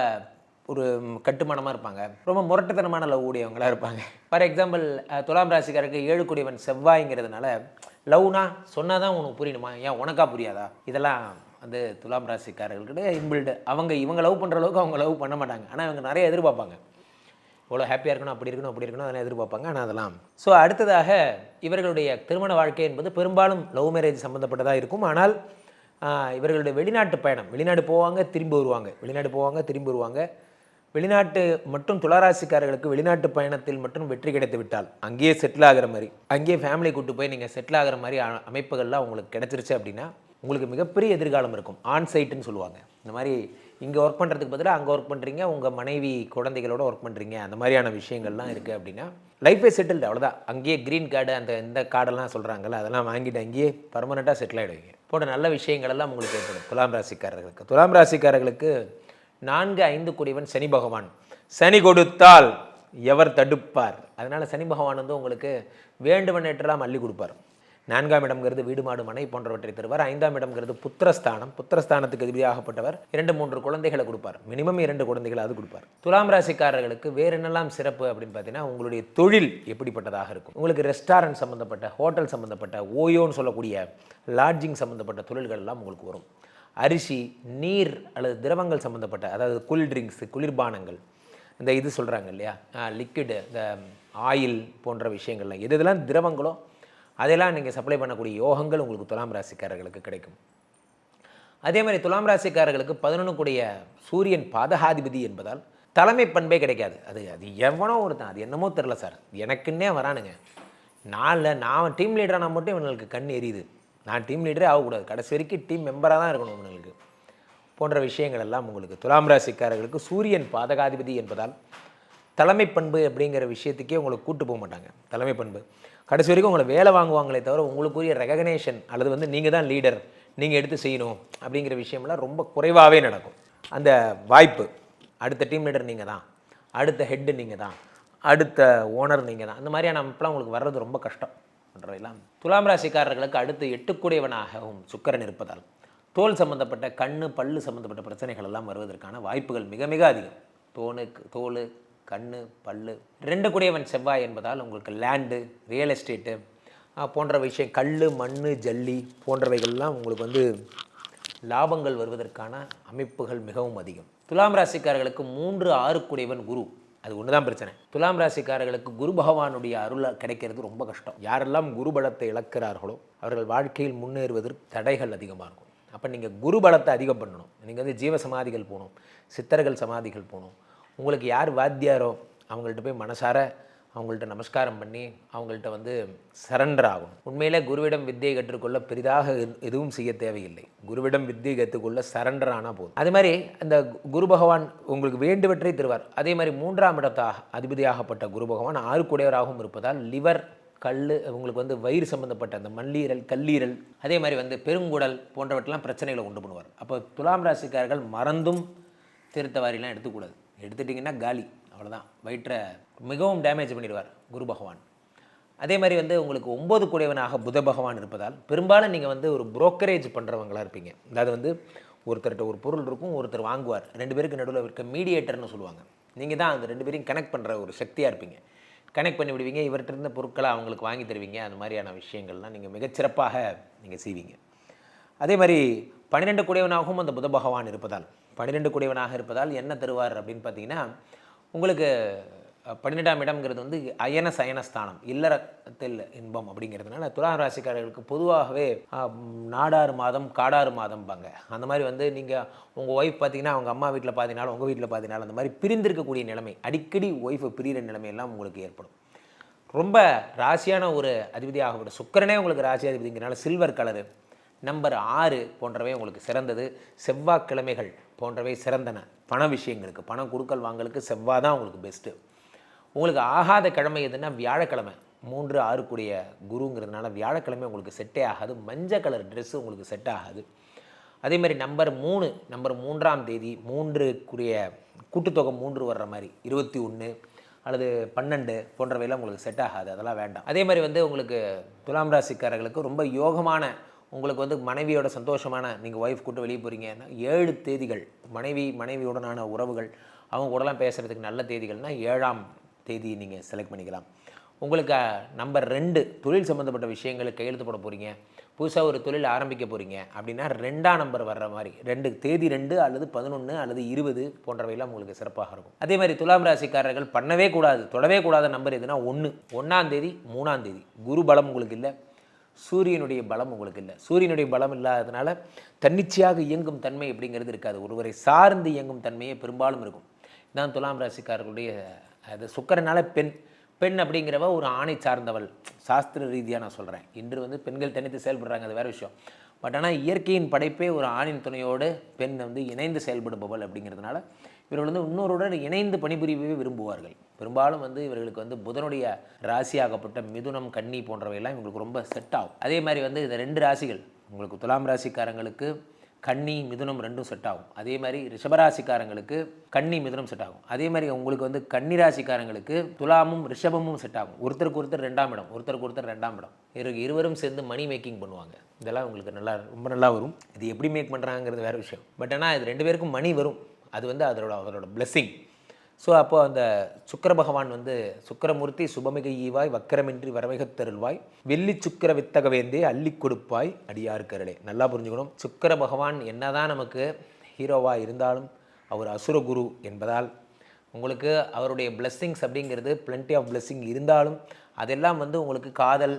ஒரு கட்டுமானமாக இருப்பாங்க, ரொம்ப முரட்டுத்தனமான லவ் உடையவங்களாக இருப்பாங்க. ஃபார் எக்ஸாம்பிள் துலாம் ராசிக்காரருக்கு 7 செவ்வாய்ங்கிறதுனால லவ்னா சொன்னால் தான் உனக்கு புரியணுமா, ஏன் உனக்கா புரியாதா, இதெல்லாம் வந்து துலாம் ராசிக்காரர்கள்கிட்ட இன்பில்டு. இவங்க லவ் பண்ணுற அளவுக்கு அவங்க லவ் பண்ண மாட்டாங்க. ஆனால் இவங்க நிறைய எதிர்பார்ப்பாங்க. இவ்வளோ ஹாப்பியாக இருக்கணும், அப்படி இருக்கணும் அதெல்லாம் எதிர்பார்ப்பாங்க. ஆனால் அதெல்லாம் ஸோ அடுத்ததாக இவர்களுடைய திருமண வாழ்க்கை என்பது பெரும்பாலும் லவ் மேரேஜ் சம்மந்தப்பட்டதாக இருக்கும். ஆனால் இவர்களுடைய வெளிநாட்டு பயணம், வெளிநாடு போவாங்க திரும்பி வருவாங்க. வெளிநாட்டு மற்றும் துளாராசிக்காரர்களுக்கு வெளிநாட்டு பயணத்தில் மட்டும் வெற்றி கிடைத்து விட்டால், அங்கேயே செட்டில் ஆகிற மாதிரி, அங்கேயே ஃபேமிலி கூட்டு போய் நீங்கள் செட்டில் ஆகிற மாதிரி அமைப்புகள்லாம் உங்களுக்கு கிடைச்சிருச்சு அப்படின்னா உங்களுக்கு மிகப்பெரிய எதிர்காலம் இருக்கும். ஆன்சைட்டுன்னு சொல்லுவாங்க. இந்த மாதிரி இங்கே ஒர்க் பண்ணுறதுக்கு பதிலாக அங்கே ஒர்க் பண்ணுறீங்க, உங்கள் மனைவி குழந்தைகளோட ஒர்க் பண்ணுறீங்க, அந்த மாதிரியான விஷயங்கள்லாம் இருக்குது அப்படின்னா லைஃபே செட்டில்டு, அவ்வளோதான். அங்கேயே க்ரீன் கார்டு அந்த இந்த கார்டெல்லாம் சொல்கிறாங்கல்ல, அதெல்லாம் வாங்கிட்டு அங்கேயே பர்மனெண்ட்டாக செட்டில் ஆகிடுவீங்க. போன்ற நல்ல விஷயங்கள் எல்லாம் உங்களுக்கு ஏற்படும். துலாம் ராசிக்காரர்களுக்கு 4-5 கூடியவன் சனி பகவான். சனி கொடுத்தால் எவர் தடுப்பார்? அதனால் சனி பகவான் வந்து உங்களுக்கு வேண்டுமென்றெல்லாம் அள்ளி கொடுப்பார். 4ஆம் இடம்ங்கிறது வீடு மாடு மனை போன்றவற்றை தருவார். 5ஆம் இடம்ங்கிறது புத்திரஸ்தானம். புத்திரஸ்தானத்துக்கு அதிபதியாகப்பட்டவர் 2-3 குழந்தைகளை கொடுப்பார். மினிமம் 2 குழந்தைகளாவது கொடுப்பார். துலாம் ராசிக்காரர்களுக்கு வேறு என்னெல்லாம் சிறப்பு அப்படின்னு பார்த்தீங்கன்னா, உங்களுடைய தொழில் எப்படிப்பட்டதாக இருக்கும்? உங்களுக்கு ரெஸ்டாரண்ட் சம்மந்தப்பட்ட, ஹோட்டல் சம்மந்தப்பட்ட, ஓயோன்னு சொல்லக்கூடிய லாட்ஜிங் சம்மந்தப்பட்ட தொழில்கள் எல்லாம் உங்களுக்கு வரும். அரிசி, நீர் அல்லது திரவங்கள் சம்மந்தப்பட்ட, அதாவது கூல் ட்ரிங்க்ஸு, குளிர்பானங்கள், இந்த இது சொல்கிறாங்க இல்லையா, லிக்விடு, இந்த ஆயில் போன்ற விஷயங்கள்லாம் எது இதெல்லாம் திரவங்களோ அதெல்லாம் நீங்கள் சப்ளை பண்ணக்கூடிய யோகங்கள் உங்களுக்கு துலாம் ராசிக்காரர்களுக்கு கிடைக்கும். அதே மாதிரி துலாம் ராசிக்காரர்களுக்கு 11 கூடிய சூரியன் பாதகாதிபதி என்பதால் தலைமை பண்பே கிடைக்காது. அது எவனோ ஒருத்தன், அது என்னமோ தெரில சார், எனக்குன்னே வரானுங்க, நான் டீம் லீடராக மட்டும் இவங்களுக்கு கண் எரியுது, நான் டீம் லீடரே ஆகக்கூடாது, கடைசி வரைக்கும் டீம் மெம்பராக தான் இருக்கணும் இவங்களுக்கு போன்ற விஷயங்கள் எல்லாம் உங்களுக்கு துலாம் ராசிக்காரர்களுக்கு சூரியன் பாதகாதிபதி என்பதால் தலைமை பண்பு அப்படிங்கிற விஷயத்துக்கே உங்களுக்கு கூட்டு போக மாட்டாங்க. தலைமை பண்பு கடைசி வரைக்கும் உங்களை வேலை வாங்குவாங்களே தவிர உங்களுக்குரிய ரெகக்னேஷன் அல்லது வந்து நீங்கள் தான் லீடர், நீங்கள் எடுத்து செய்யணும் அப்படிங்கிற விஷயம்லாம் ரொம்ப குறைவாகவே நடக்கும். அந்த வாய்ப்பு, அடுத்த டீம் லீடர் நீங்கள் தான், அடுத்த ஹெட்டு நீங்கள் தான், அடுத்த ஓனர் நீங்கள் தான், அந்த மாதிரியான அமைப்பெலாம் உங்களுக்கு வர்றது ரொம்ப கஷ்டம் பண்ணுறதெல்லாம். துலாம் ராசிக்காரர்களுக்கு அடுத்து 8 கூடியவனாகவும் சுக்கிரன் இருப்பதால் தோல் சம்மந்தப்பட்ட, கண்ணு பல்லு சம்மந்தப்பட்ட பிரச்சனைகள் எல்லாம் வருவதற்கான வாய்ப்புகள் மிக மிக அதிகம். தோல், கண்ணு, பல்லு. 2 கூடியவன் செவ்வாய் என்பதால் உங்களுக்கு லேண்டு, ரியல் எஸ்டேட்டு போன்ற விஷயம், கல், மண், ஜல்லி போன்றவைகள்லாம் உங்களுக்கு வந்து லாபங்கள் வருவதற்கான அமைப்புகள் மிகவும் அதிகம். துலாம் ராசிக்காரர்களுக்கு 3-6 கூடியவன் குரு. அது ஒன்று தான் பிரச்சனை. துலாம் ராசிக்காரர்களுக்கு குரு பகவானுடைய அருள் கிடைக்கிறது ரொம்ப கஷ்டம். யாரெல்லாம் குரு பலத்தை இழக்கிறார்களோ அவர்கள் வாழ்க்கையில் முன்னேறுவதற்கு தடைகள் அதிகமாக இருக்கும். அப்போ நீங்கள் குரு பலத்தை அதிகம் பண்ணணும். நீங்கள் வந்து ஜீவ சமாதிகள் போகணும், சித்தர்கள் சமாதிகள் போகணும். உங்களுக்கு யார் வாத்தியாரோ அவங்கள்ட்ட போய் மனசார அவங்கள்ட்ட நமஸ்காரம் பண்ணி அவங்கள்ட்ட வந்து சரண்டர் ஆகணும். உண்மையிலே குருவிடம் வித்தியை கற்றுக்கொள்ள பெரிதாக எதுவும் செய்ய தேவையில்லை. குருவிடம் வித்தியை கற்றுக்கொள்ள சரண்டர் ஆனால் போதும். அதே மாதிரி அந்த குரு பகவான் உங்களுக்கு வேண்டுவற்றை தருவார். அதே மாதிரி 3ஆம் இடத்தாக அதிபதியாகப்பட்ட குரு பகவான் 6 கூடியவராகவும் இருப்பதால் லிவர், கல், உங்களுக்கு வந்து வயிறு சம்மந்தப்பட்ட அந்த மண்ணீரல், கல்லீரல், அதே மாதிரி வந்து பெருங்குடல் போன்றவற்றெல்லாம் பிரச்சனைகளை உண்டு பண்ணுவார். அப்போ துலாம் ராசிக்காரர்கள் மறந்தும் திருத்தவாரிலாம் எடுத்துக்கூடாது. எடுத்துட்டிங்கன்னா காலி, அவ்வளோதான். வயிற்றை மிகவும் டேமேஜ் பண்ணிடுவார் குரு பகவான். அதே மாதிரி வந்து உங்களுக்கு 9 கூடியவனாக புத பகவான் இருப்பதால் பெரும்பாலும் நீங்கள் வந்து ஒரு புரோக்கரேஜ் பண்ணுறவங்களாக இருப்பீங்க. அதாவது வந்து ஒருத்தர்கிட்ட ஒரு பொருள் இருக்கும், ஒருத்தர் வாங்குவார், 2 பேருக்கு நடுவில் இருக்க மீடியேட்டர்னு சொல்லுவாங்க. நீங்கள் தான் அந்த 2 பேரையும் கனெக்ட் பண்ணுற ஒரு சக்தியாக இருப்பீங்க. கனெக்ட் பண்ணி விடுவீங்க, இவர்கிட்ட இருந்த பொருட்களை அவங்களுக்கு வாங்கி தருவீங்க. அந்த மாதிரியான விஷயங்கள்லாம் நீங்கள் மிகச்சிறப்பாக நீங்கள் செய்வீங்க. அதே மாதிரி 12 கூடியவனாகவும் அந்த புத பகவான் இருப்பதால் 12 கூடியவனாக இருப்பதால் என்ன தருவார் அப்படின்னு பார்த்தீங்கன்னா, உங்களுக்கு 12ஆம் இடம்ங்கிறது வந்து அயன சயனஸ்தானம், இல்லறத்தில் இன்பம் அப்படிங்கிறதுனால துலாம் ராசிக்காரர்களுக்கு பொதுவாகவே நாடாறு மாதம் காடாறு மாதம்பாங்க. அந்த மாதிரி வந்து நீங்கள் உங்கள் ஒய்ஃப் பார்த்தீங்கன்னா அவங்க அம்மா வீட்டில் பார்த்தீங்கனாலும் உங்கள் வீட்டில் பார்த்தீங்கனாலும் அந்த மாதிரி பிரிந்திருக்கக்கூடிய நிலைமை, அடிக்கடி ஒய்ஃபை பிரிகிற நிலைமையெல்லாம் உங்களுக்கு ஏற்படும். ரொம்ப ராசியான ஒரு அதிபதியாகப்பட்ட சுக்கிரனே உங்களுக்கு ராசி அதிபதிங்கிறனால சில்வர் கலரு, நம்பர் 6 போன்றவை உங்களுக்கு சிறந்தது. செவ்வாய்க்கிழமைகள் போன்றவை சிறந்தன. பண விஷயங்களுக்கு, பணம் கொடுக்கல் வாங்கலுக்கு செவ்வாய் தான் உங்களுக்கு பெஸ்ட்டு. உங்களுக்கு ஆகாத கிழமை எதுன்னா வியாழக்கிழமை. 3-6 கூடிய குருங்கிறதுனால வியாழக்கிழமை உங்களுக்கு செட்டே ஆகாது. மஞ்சள் கலர் ட்ரெஸ்ஸு உங்களுக்கு செட் ஆகாது. அதே மாதிரி நம்பர் 3ஆம் தேதி 3 கூடிய கூட்டுத்தொகை 3 வர்ற மாதிரி 21 அல்லது 12 போன்றவையெல்லாம் உங்களுக்கு செட் ஆகாது, அதெல்லாம் வேண்டாம். அதே மாதிரி வந்து உங்களுக்கு துலாம் ராசிக்காரர்களுக்கு ரொம்ப யோகமான, உங்களுக்கு வந்து மனைவியோட சந்தோஷமான, நீங்கள் ஒய்ஃப் கூட்டு வெளியே போகிறீங்கன்னா 7 தேதிகள் மனைவியுடனான உறவுகள், அவங்க கூடலாம் பேசுகிறதுக்கு நல்ல தேதிகள்னால் 7ஆம் தேதி நீங்கள் செலக்ட் பண்ணிக்கலாம். உங்களுக்கு நம்பர் 2 தொழில் சம்மந்தப்பட்ட விஷயங்களுக்கு கையெழுத்து போட போகிறீங்க, புதுசாக ஒரு தொழில் ஆரம்பிக்க போகிறீங்க அப்படின்னா 2ஆம் நம்பர் வர்ற மாதிரி 2 தேதி 2 அல்லது 11 அல்லது 20 போன்றவையெல்லாம் உங்களுக்கு சிறப்பாக இருக்கும். அதே மாதிரி துலாம் ராசிக்காரர்கள் பண்ணவே கூடாது, தொடவே கூடாத நம்பர் எதுனா 1ஆம் தேதி 3ஆம் தேதி. குரு பலம் உங்களுக்கு இல்லை, சூரியனுடைய பலம் உங்களுக்கு இல்லை. சூரியனுடைய பலம் இல்லாததுனால தன்னிச்சையாக இயங்கும் தன்மை அப்படிங்கிறது இருக்காது. ஒருவரை சார்ந்து இயங்கும் தன்மையே பெரும்பாலும் இருக்கும். இதுதான் துலாம் ராசிக்காரர்களுடைய அது. சுக்கிரனால பெண் அப்படிங்கிறவ ஒரு ஆணை சார்ந்தவள், சாஸ்திர ரீதியாக நான் சொல்கிறேன். இன்று வந்து பெண்கள் தனித்து செயல்படுறாங்க, அது வேறு விஷயம். பட் ஆனால் இயற்கையின் படைப்பே ஒரு ஆணின் துணையோடு பெண் வந்து இணைந்து செயல்படுபவள் அப்படிங்கிறதுனால இவர்கள் வந்து இன்னொருடன் இணைந்து பணிபுரியவே விரும்புவார்கள். பெரும்பாலும் வந்து இவர்களுக்கு வந்து புதனுடைய ராசியாகப்பட்ட மிதுனம், கன்னி போன்றவையெல்லாம் இவங்களுக்கு ரொம்ப செட் ஆகும். அதே மாதிரி வந்து இந்த 2 ராசிகள் உங்களுக்கு துலாம் ராசிக்காரங்களுக்கு கன்னி மிதுனம் ரெண்டும் செட் ஆகும். அதே மாதிரி ரிஷபராசிக்காரங்களுக்கு கன்னி மிதுனம் செட் ஆகும். அதே மாதிரி உங்களுக்கு வந்து கன்னி ராசிக்காரங்களுக்கு துலாமும் ரிஷபமும் செட் ஆகும். ஒருத்தருக்கு ஒருத்தர் 2ஆம் இடம், ஒருத்தருக்கு ஒருத்தர் 2ஆம் இடம். இருவரும் சேர்ந்து மணி மேக்கிங் பண்ணுவாங்க. இதெல்லாம் உங்களுக்கு ரொம்ப நல்லா வரும். இது எப்படி மேக் பண்ணுறாங்கிறது வேறு விஷயம். பட் ஆனால் இது 2 பேருக்கும் மணி வரும். அது வந்து அவரோட பிளெஸ்ஸிங். ஸோ அப்போது அந்த சுக்கிர பகவான் வந்து சுக்கிரமூர்த்தி சுபமிகை ஈவாய் வக்கரமின்றி வரவைகத் தருள்வாய் வெள்ளி சுக்கிர வித்தகவேந்தே அள்ளி கொடுப்பாய் அடியார்கரலே. நல்லா புரிஞ்சுக்கணும். சுக்கிர பகவான் என்னதான் நமக்கு ஹீரோவாக இருந்தாலும் அவர் அசுர குரு என்பதால் உங்களுக்கு அவருடைய பிளெஸ்ஸிங்ஸ் அப்படிங்கிறது பிளென்டி ஆஃப் பிளெஸ்ஸிங் இருந்தாலும் அதெல்லாம் வந்து உங்களுக்கு காதல்,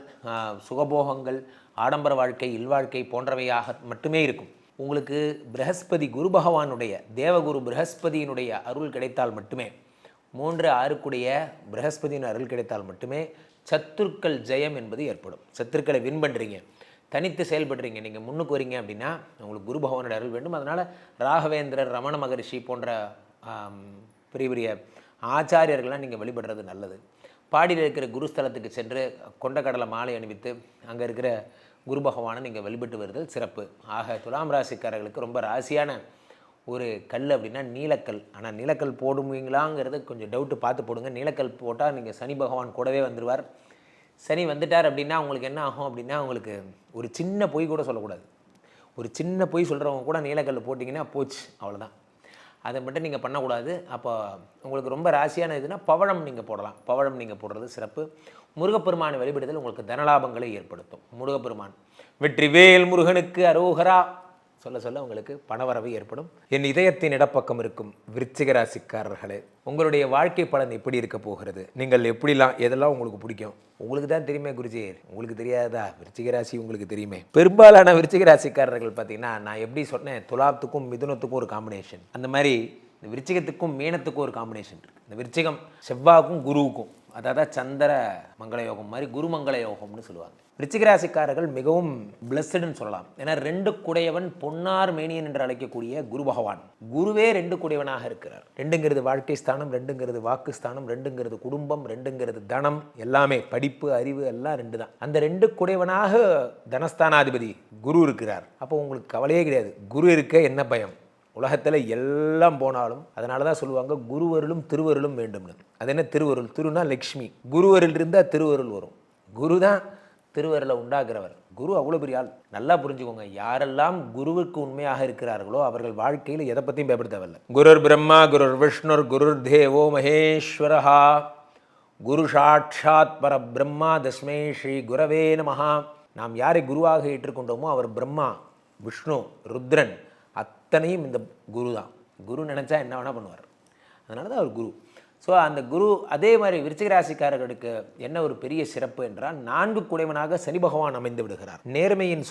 சுகபோகங்கள், ஆடம்பர வாழ்க்கை, இல்வாழ்க்கை போன்றவையாக மட்டுமே இருக்கும். உங்களுக்கு பிரகஸ்பதி குரு பகவானுடைய தேவகுரு பிரகஸ்பதியினுடைய அருள் கிடைத்தால் மட்டுமே 3-6 பிரகஸ்பதியின் அருள் கிடைத்தால் மட்டுமே சத்துருக்கள் ஜெயம் என்பது ஏற்படும். சத்துருக்களை வின் பண்ணுறீங்க, தனித்து செயல்படுறீங்க, நீங்கள் முன்னுக்கு வரீங்க அப்படின்னா உங்களுக்கு குரு பகவானுடைய அருள் வேண்டும். அதனால் ராகவேந்திரர், ரமண மகரிஷி போன்ற பெரிய பெரிய ஆச்சாரியர்கள்லாம் நீங்கள் வழிபடுறது நல்லது. பாடியில் இருக்கிற குருஸ்தலத்துக்கு சென்று கொண்டக்கடலை மாலை அணிவித்து அங்கே இருக்கிற குரு பகவானை நீங்கள் வழிபட்டு வருதல் சிறப்பு. ஆக துலாம் ராசிக்காரர்களுக்கு ரொம்ப ராசியான ஒரு கல் அப்படின்னா நீலக்கல். ஆனால் நீலக்கல் போடுவீங்களாங்கிறது கொஞ்சம் டவுட்டு பார்த்து போடுங்க. நீலக்கல் போட்டால் நீங்கள் சனி பகவான் கூடவே வந்துடுவார். சனி வந்துட்டார் அப்படின்னா உங்களுக்கு என்ன ஆகும் அப்படின்னா உங்களுக்கு ஒரு சின்ன பொய் கூட சொல்லக்கூடாது. ஒரு சின்ன பொய் சொல்கிறவங்க கூட நீலக்கல் போட்டிங்கன்னா போச்சு, அவ்வளோதான். அதை மட்டும் நீங்கள் பண்ணக்கூடாது. அப்போ உங்களுக்கு ரொம்ப ராசியான இதுனா பவழம் நீங்கள் போடலாம். பவழம் நீங்கள் போடுறது சிறப்பு. முருகப்பெருமானை வழிபடுதல் உங்களுக்கு தனலாபங்களை ஏற்படுத்தும். முருகப்பெருமான் வெற்றிவேல் முருகனுக்கு அரோகரா சொல்ல சொல்ல உங்களுக்கு பணவரவு ஏற்படும். என் இதயத்தின் இடப்பக்கம் இருக்கும் விருச்சிக ராசிக்காரர்களே, உங்களுடைய வாழ்க்கை பலன் எப்படி இருக்க போகிறது? நீங்கள் எப்படிலாம் எதெல்லாம் உங்களுக்கு பிடிக்கும்? உங்களுக்கு தான் தெரியுமே குருஜி, உங்களுக்கு தெரியாதா? விருச்சிக ராசி உங்களுக்கு தெரியுமே. பெரும்பாலான விருச்சிக ராசிக்காரர்கள் பார்த்தீங்கன்னா, நான் எப்படி சொன்னேன், துலாத்துக்கும் மிதுனத்துக்கும் ஒரு காம்பினேஷன், அந்த மாதிரி இந்த விருச்சிகத்துக்கும் மீனத்துக்கும் ஒரு காம்பினேஷன் இருக்குது. இந்த விருச்சிகம் செவ்வாய்க்கும் குருவுக்கும், அதாவது சந்திர மங்கள யோகம் மாதிரி குரு மங்கள யோகம்னு சொல்லுவாங்க. விருச்சிக ராசிக்காரர்கள் மிகவும் பிளஸ்டுன்னு சொல்லலாம். ஏன்னா 2 குடையவன் பொன்னார் மேனியன் என்று அழைக்கக்கூடிய குரு பகவான், குருவே 2 குடையவனாக இருக்கிறார். 2ங்கிறது வாழ்க்கை ஸ்தானம், 2ங்கிறது வாக்கு ஸ்தானம், 2ங்கிறது குடும்பம், 2ங்கிறது தனம், எல்லாமே படிப்பு, அறிவு எல்லாம் 2 தான். அந்த 2 குடையவனாக தனஸ்தானாதிபதி குரு இருக்கிறார். அப்போ உங்களுக்கு கவலையே கிடையாது. குரு இருக்க என்ன பயம்? உலகத்தில் எல்லாம் போனாலும் அதனால தான் சொல்லுவாங்க குருவருளும் திருவருளும் வேண்டும்னு. அது என்ன திருவருள்? திருனா லக்ஷ்மி. குருவருள் இருந்தால் திருவருள் வரும். குரு தான் திருவருளை உண்டாக்குறவர். குரு அவ்வளோ பெரிய ஆள். நல்லா புரிஞ்சுக்கோங்க. யாரெல்லாம் குருவுக்கு உண்மையாக இருக்கிறார்களோ அவர்கள் வாழ்க்கையில் எதை பற்றியும் பயப்பட தேவையில்லை. குருர் பிரம்மா குருர் விஷ்ணுர் குருர் தேவோ மகேஸ்வரஹா குரு சாட்சாத் பர பிரம்மா தஸ்மை ஸ்ரீ குரவே நமஹா. நாம் யாரை குருவாக ஏற்றுக்கொண்டோமோ அவர் பிரம்மா, விஷ்ணு, ருத்ரன் அத்தனையும் இந்த குரு தான். குரு நினச்சா என்ன வேணால் பண்ணுவார். அதனால தான் அவர் குரு. ஸோ அந்த குரு அதே மாதிரி விருச்சிக ராசிக்காரர்களுக்கு என்ன ஒரு பெரிய சிறப்பு என்றால் 4 குடைவனாக சனி பகவான் அமைந்து விடுகிறார். நேர்மையின்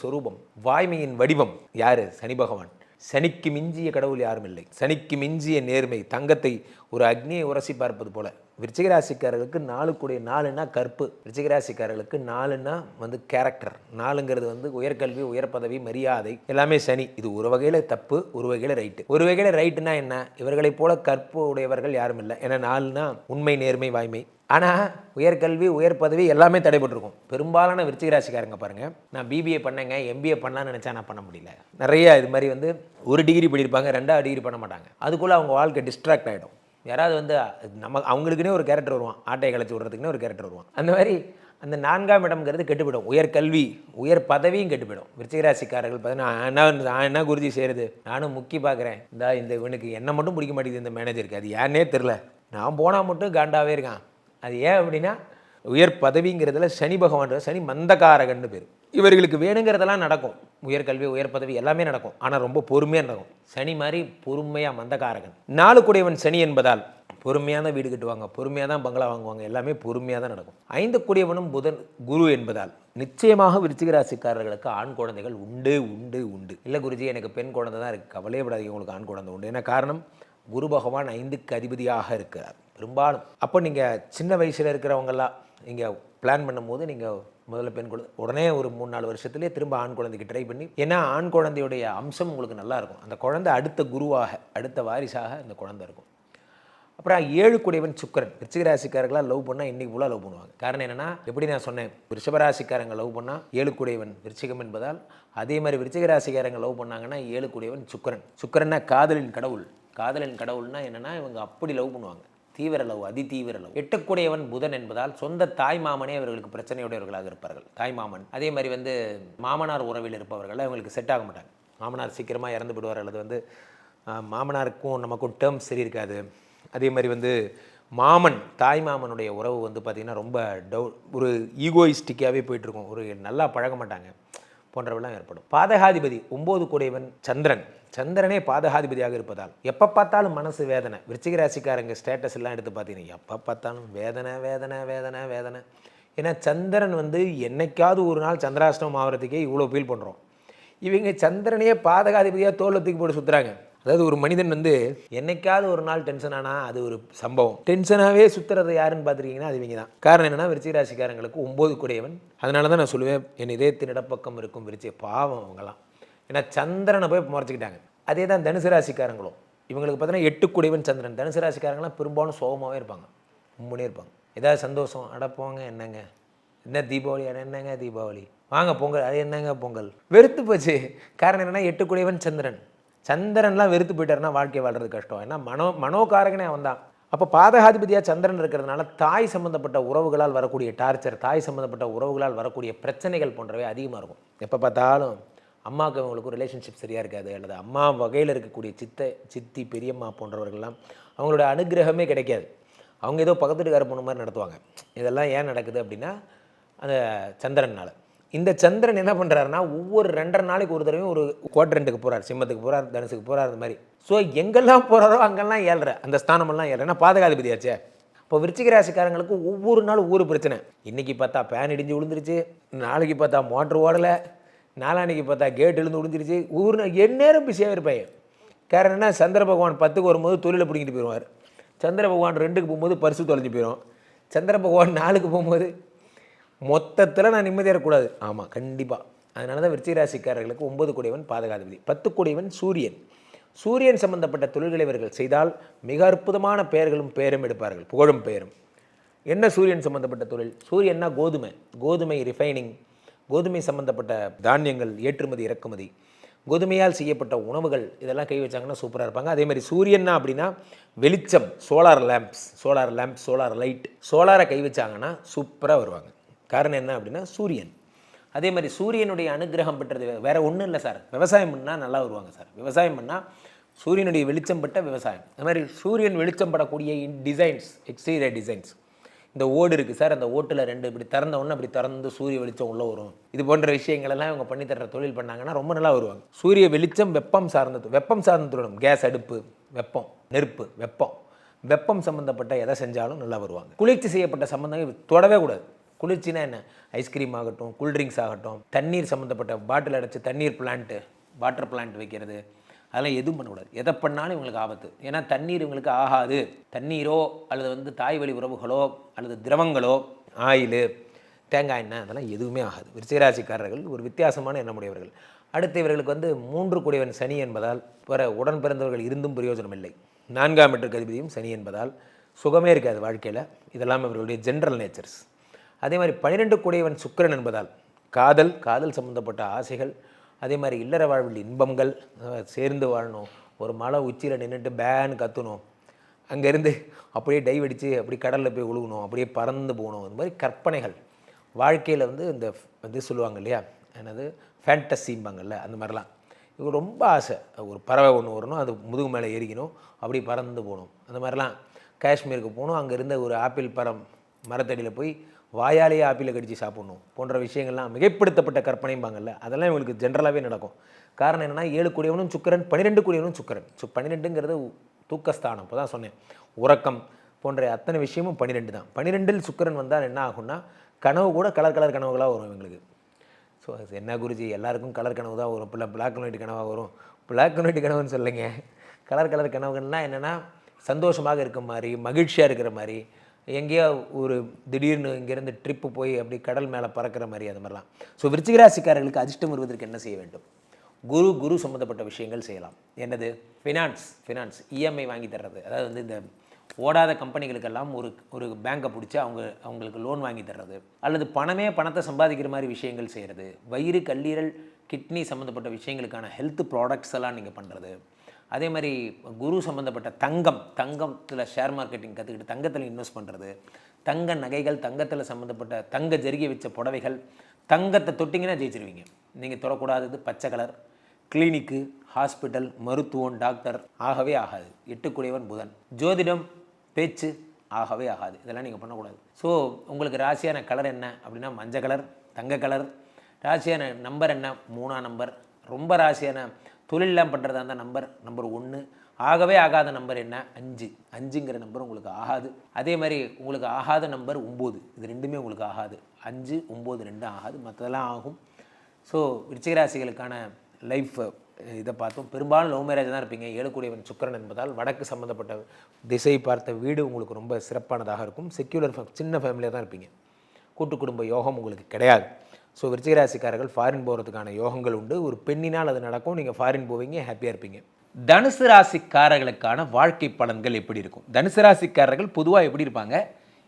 சொரூபம், வாய்மையின் வடிவம் யாரு? சனி பகவான். சனிக்கு மிஞ்சிய கடவுள் யாரும் இல்லை. சனிக்கு மிஞ்சிய நேர்மை. தங்கத்தை ஒரு அக்னியை உரசி பார்ப்பது போல. விருச்சிக ராசிக்காரர்களுக்கு 4 கற்பு. விருச்சிக ராசிக்காரர்களுக்கு 4 வந்து கேரக்டர். 4ங்கிறது வந்து உயர்கல்வி, உயர் பதவி, மரியாதை எல்லாமே சனி. இது ஒரு வகையில் தப்பு, ஒரு வகையில் ரைட்டு. ஒரு வகையில் ரைட்டுனா என்ன? இவர்களைப் போல கற்பு உடையவர்கள் யாரும் இல்லை. ஏன்னா 4 உண்மை, நேர்மை, வாய்மை. ஆனால் உயர்கல்வி, உயர் பதவி எல்லாமே தடைபட்டிருக்கும். பெரும்பாலான விருச்சிக ராசிக்காரங்க பாருங்கள், நான் பிபிஏ பண்ணேங்க, எம்பிஏ பண்ணலான்னு நினச்சா நான் பண்ண முடியல. நிறைய இது மாதிரி வந்து 1 டிகிரி படிப்பாங்க, 2வது டிகிரி பண்ண மாட்டாங்க. அதுக்குள்ளே அவங்க வாழ்க்கை டிஸ்ட்ராக்ட் ஆகிடும். யாராவது வந்து அவங்களுக்குன்னே ஒரு கேரக்டர் வருவான், ஆட்டையை கழிச்சு விடுறதுக்குன்னே ஒரு கேரக்டர் வருவான். அந்த மாதிரி அந்த 4ஆம் இடம்ங்கிறது கெட்டுப்பிடும். உயர்கல்வி, உயர் பதவியும் கெட்டுப்பிடும். விருச்சிக ராசிக்காரர்கள் பார்த்தீங்கன்னா, நான் என்ன குருஜி செய்கிறது, நானும் முக்கி பார்க்குறேன், இந்த இவனுக்கு என்ன மட்டும் பிடிக்க மாட்டேங்குது இந்த மேனேஜருக்கு, அது ஏன்னே தெரில, நான் போனால் மட்டும் காண்டாவே இருக்கான். அது ஏன் அப்படின்னா உயர் பதவிங்கிறதுல சனி பகவான், சனி மந்தகாரகன்னு பேர். இவர்களுக்கு வேணுங்கிறதெல்லாம் நடக்கும். உயர்கல்வி, உயர் பதவி எல்லாமே நடக்கும். ஆனால் ரொம்ப பொறுமையாக நடக்கும். சனி மாதிரி பொறுமையாக மந்தகாரகன். 4 குடையவன் சனி என்பதால் பொறுமையாக தான் வீடு கட்டுவாங்க, பொறுமையாக தான் பங்களா வாங்குவாங்க, எல்லாமே பொறுமையாக தான் நடக்கும். 5 குடையவனும் புதன் குரு என்பதால் நிச்சயமாக விருச்சிக ராசிக்காரர்களுக்கு ஆண் குழந்தைகள் உண்டு உண்டு உண்டு. இல்லை குருஜி எனக்கு பெண் குழந்தை தான் இருக்குது, கவலையப்படாதீங்க, உங்களுக்கு ஆண் குழந்தை உண்டு. ஏன்னா காரணம், குரு பகவான் 5க்கு அதிபதியாக இருக்கிறார் பெரும்பாலும். அப்போ நீங்கள் சின்ன வயசில் இருக்கிறவங்கெல்லாம் நீங்கள் பிளான் பண்ணும்போது நீங்கள் முதல்ல பெண் குழந்தை, உடனே ஒரு 3-4 வருஷத்துலேயே திரும்ப ஆண் குழந்தைக்கு ட்ரை பண்ணி, ஏன்னா ஆண் குழந்தையுடைய அம்சம் உங்களுக்கு நல்லா இருக்கும். அந்த குழந்தை அடுத்த குருவாக, அடுத்த வாரிசாக அந்த குழந்தை இருக்கும். அப்புறம் 7 கூடியவன் சுக்கிரன். விருச்சிக ராசிக்காரர்களாக லவ் பண்ணால் இன்றைக்கி ஃபுல்லாக லவ் பண்ணுவாங்க. காரணம் என்னென்னா, எப்படி நான் சொன்னேன், ரிஷபராசிக்காரங்க லவ் பண்ணால் 7 கூடியவன் விருச்சிகம் என்பதால், அதே மாதிரி விருச்சிக ராசிக்காரங்க லவ் பண்ணாங்கன்னா 7 கூடியவன் சுக்கிரன். சுக்கிரன்னா காதலின் கடவுள். காதலின் கடவுள்னா என்னென்னா, இவங்க அப்படி லவ் பண்ணுவாங்க, தீவிர லவ், அதிதீவிர லவ். 8 கூடியவன் புதன் என்பதால் சொந்த தாய் மாமனே அவர்களுக்கு பிரச்சனையுடையவர்களாக இருப்பார்கள். தாய் மாமன், அதே மாதிரி மாமனார் உறவில் இருப்பவர்கள் அவங்களுக்கு செட் ஆக மாட்டாங்க. மாமனார் சீக்கிரமாக இறந்து விடுவார், அல்லது மாமனாருக்கும் நமக்கும் டேர்ம்ஸ் சரி இருக்காது. அதே மாதிரி மாமன், தாய் மாமனுடைய உறவு பார்த்திங்கன்னா ரொம்ப ஒரு ஈகோயிஸ்டிக்காகவே போயிட்டுருக்கும், ஒரு நல்லா பழக மாட்டாங்க போன்றவெல்லாம் ஏற்படும். பாதகாதிபதி 9 கூடியவன் சந்திரன். சந்திரனே பாதகாதிபதியாக இருப்பதால் எப்போ பார்த்தாலும் மனசு வேதனை. விருச்சிக ராசிக்காரங்க ஸ்டேட்டஸ் எல்லாம் எடுத்து பார்த்தீங்கன்னா எப்போ பார்த்தாலும் வேதனை வேதனை வேதனை வேதனை. ஏன்னா சந்திரன் என்னைக்காவது ஒரு நாள் சந்திராஷ்டமம் ஆகிறதுக்கே இவ்வளோ ஃபீல் பண்ணுறோம். இவங்க சந்திரனையே பாதகாதிபதியாக தோலை தூக்கி போட்டு சுற்றுறாங்க. அதாவது ஒரு மனிதன் என்னைக்காவது ஒரு நாள் டென்ஷன் ஆனால் அது ஒரு சம்பவம். டென்ஷனாகவே சுற்றுறது யாருன்னு பார்த்துருக்கீங்கன்னா அது இவங்க தான். காரணம் என்னென்னா, விருச்சிக ராசிக்காரங்களுக்கு 9 கூடியவன். அதனால தான் நான் சொல்லுவேன், என் இதயத்தின் இடப்பக்கம் இருக்கும் விருச்சிக பாவம் அவங்களாம். ஏன்னா சந்திரனை போய் முறைச்சிக்கிட்டாங்க. அதே தான் தனுசு ராசிக்காரங்களும். இவங்களுக்கு பார்த்தீங்கன்னா 8 கூடியவன் சந்திரன். தனுசு ராசிக்காரங்களாம் பெரும்பாலும் சோகமாகவே இருப்பாங்க, முன்னே இருப்பாங்க. ஏதாவது சந்தோஷம், அடப்போங்க என்னங்க, என்ன தீபாவளி, என்னங்க தீபாவளி, வாங்க பொங்கல், அது என்னங்க பொங்கல், வெறுத்து போச்சு. காரணம் என்னென்னா 8 கூடியவன் சந்திரன். சந்திரன்லாம் வெறுத்து போயிட்டாருன்னா வாழ்க்கை வாழ்றது கஷ்டம். ஏன்னா மனோகாரகனே அவன் தான். அப்போ பாதகாதிபதியாக சந்திரன் இருக்கிறதுனால தாய் சம்மந்தப்பட்ட உறவுகளால் வரக்கூடிய டார்ச்சர், தாய் சம்மந்தப்பட்ட உறவுகளால் வரக்கூடிய பிரச்சனைகள் போன்றவை அதிகமாக இருக்கும். எப்போ பார்த்தாலும் அம்மாவுக்கு அவங்களுக்கும் ரிலேஷன்ஷிப் சரியாக இருக்காது, அல்லது அம்மா வகையில் இருக்கக்கூடிய சித்தி பெரியம்மா போன்றவர்கள்லாம் அவங்களோட அனுகிரகமே கிடைக்காது. அவங்க ஏதோ பக்கத்து வீட்டுக்கார பொண்ணு மாதிரி நடத்துவாங்க. இதெல்லாம் ஏன் நடக்குது அப்படின்னா அந்த சந்திரனால். இந்த சந்திரன் என்ன பண்ணுறாருன்னா, ஒவ்வொரு 2.5 நாளைக்கு ஒரு தடவையும் ஒரு குவாட்ரண்ட்டுக்கு போகிறார், சிம்மத்துக்கு போகிறார், தனுசுக்கு போகிறார், அந்த மாதிரி. ஸோ எங்கெல்லாம் போகிறாரோ அங்கெல்லாம் ஏழ்ற, அந்த ஸ்தானமெல்லாம் ஏழ்ற. ஏன்னா பாதகாதிபதியாச்சே. இப்போ விருச்சிக ராசிக்காரங்களுக்கு ஒவ்வொரு நாள் ஒவ்வொரு பிரச்சனை. இன்றைக்கி பார்த்தா பேன் இடிஞ்சு விழுந்துருச்சு, நாளைக்கு பார்த்தா மோட்ரு ஓடலை, நாளான்னைக்கு பார்த்தா கேட் இழுந்து விழுந்துருச்சு. ஊர் எந்நேரம் பிஸியாக இருப்பேன். காரணம் என்ன, சந்திர பகவான் 10க்கு வரும்போது தொழிலை பிடிக்கிட்டு போயிடுவார். சந்திர பகவான் 2க்கு போகும்போது பரிசு தொலைஞ்சு போயிடும். சந்திர பகவான் 4க்கு போகும்போது மொத்தத்தில் நான் நிம்மதியாக இருக்கக்கூடாது. ஆமாம், கண்டிப்பாக. அதனால தான் விருச்சிக ராசிக்காரர்களுக்கு 9 கூடியவன் பாதகாதிபதி. 10 கூடியவன் சூரியன். சூரியன் சம்பந்தப்பட்ட தொழில்களை இவர்கள் செய்தால் மிக அற்புதமான பெயர்களும் பெயரும் எடுப்பார்கள், புகழும் பெயரும். என்ன சூரியன் சம்பந்தப்பட்ட தொழில்? சூரியன்னா கோதுமை ரிஃபைனிங், கோதுமை சம்பந்தப்பட்ட தானியங்கள் ஏற்றுமதி இறக்குமதி, கோதுமையால் செய்யப்பட்ட உணவுகள், இதெல்லாம் கை வச்சாங்கன்னா சூப்பராக இருப்பாங்க. அதே மாதிரி சூரியன்னா அப்படின்னா வெளிச்சம், சோலார் லேம்ப், சோலார் லைட், சோலாரை கை வச்சாங்கன்னா சூப்பராக வருவாங்க. காரணம் என்ன அப்படின்னா சூரியன். அதே மாதிரி சூரியனுடைய அனுகிரகம் பெற்றது வேறு ஒன்றும் இல்லை சார். விவசாயம் பண்ணால் நல்லா வருவாங்க சார். விவசாயம் பண்ணால் சூரியனுடைய வெளிச்சம் பட்ட விவசாயம். அது மாதிரி சூரியன் வெளிச்சம் படக்கூடிய டிசைன்ஸ், எக்ஸ்டீரியர் டிசைன்ஸ். இந்த ஓடு இருக்குது சார், அந்த ஓட்டில் 2 இப்படி திறந்த ஒன்று அப்படி திறந்து சூரிய வெளிச்சம் உள்ளே வரும். இது போன்ற விஷயங்களெல்லாம் இவங்க பண்ணித்தர தொழில் பண்ணாங்கன்னா ரொம்ப நல்லா வருவாங்க. சூரிய வெளிச்சம் வெப்பம் சார்ந்த தொழிலும். கேஸ் அடுப்பு வெப்பம், நெருப்பு வெப்பம் சம்மந்தப்பட்ட எதை செஞ்சாலும் நல்லா வருவாங்க. குளிர்ச்சி செய்யப்பட்ட சம்மந்தம் தொடவே கூடாது. குளிர்ச்சினா என்ன, ஐஸ்கிரீம் ஆகட்டும், கூல்ட்ரிங்க்ஸ் ஆகட்டும், தண்ணீர் சம்மந்தப்பட்ட பாட்டில் அடைச்சி தண்ணீர் வாட்டர் பிளான்ட் வைக்கிறது, அதெல்லாம் எதுவும் பண்ணக்கூடாது. எதை பண்ணாலும் இவங்களுக்கு ஆபத்து. ஏன்னா தண்ணீர் இவங்களுக்கு ஆகாது. தண்ணீரோ அல்லது தாய் வழி உறவுகளோ அல்லது திரவங்களோ, ஆயில், தேங்காய் எண்ணெய், அதெல்லாம் எதுவுமே ஆகாது. விருச்சிகராசிக்காரர்கள் ஒரு வித்தியாசமான எண்ணமுடையவர்கள். அடுத்து இவர்களுக்கு 3 கூடியவன் சனி என்பதால் உடன் பிறந்தவர்கள் இருந்தும் பிரயோஜனம் இல்லை. 4ஆம் இடத்துக்கு அதிபதியும் சனி என்பதால் சுகமே இருக்காது வாழ்க்கையில். இதெல்லாம் இவர்களுடைய ஜென்ரல் நேச்சர்ஸ். அதே மாதிரி 12 கூடியவன் சுக்கிரன் என்பதால் காதல் சம்மந்தப்பட்ட ஆசைகள், அதே மாதிரி இல்லற வாழ்வில் இன்பங்கள், சேர்ந்து வாழணும், ஒரு மலை உச்சியில் நின்றுட்டு பேன்னு கற்றணும், அங்கேருந்து அப்படியே டைவ் அடித்து அப்படி கடலில் போய் விழுகணும், அப்படியே பறந்து போகணும், இந்த மாதிரி கற்பனைகள் வாழ்க்கையில் இந்த சொல்லுவாங்க இல்லையா, என்னது ஃபேண்டசிம்பாங்கள்ல, அந்த மாதிரிலாம் இவங்க ரொம்ப ஆசை. ஒரு பறவை ஒன்று வரணும், அது முதுகு மேலே ஏறிக்கணும், அப்படி பறந்து போகணும். அந்த மாதிரிலாம் காஷ்மீருக்கு போகணும், அங்கே இருந்த ஒரு ஆப்பிள் மரத்தடியில் போய் வாயாலேயே ஆப்பிளை கடித்து சாப்பிடணும் போன்ற விஷயங்கள்லாம் மிகைப்படுத்தப்பட்ட கற்பனைம்பாங்கள்ல, அதெல்லாம் இவங்களுக்கு ஜென்ரலாகவே நடக்கும். காரணம் என்னென்னா 7 கூடியவனும் சுக்கிரன், 12 கூடியவனும் சுக்கிரன். 12ங்கிறது தூக்கஸ்தானம். இப்போ தான் சொன்னேன், உறக்கம் போன்ற அத்தனை விஷயமும் 12 தான். 12இல் சுக்கிரன் வந்தால் என்ன ஆகும்னா, கனவு கூட கலர் கனவுகளாக வரும் இவங்களுக்கு. ஸோ என்ன குருஜி, எல்லாருக்கும் கலர் கனவு தான் வரும், பிளாக் அண்ட் ஒயிட் கனவாக வரும். பிளாக் அண்ட் ஒயிட் கனவுன்னு சொல்லுங்க. கலர் கனவுகள்னால் என்னென்னா சந்தோஷமாக இருக்கிற மாதிரி, மகிழ்ச்சியாக இருக்கிற மாதிரி, எங்கேயோ ஒரு திடீர்னு இங்கேருந்து ட்ரிப்பு போய் அப்படி கடல் மேலே பறக்கிற மாதிரி அது மாதிரிலாம். ஸோ விருச்சிக ராசிக்காரர்களுக்கு அதிர்ஷ்டம் வருவதற்கு என்ன செய்ய வேண்டும்? குரு சம்மந்தப்பட்ட விஷயங்கள் செய்யலாம். என்னது? ஃபினான்ஸ் இஎம்ஐ வாங்கி தர்றது. அதாவது வந்து இந்த ஓடாத கம்பெனிகளுக்கெல்லாம் ஒரு பேங்கை பிடிச்சி அவங்களுக்கு லோன் வாங்கி தர்றது, அல்லது பணத்தை சம்பாதிக்கிற மாதிரி விஷயங்கள் செய்கிறது. வயிறு, கல்லீரல், கிட்னி சம்மந்தப்பட்ட விஷயங்களுக்கான ஹெல்த் ப்ராடக்ட்ஸ் எல்லாம் நீங்கள் பண்ணுறது. அதே மாதிரி குரு சம்மந்தப்பட்ட தங்கத்தில் ஷேர் மார்க்கெட்டிங் கற்றுக்கிட்டு தங்கத்தில் இன்வெஸ்ட் பண்ணுறது, தங்க நகைகள், தங்கத்தில் சம்மந்தப்பட்ட தங்க ஜரிகை வச்ச புடவைகள், தங்கத்தை தொட்டிங்கன்னா ஜெயிச்சிருவீங்க. நீங்கள் தொடக்கூடாதது பச்சை கலர், கிளினிக்கு, ஹாஸ்பிட்டல், மருத்துவம், டாக்டர் ஆகவே ஆகாது. 8 புதன். ஜோதிடம், பேச்சு ஆகவே ஆகாது. இதெல்லாம் நீங்கள் பண்ணக்கூடாது. ஸோ உங்களுக்கு ராசியான கலர் என்ன அப்படின்னா மஞ்சள் கலர், தங்க கலர். ராசியான நம்பர் என்ன? 3ஆம் நம்பர். ரொம்ப ராசியான தொழிலெலாம் பண்ணுறதா இருந்தால் நம்பர் 1. ஆகவே ஆகாத நம்பர் என்ன? 5ங்கிற நம்பர் உங்களுக்கு ஆகாது. அதே மாதிரி உங்களுக்கு ஆகாத நம்பர் 9. இது ரெண்டுமே உங்களுக்கு ஆகாது. 5, 9 ரெண்டும் ஆகாது, மற்றதெல்லாம் ஆகும். ஸோ விருச்சிக ராசிகளுக்கான லைஃப் இதை பார்த்தோம். பெரும்பாலும் லவ் மேரேஜ் தான் இருப்பீங்க. 7 சுக்கிரன் என்பதால் வடக்கு சம்மந்தப்பட்ட திசை பார்த்த வீடு உங்களுக்கு ரொம்ப சிறப்பானதாக இருக்கும். செக்யூலர் சின்ன ஃபேமிலியாக தான் இருப்பீங்க. கூட்டு குடும்ப யோகம் உங்களுக்கு கிடையாது. ஸோ விருச்சிக ராசிக்காரர்கள் ஃபாரின் போகிறதுக்கான யோகங்கள் உண்டு. ஒரு பெண்ணினால் அது நடக்கும். நீங்கள் ஃபாரின் போவீங்க, ஹாப்பியாக இருப்பீங்க. தனுசு ராசிக்காரர்களுக்கான வாழ்க்கை பலன்கள் எப்படி இருக்கும்? தனுசு ராசிக்காரர்கள் பொதுவாக எப்படி இருப்பாங்க?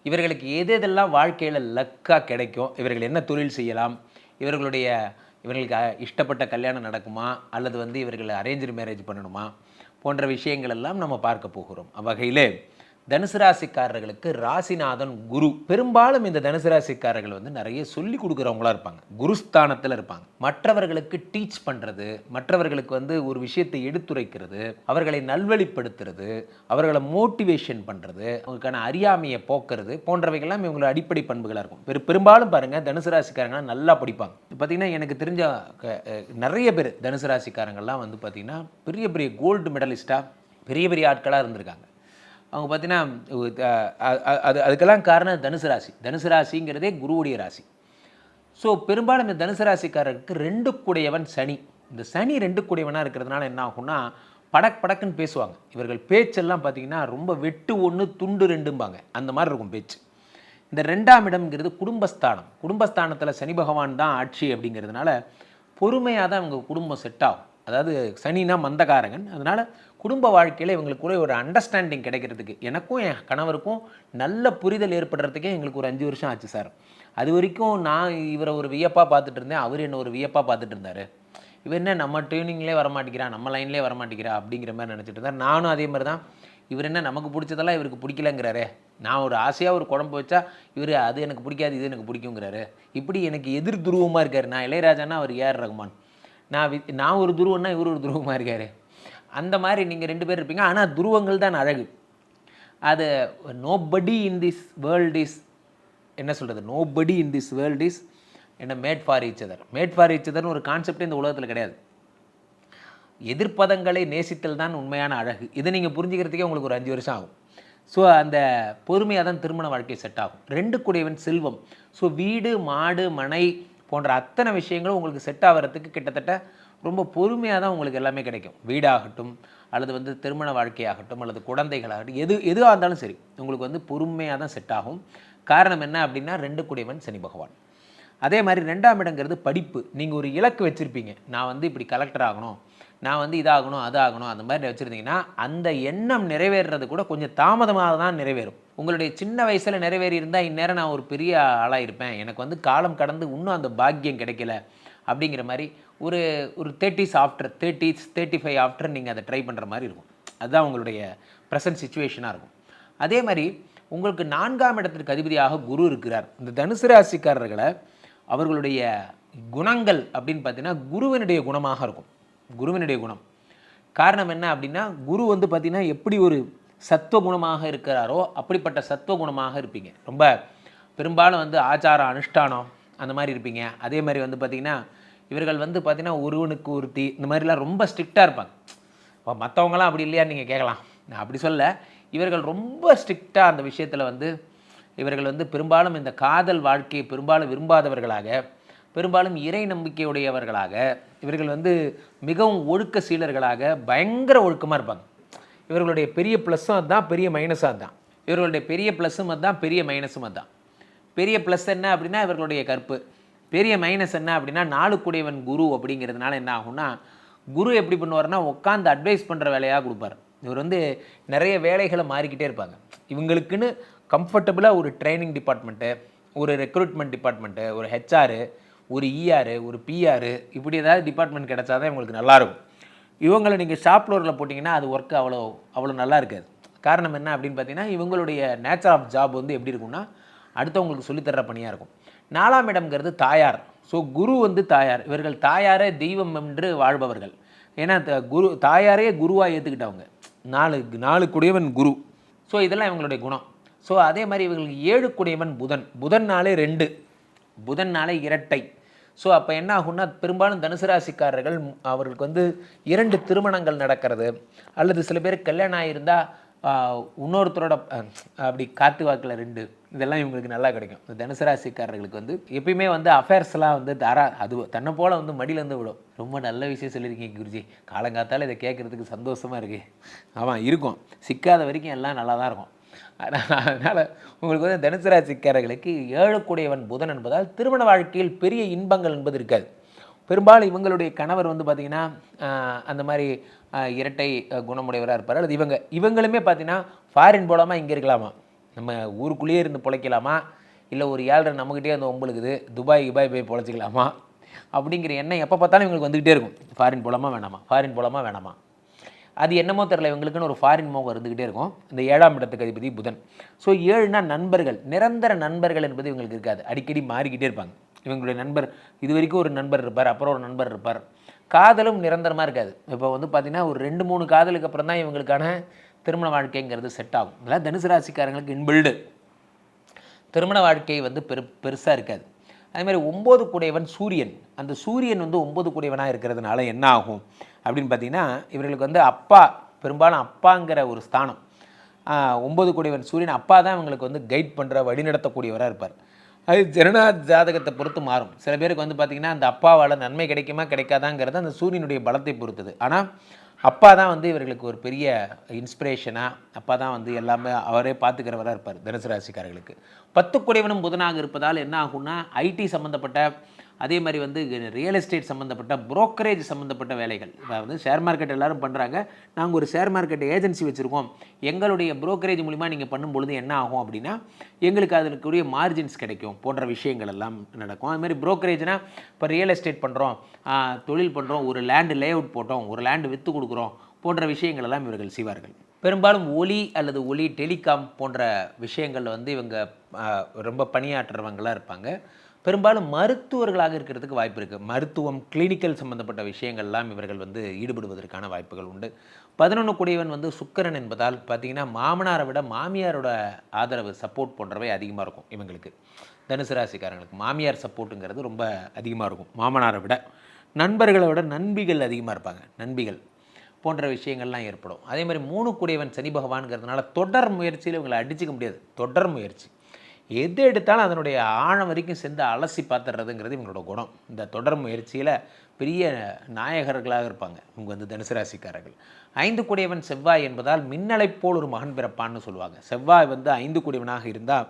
இவர்களுக்கு எதெல்லாம் வாழ்க்கையில் லக்காக கிடைக்கும்? இவர்கள் என்ன தொழில் செய்யலாம்? இவர்களுக்கு இஷ்டப்பட்ட கல்யாணம் நடக்குமா, அல்லது வந்து இவர்கள் அரேஞ்சு மேரேஜ் பண்ணணுமா போன்ற விஷயங்கள் எல்லாம் நம்ம பார்க்க போகிறோம். அவ்வகையிலே தனுசு ராசிக்காரர்களுக்கு ராசிநாதன் குரு. பெரும்பாலும் இந்த தனுசு ராசிக்காரர்கள் வந்து நிறைய சொல்லி கொடுக்குறவங்களா இருப்பாங்க. குருஸ்தானத்தில் இருப்பாங்க. மற்றவர்களுக்கு டீச் பண்ணுறது, மற்றவர்களுக்கு வந்து ஒரு விஷயத்தை எடுத்துரைக்கிறது, அவர்களை நல்வழிப்படுத்துறது, அவர்களை மோட்டிவேஷன் பண்ணுறது, அவங்களுக்கான அறியாமையை போக்குறது போன்றவைகள்லாம் இவங்களோட அடிப்படை பண்புகளாக இருக்கும். பெரும்பாலும் பாருங்கள் தனுசு ராசிக்காரங்களாம் நல்லா படிப்பாங்க. பார்த்திங்கன்னா எனக்கு தெரிஞ்ச நிறைய பேர் தனுசு ராசிக்காரங்கள்லாம் வந்து பார்த்திங்கன்னா பெரிய பெரிய கோல்டு மெடலிஸ்டாக பெரிய ஆட்களாக இருந்திருக்காங்க. அவங்க பார்த்தீங்கன்னா அதுக்கெல்லாம் காரணம் தனுசு ராசிங்கிறதே குருவுடைய ராசி. ஸோ பெரும்பாலும் இந்த தனுசு ராசிக்காரருக்கு 2 கூடையவன் சனி. இந்த சனி 2 கூடையவனாக இருக்கிறதுனால என்ன ஆகும்னா படக்குன்னு பேசுவாங்க. இவர்கள் பேச்செல்லாம் பார்த்திங்கன்னா ரொம்ப வெட்டு 1 துண்டு 2ம்பாங்க. அந்த மாதிரி இருக்கும் பேச்சு. இந்த 2ஆம் இடம்ங்கிறது குடும்பஸ்தானத்தில் சனி பகவான் தான் ஆட்சி அப்படிங்கிறதுனால பொறுமையாக தான் இவங்க குடும்பம் செட் ஆகும். அதாவது சனினா மந்தகாரகன். அதனால் குடும்ப வாழ்க்கையில் இவங்களுக்கு ஒரு அண்டர்ஸ்டாண்டிங் கிடைக்கிறதுக்கு, எனக்கும் என் கணவருக்கும் நல்ல புரிதல் ஏற்படுறதுக்கே எங்களுக்கு ஒரு 5 வருஷம் ஆச்சு சார். அது வரைக்கும் நான் இவரை ஒரு வியப்பாக பார்த்துட்டு இருந்தேன், அவர் என்ன ஒரு வியப்பாக பார்த்துட்டு இருந்தார். இவர் என்ன நம்ம டியூனிங்லேயே வரமாட்டேங்கிறா, நம்ம லைன்லேயே வரமாட்டேங்கிறா அப்படிங்கிற மாதிரி நினச்சிட்டு இருந்தார். நானும் அதே மாதிரி தான். இவர் என்ன நமக்கு பிடிச்சதெல்லாம் இவருக்கு பிடிக்கலங்கிறாரு. நான் ஒரு ஆசையாக ஒரு குழம்பு வச்சா இவர் அது எனக்கு பிடிக்காது, இது எனக்கு பிடிக்குங்கிறாரு. இப்படி எனக்கு எதிர் துருவமாக இருக்கார். நான் இளையராஜானா அவர் ஏஆர் ரகுமான். நான் ஒரு துருவம்னா இவர் ஒரு துருவமாக இருக்கார். அந்த மாதிரி நீங்கள் 2 பேர் இருப்பீங்க. ஆனால் துருவங்கள் தான் அழகு. அது nobody in this world is என்ன சொல்கிறது, nobody in this world is என்ன மேட் ஃபார் ஈச் அதர்னு ஒரு கான்செப்டே இந்த உலகத்தில் கிடையாது. எதிர்ப்பதங்களை நேசித்தல் தான் உண்மையான அழகு. இதை நீங்கள் புரிஞ்சுக்கிறதுக்கே உங்களுக்கு ஒரு 5 வருஷம் ஆகும். ஸோ அந்த பொறுமையாக தான் திருமண வாழ்க்கை செட் ஆகும். 2 கூடையவன் செல்வம். ஸோ வீடு, மாடு, மனை போன்ற அத்தனை விஷயங்களும் உங்களுக்கு செட் ஆகிறதுக்கு கிட்டத்தட்ட ரொம்ப பொறுமையாக தான் உங்களுக்கு எல்லாமே கிடைக்கும். வீடாகட்டும், அல்லது வந்து திருமண வாழ்க்கையாகட்டும், அல்லது குழந்தைகளாகட்டும், எதுவாக இருந்தாலும் சரி உங்களுக்கு வந்து பொறுமையாக தான் செட் ஆகும். காரணம் என்ன அப்படின்னா 2 கூடையவன் சனி பகவான். அதே மாதிரி 2ஆம் இடங்கிறது படிப்பு. நீங்கள் ஒரு இலக்கு வச்சுருப்பீங்க, நான் வந்து இப்படி கலெக்டர் ஆகணும், நான் வந்து இதாகணும் அதாகணும், அந்த மாதிரி வச்சுருந்தீங்கன்னா அந்த எண்ணம் நிறைவேறது கூட கொஞ்சம் தாமதமாக தான் நிறைவேறும். உங்களுடைய சின்ன வயசில் நிறைவேறி இருந்தால் இந்நேரம் நான் ஒரு பெரிய ஆளாக இருப்பேன், எனக்கு வந்து காலம் கடந்து இன்னும் அந்த பாக்கியம் கிடைக்கல அப்படிங்கிற மாதிரி ஒரு 30s ஆஃப்டர் 35 ஆஃப்டர் நீங்கள் அதை ட்ரை பண்ணுற மாதிரி இருக்கும். அதுதான் உங்களுடைய ப்ரெசன்ட் சிச்சுவேஷனாக இருக்கும். அதே மாதிரி உங்களுக்கு 4ஆம் இடத்திற்கு அதிபதியாக குரு இருக்கிறார். இந்த தனுசு ராசிக்காரர்களை அவர்களுடைய குணங்கள் அப்படின்னு பார்த்தீங்கன்னா குருவினுடைய குணமாக இருக்கும். குருவினுடைய குணம் காரணம் என்ன அப்படின்னா குரு வந்து பார்த்திங்கன்னா எப்படி ஒரு சத்துவ குணமாக இருக்கிறாரோ அப்படிப்பட்ட சத்துவ குணமாக இருப்பீங்க. ரொம்ப பெரும்பாலும் வந்து ஆச்சாரம் அனுஷ்டானம் அந்த மாதிரி இருப்பீங்க. அதே மாதிரி வந்து பார்த்திங்கன்னா இவர்கள் வந்து பார்த்திங்கன்னா ஒருவனுக்கு ஒருத்தி இந்த மாதிரிலாம் ரொம்ப ஸ்ட்ரிக்டாக இருப்பாங்க. இப்போ மற்றவங்களாம் அப்படி இல்லையான்னு நீங்கள் கேட்கலாம். நான் அப்படி சொல்ல, இவர்கள் ரொம்ப ஸ்ட்ரிக்டாக அந்த விஷயத்தில் வந்து இவர்கள் வந்து பெரும்பாலும் இந்த காதல் வாழ்க்கையை பெரும்பாலும் விரும்பாதவர்களாக, பெரும்பாலும் இறை நம்பிக்கையுடையவர்களாக, இவர்கள் வந்து மிகவும் ஒழுக்க சீலர்களாக பயங்கர ஒழுக்கமாக இருப்பாங்க. இவர்களுடைய பெரிய ப்ளஸ்ஸும் அதுதான், பெரிய மைனஸும் அதுதான். இவர்களுடைய பெரிய ப்ளஸ்ஸும் அதுதான், பெரிய மைனஸும் அதுதான். பெரிய ப்ளஸ் என்ன அப்படின்னா இவர்களுடைய கற்பு, பெரிய மைனஸ் என்ன அப்படின்னா 4 கூடியவன் குரு அப்படிங்கிறதுனால என்ன ஆகும்னா, குரு எப்படி பண்ணுவார்னா உட்காந்து அட்வைஸ் பண்ணுற வேலையாக கொடுப்பார். இவர் வந்து நிறைய வேலைகளை மாறிக்கிட்டே இருப்பாங்க. இவங்களுக்குன்னு கம்ஃபர்டபுளாக ஒரு ட்ரைனிங் டிபார்ட்மெண்ட்டு, ஒரு ரெக்ரூட்மெண்ட் டிபார்ட்மெண்ட்டு, ஒரு ஹெச்ஆர், ஒரு இஆர், ஒரு பிஆர், இப்படி ஏதாவது டிபார்ட்மெண்ட் கிடைச்சா தான் இவங்களுக்கு நல்லாயிருக்கும். இவங்களை நீங்கள் ஷாப் ஃப்ளோரில் போட்டிங்கன்னா அது ஒர்க்கு அவ்வளோ நல்லா இருக்காது. காரணம் என்ன அப்படின்னு பார்த்தீங்கன்னா, இவங்களுடைய நேச்சர் ஆஃப் ஜாப் வந்து எப்படி இருக்கும்னா அடுத்தவங்களுக்கு சொல்லித்தர்ற பணியாக இருக்கும். 4ஆம் இடம்ங்கிறது தாயார். ஸோ குரு வந்து தாயார். இவர்கள் தாயாரே தெய்வம் என்று வாழ்பவர்கள். ஏன்னா குரு தாயாரே குருவாக ஏற்றுக்கிட்டவங்க. 4 குடையவன் குரு. ஸோ இதெல்லாம் இவங்களுடைய குணம். ஸோ அதே மாதிரி இவங்களுக்கு 7 குடையவன் புதன். புதன்னாலே 2, புதன்னாலே இரட்டை. ஸோ அப்போ என்ன ஆகும்னா பெரும்பாலும் தனுசு ராசிக்காரர்கள் அவர்களுக்கு வந்து 2 திருமணங்கள் நடக்கிறது, அல்லது சில பேருக்கு கல்யாணம் ஆகியிருந்தால் இன்னொருத்தரோட அப்படி காத்து வாக்கில் 2, இதெல்லாம் இவங்களுக்கு நல்லா கிடைக்கும். இந்த தனுசு ராசிக்காரர்களுக்கு வந்து எப்பயுமே வந்து அஃபேர்ஸ்லாம் வந்து அது தன்னை போல் வந்து மடியிலேருந்து விடும். ரொம்ப நல்ல விஷயம் சொல்லியிருக்கீங்க குருஜி, காலங்காத்தால் இதை கேட்குறதுக்கு சந்தோஷமாக இருக்குது. ஆமாம் இருக்கும், சிக்காத வரைக்கும் எல்லாம் நல்லா தான் இருக்கும். அதனால் உங்களுக்கு வந்து தனுசு ராசிக்காரர்களுக்கு 7 கூடியவன் புதன் என்பதால் திருமண வாழ்க்கையில் பெரிய இன்பங்கள் என்பது இருக்காது. பெரும்பாலும் இவங்களுடைய கணவர் வந்து பார்த்திங்கன்னா அந்த மாதிரி இரட்டை குணமுடையவராக இருப்பார். அல்லது இவங்களுமே பார்த்திங்கன்னா ஃபாரின் போகலாமா, இங்கே இருக்கலாமா, நம்ம ஊருக்குள்ளேயே இருந்து பிழைக்கலாமா, இல்லை ஒரு 7.5 நம்மகிட்டே வந்து ஒம்பளுக்குது துபாய் போய் பிழைச்சிக்கலாமா அப்படிங்கிற எண்ணம் எப்போ பார்த்தாலும் இவங்களுக்கு வந்துக்கிட்டே இருக்கும். ஃபாரின் போகலாமா வேணாமா, ஃபாரின் போகலாமா வேணாமா, அது என்னமோ தெரில, இவங்களுக்குன்னு ஒரு ஃபாரின் மோகம் இருந்துக்கிட்டே இருக்கும். இந்த 7ஆம் இடத்துக்கு அதிபதி புதன். ஸோ 7னா நண்பர்கள், நிரந்தர நண்பர்கள் என்பது இவங்களுக்கு இருக்காது. அடிக்கடி மாறிக்கிட்டே இருப்பாங்க. இவங்களுடைய நண்பர் இது வரைக்கும் ஒரு நண்பர் இருப்பார், அப்புறம் ஒரு நண்பர் இருப்பார். காதலும் நிரந்தரமாக இருக்காது. இப்போ வந்து பார்த்திங்கன்னா ஒரு 2-3 காதலுக்கு அப்புறம் தான் இவங்களுக்கான திருமண வாழ்க்கைங்கிறது செட் ஆகும். இதெல்லாம் தனுசு ராசிக்காரங்களுக்கு இன்பில்டு. திருமண வாழ்க்கை வந்து பெருசாக இருக்காது. அதேமாதிரி 9 கூடையவன் சூரியன். அந்த சூரியன் வந்து 9 கூடையவனாக இருக்கிறதுனால என்ன ஆகும் அப்படின்னு பார்த்தீங்கன்னா, இவர்களுக்கு வந்து அப்பா, பெரும்பாலும் அப்பாங்கிற ஒரு ஸ்தானம். 9 கூடையவன் சூரியன் அப்பா தான் இவங்களுக்கு வந்து கைட் பண்ணுற வழிநடத்தக்கூடியவராக இருப்பார். அது ஜாதகத்தை பொறுத்து மாறும். சில பேருக்கு வந்து பார்த்திங்கன்னா அந்த அப்பாவால் நன்மை கிடைக்குமா கிடைக்காதாங்கிறது அந்த சூரியனுடைய பலத்தை பொறுத்தது. ஆனால் அப்பா தான் வந்து இவர்களுக்கு ஒரு பெரிய இன்ஸ்பிரேஷனாக, அப்பா தான் வந்து எல்லாமே அவரே பார்த்துக்கிறவராக இருப்பார் தனுசு ராசிக்காரர்களுக்கு. 10 கூடையவனும் புதனாக இருப்பதால் என்ன ஆகும்னா ஐடி சம்மந்தப்பட்ட, அதே மாதிரி வந்து ரியல் எஸ்டேட் சம்மந்தப்பட்ட, புரோக்கரேஜ் சம்மந்தப்பட்ட வேலைகள். இப்போ வந்து ஷேர் மார்க்கெட் எல்லோரும் பண்ணுறாங்க, நாங்கள் ஒரு ஷேர் மார்க்கெட் ஏஜென்சி வச்சுருக்கோம், எங்களுடைய புரோக்கரேஜ் மூலிமா நீங்கள் பண்ணும்பொழுது என்ன ஆகும் அப்படின்னா எங்களுக்கு அதற்குரிய மார்ஜின்ஸ் கிடைக்கும் போன்ற விஷயங்கள் எல்லாம் நடக்கும். அதுமாதிரி புரோக்கரேஜ்னால் இப்போ ரியல் எஸ்டேட் பண்ணுறோம், தொழில் பண்ணுறோம், ஒரு லேண்டு லே அவுட் போட்டோம், ஒரு லேண்டு விற்று கொடுக்குறோம் போன்ற விஷயங்கள் எல்லாம் இவர்கள் செய்வார்கள். பெரும்பாலும் ஒலி டெலிகாம் போன்ற விஷயங்களில் வந்து இவங்க ரொம்ப பணியாற்றுறவங்களாக இருப்பாங்க. பெரும்பாலும் மருத்துவர்களாக இருக்கிறதுக்கு வாய்ப்பு இருக்குது. மருத்துவம், கிளினிக்கல் சம்மந்தப்பட்ட விஷயங்கள்லாம் இவர்கள் வந்து ஈடுபடுவதற்கான வாய்ப்புகள் உண்டு. 11 கூடியவன் வந்து சுக்கிரன் என்பதால் பார்த்திங்கன்னா மாமனாரை விட மாமியாரோட ஆதரவு, சப்போர்ட் போன்றவை அதிகமாக இருக்கும் இவங்களுக்கு. தனுசு ராசிக்காரங்களுக்கு மாமியார் சப்போர்ட்டுங்கிறது ரொம்ப அதிகமாக இருக்கும் மாமனாரை விட. நண்பர்களை விட நண்பிகள் அதிகமாக இருப்பாங்க. நண்பிகள் போன்ற விஷயங்கள்லாம் ஏற்படும். அதே மாதிரி 3 கூடியவன் சனி பகவான்ங்கிறதுனால தொடர் முயற்சியில் இவங்களை அடிச்சிக்க முடியாது. தொடர் முயற்சி எது எடுத்தாலும் அதனுடைய ஆழம் வரைக்கும் சேர்ந்து அலசி பார்த்துறதுங்கிறது இவங்களோட குணம். இந்த தொடர் முயற்சியில் பெரிய நாயகர்களாக இருப்பாங்க இவங்க வந்து தனுசு ராசிக்காரர்கள். 5 கூடியவன் செவ்வாய் என்பதால் மின்னலை போல் ஒரு மகன் பிறப்பான்னு சொல்லுவாங்க. செவ்வாய் வந்து 5 கூடியவனாக இருந்தால்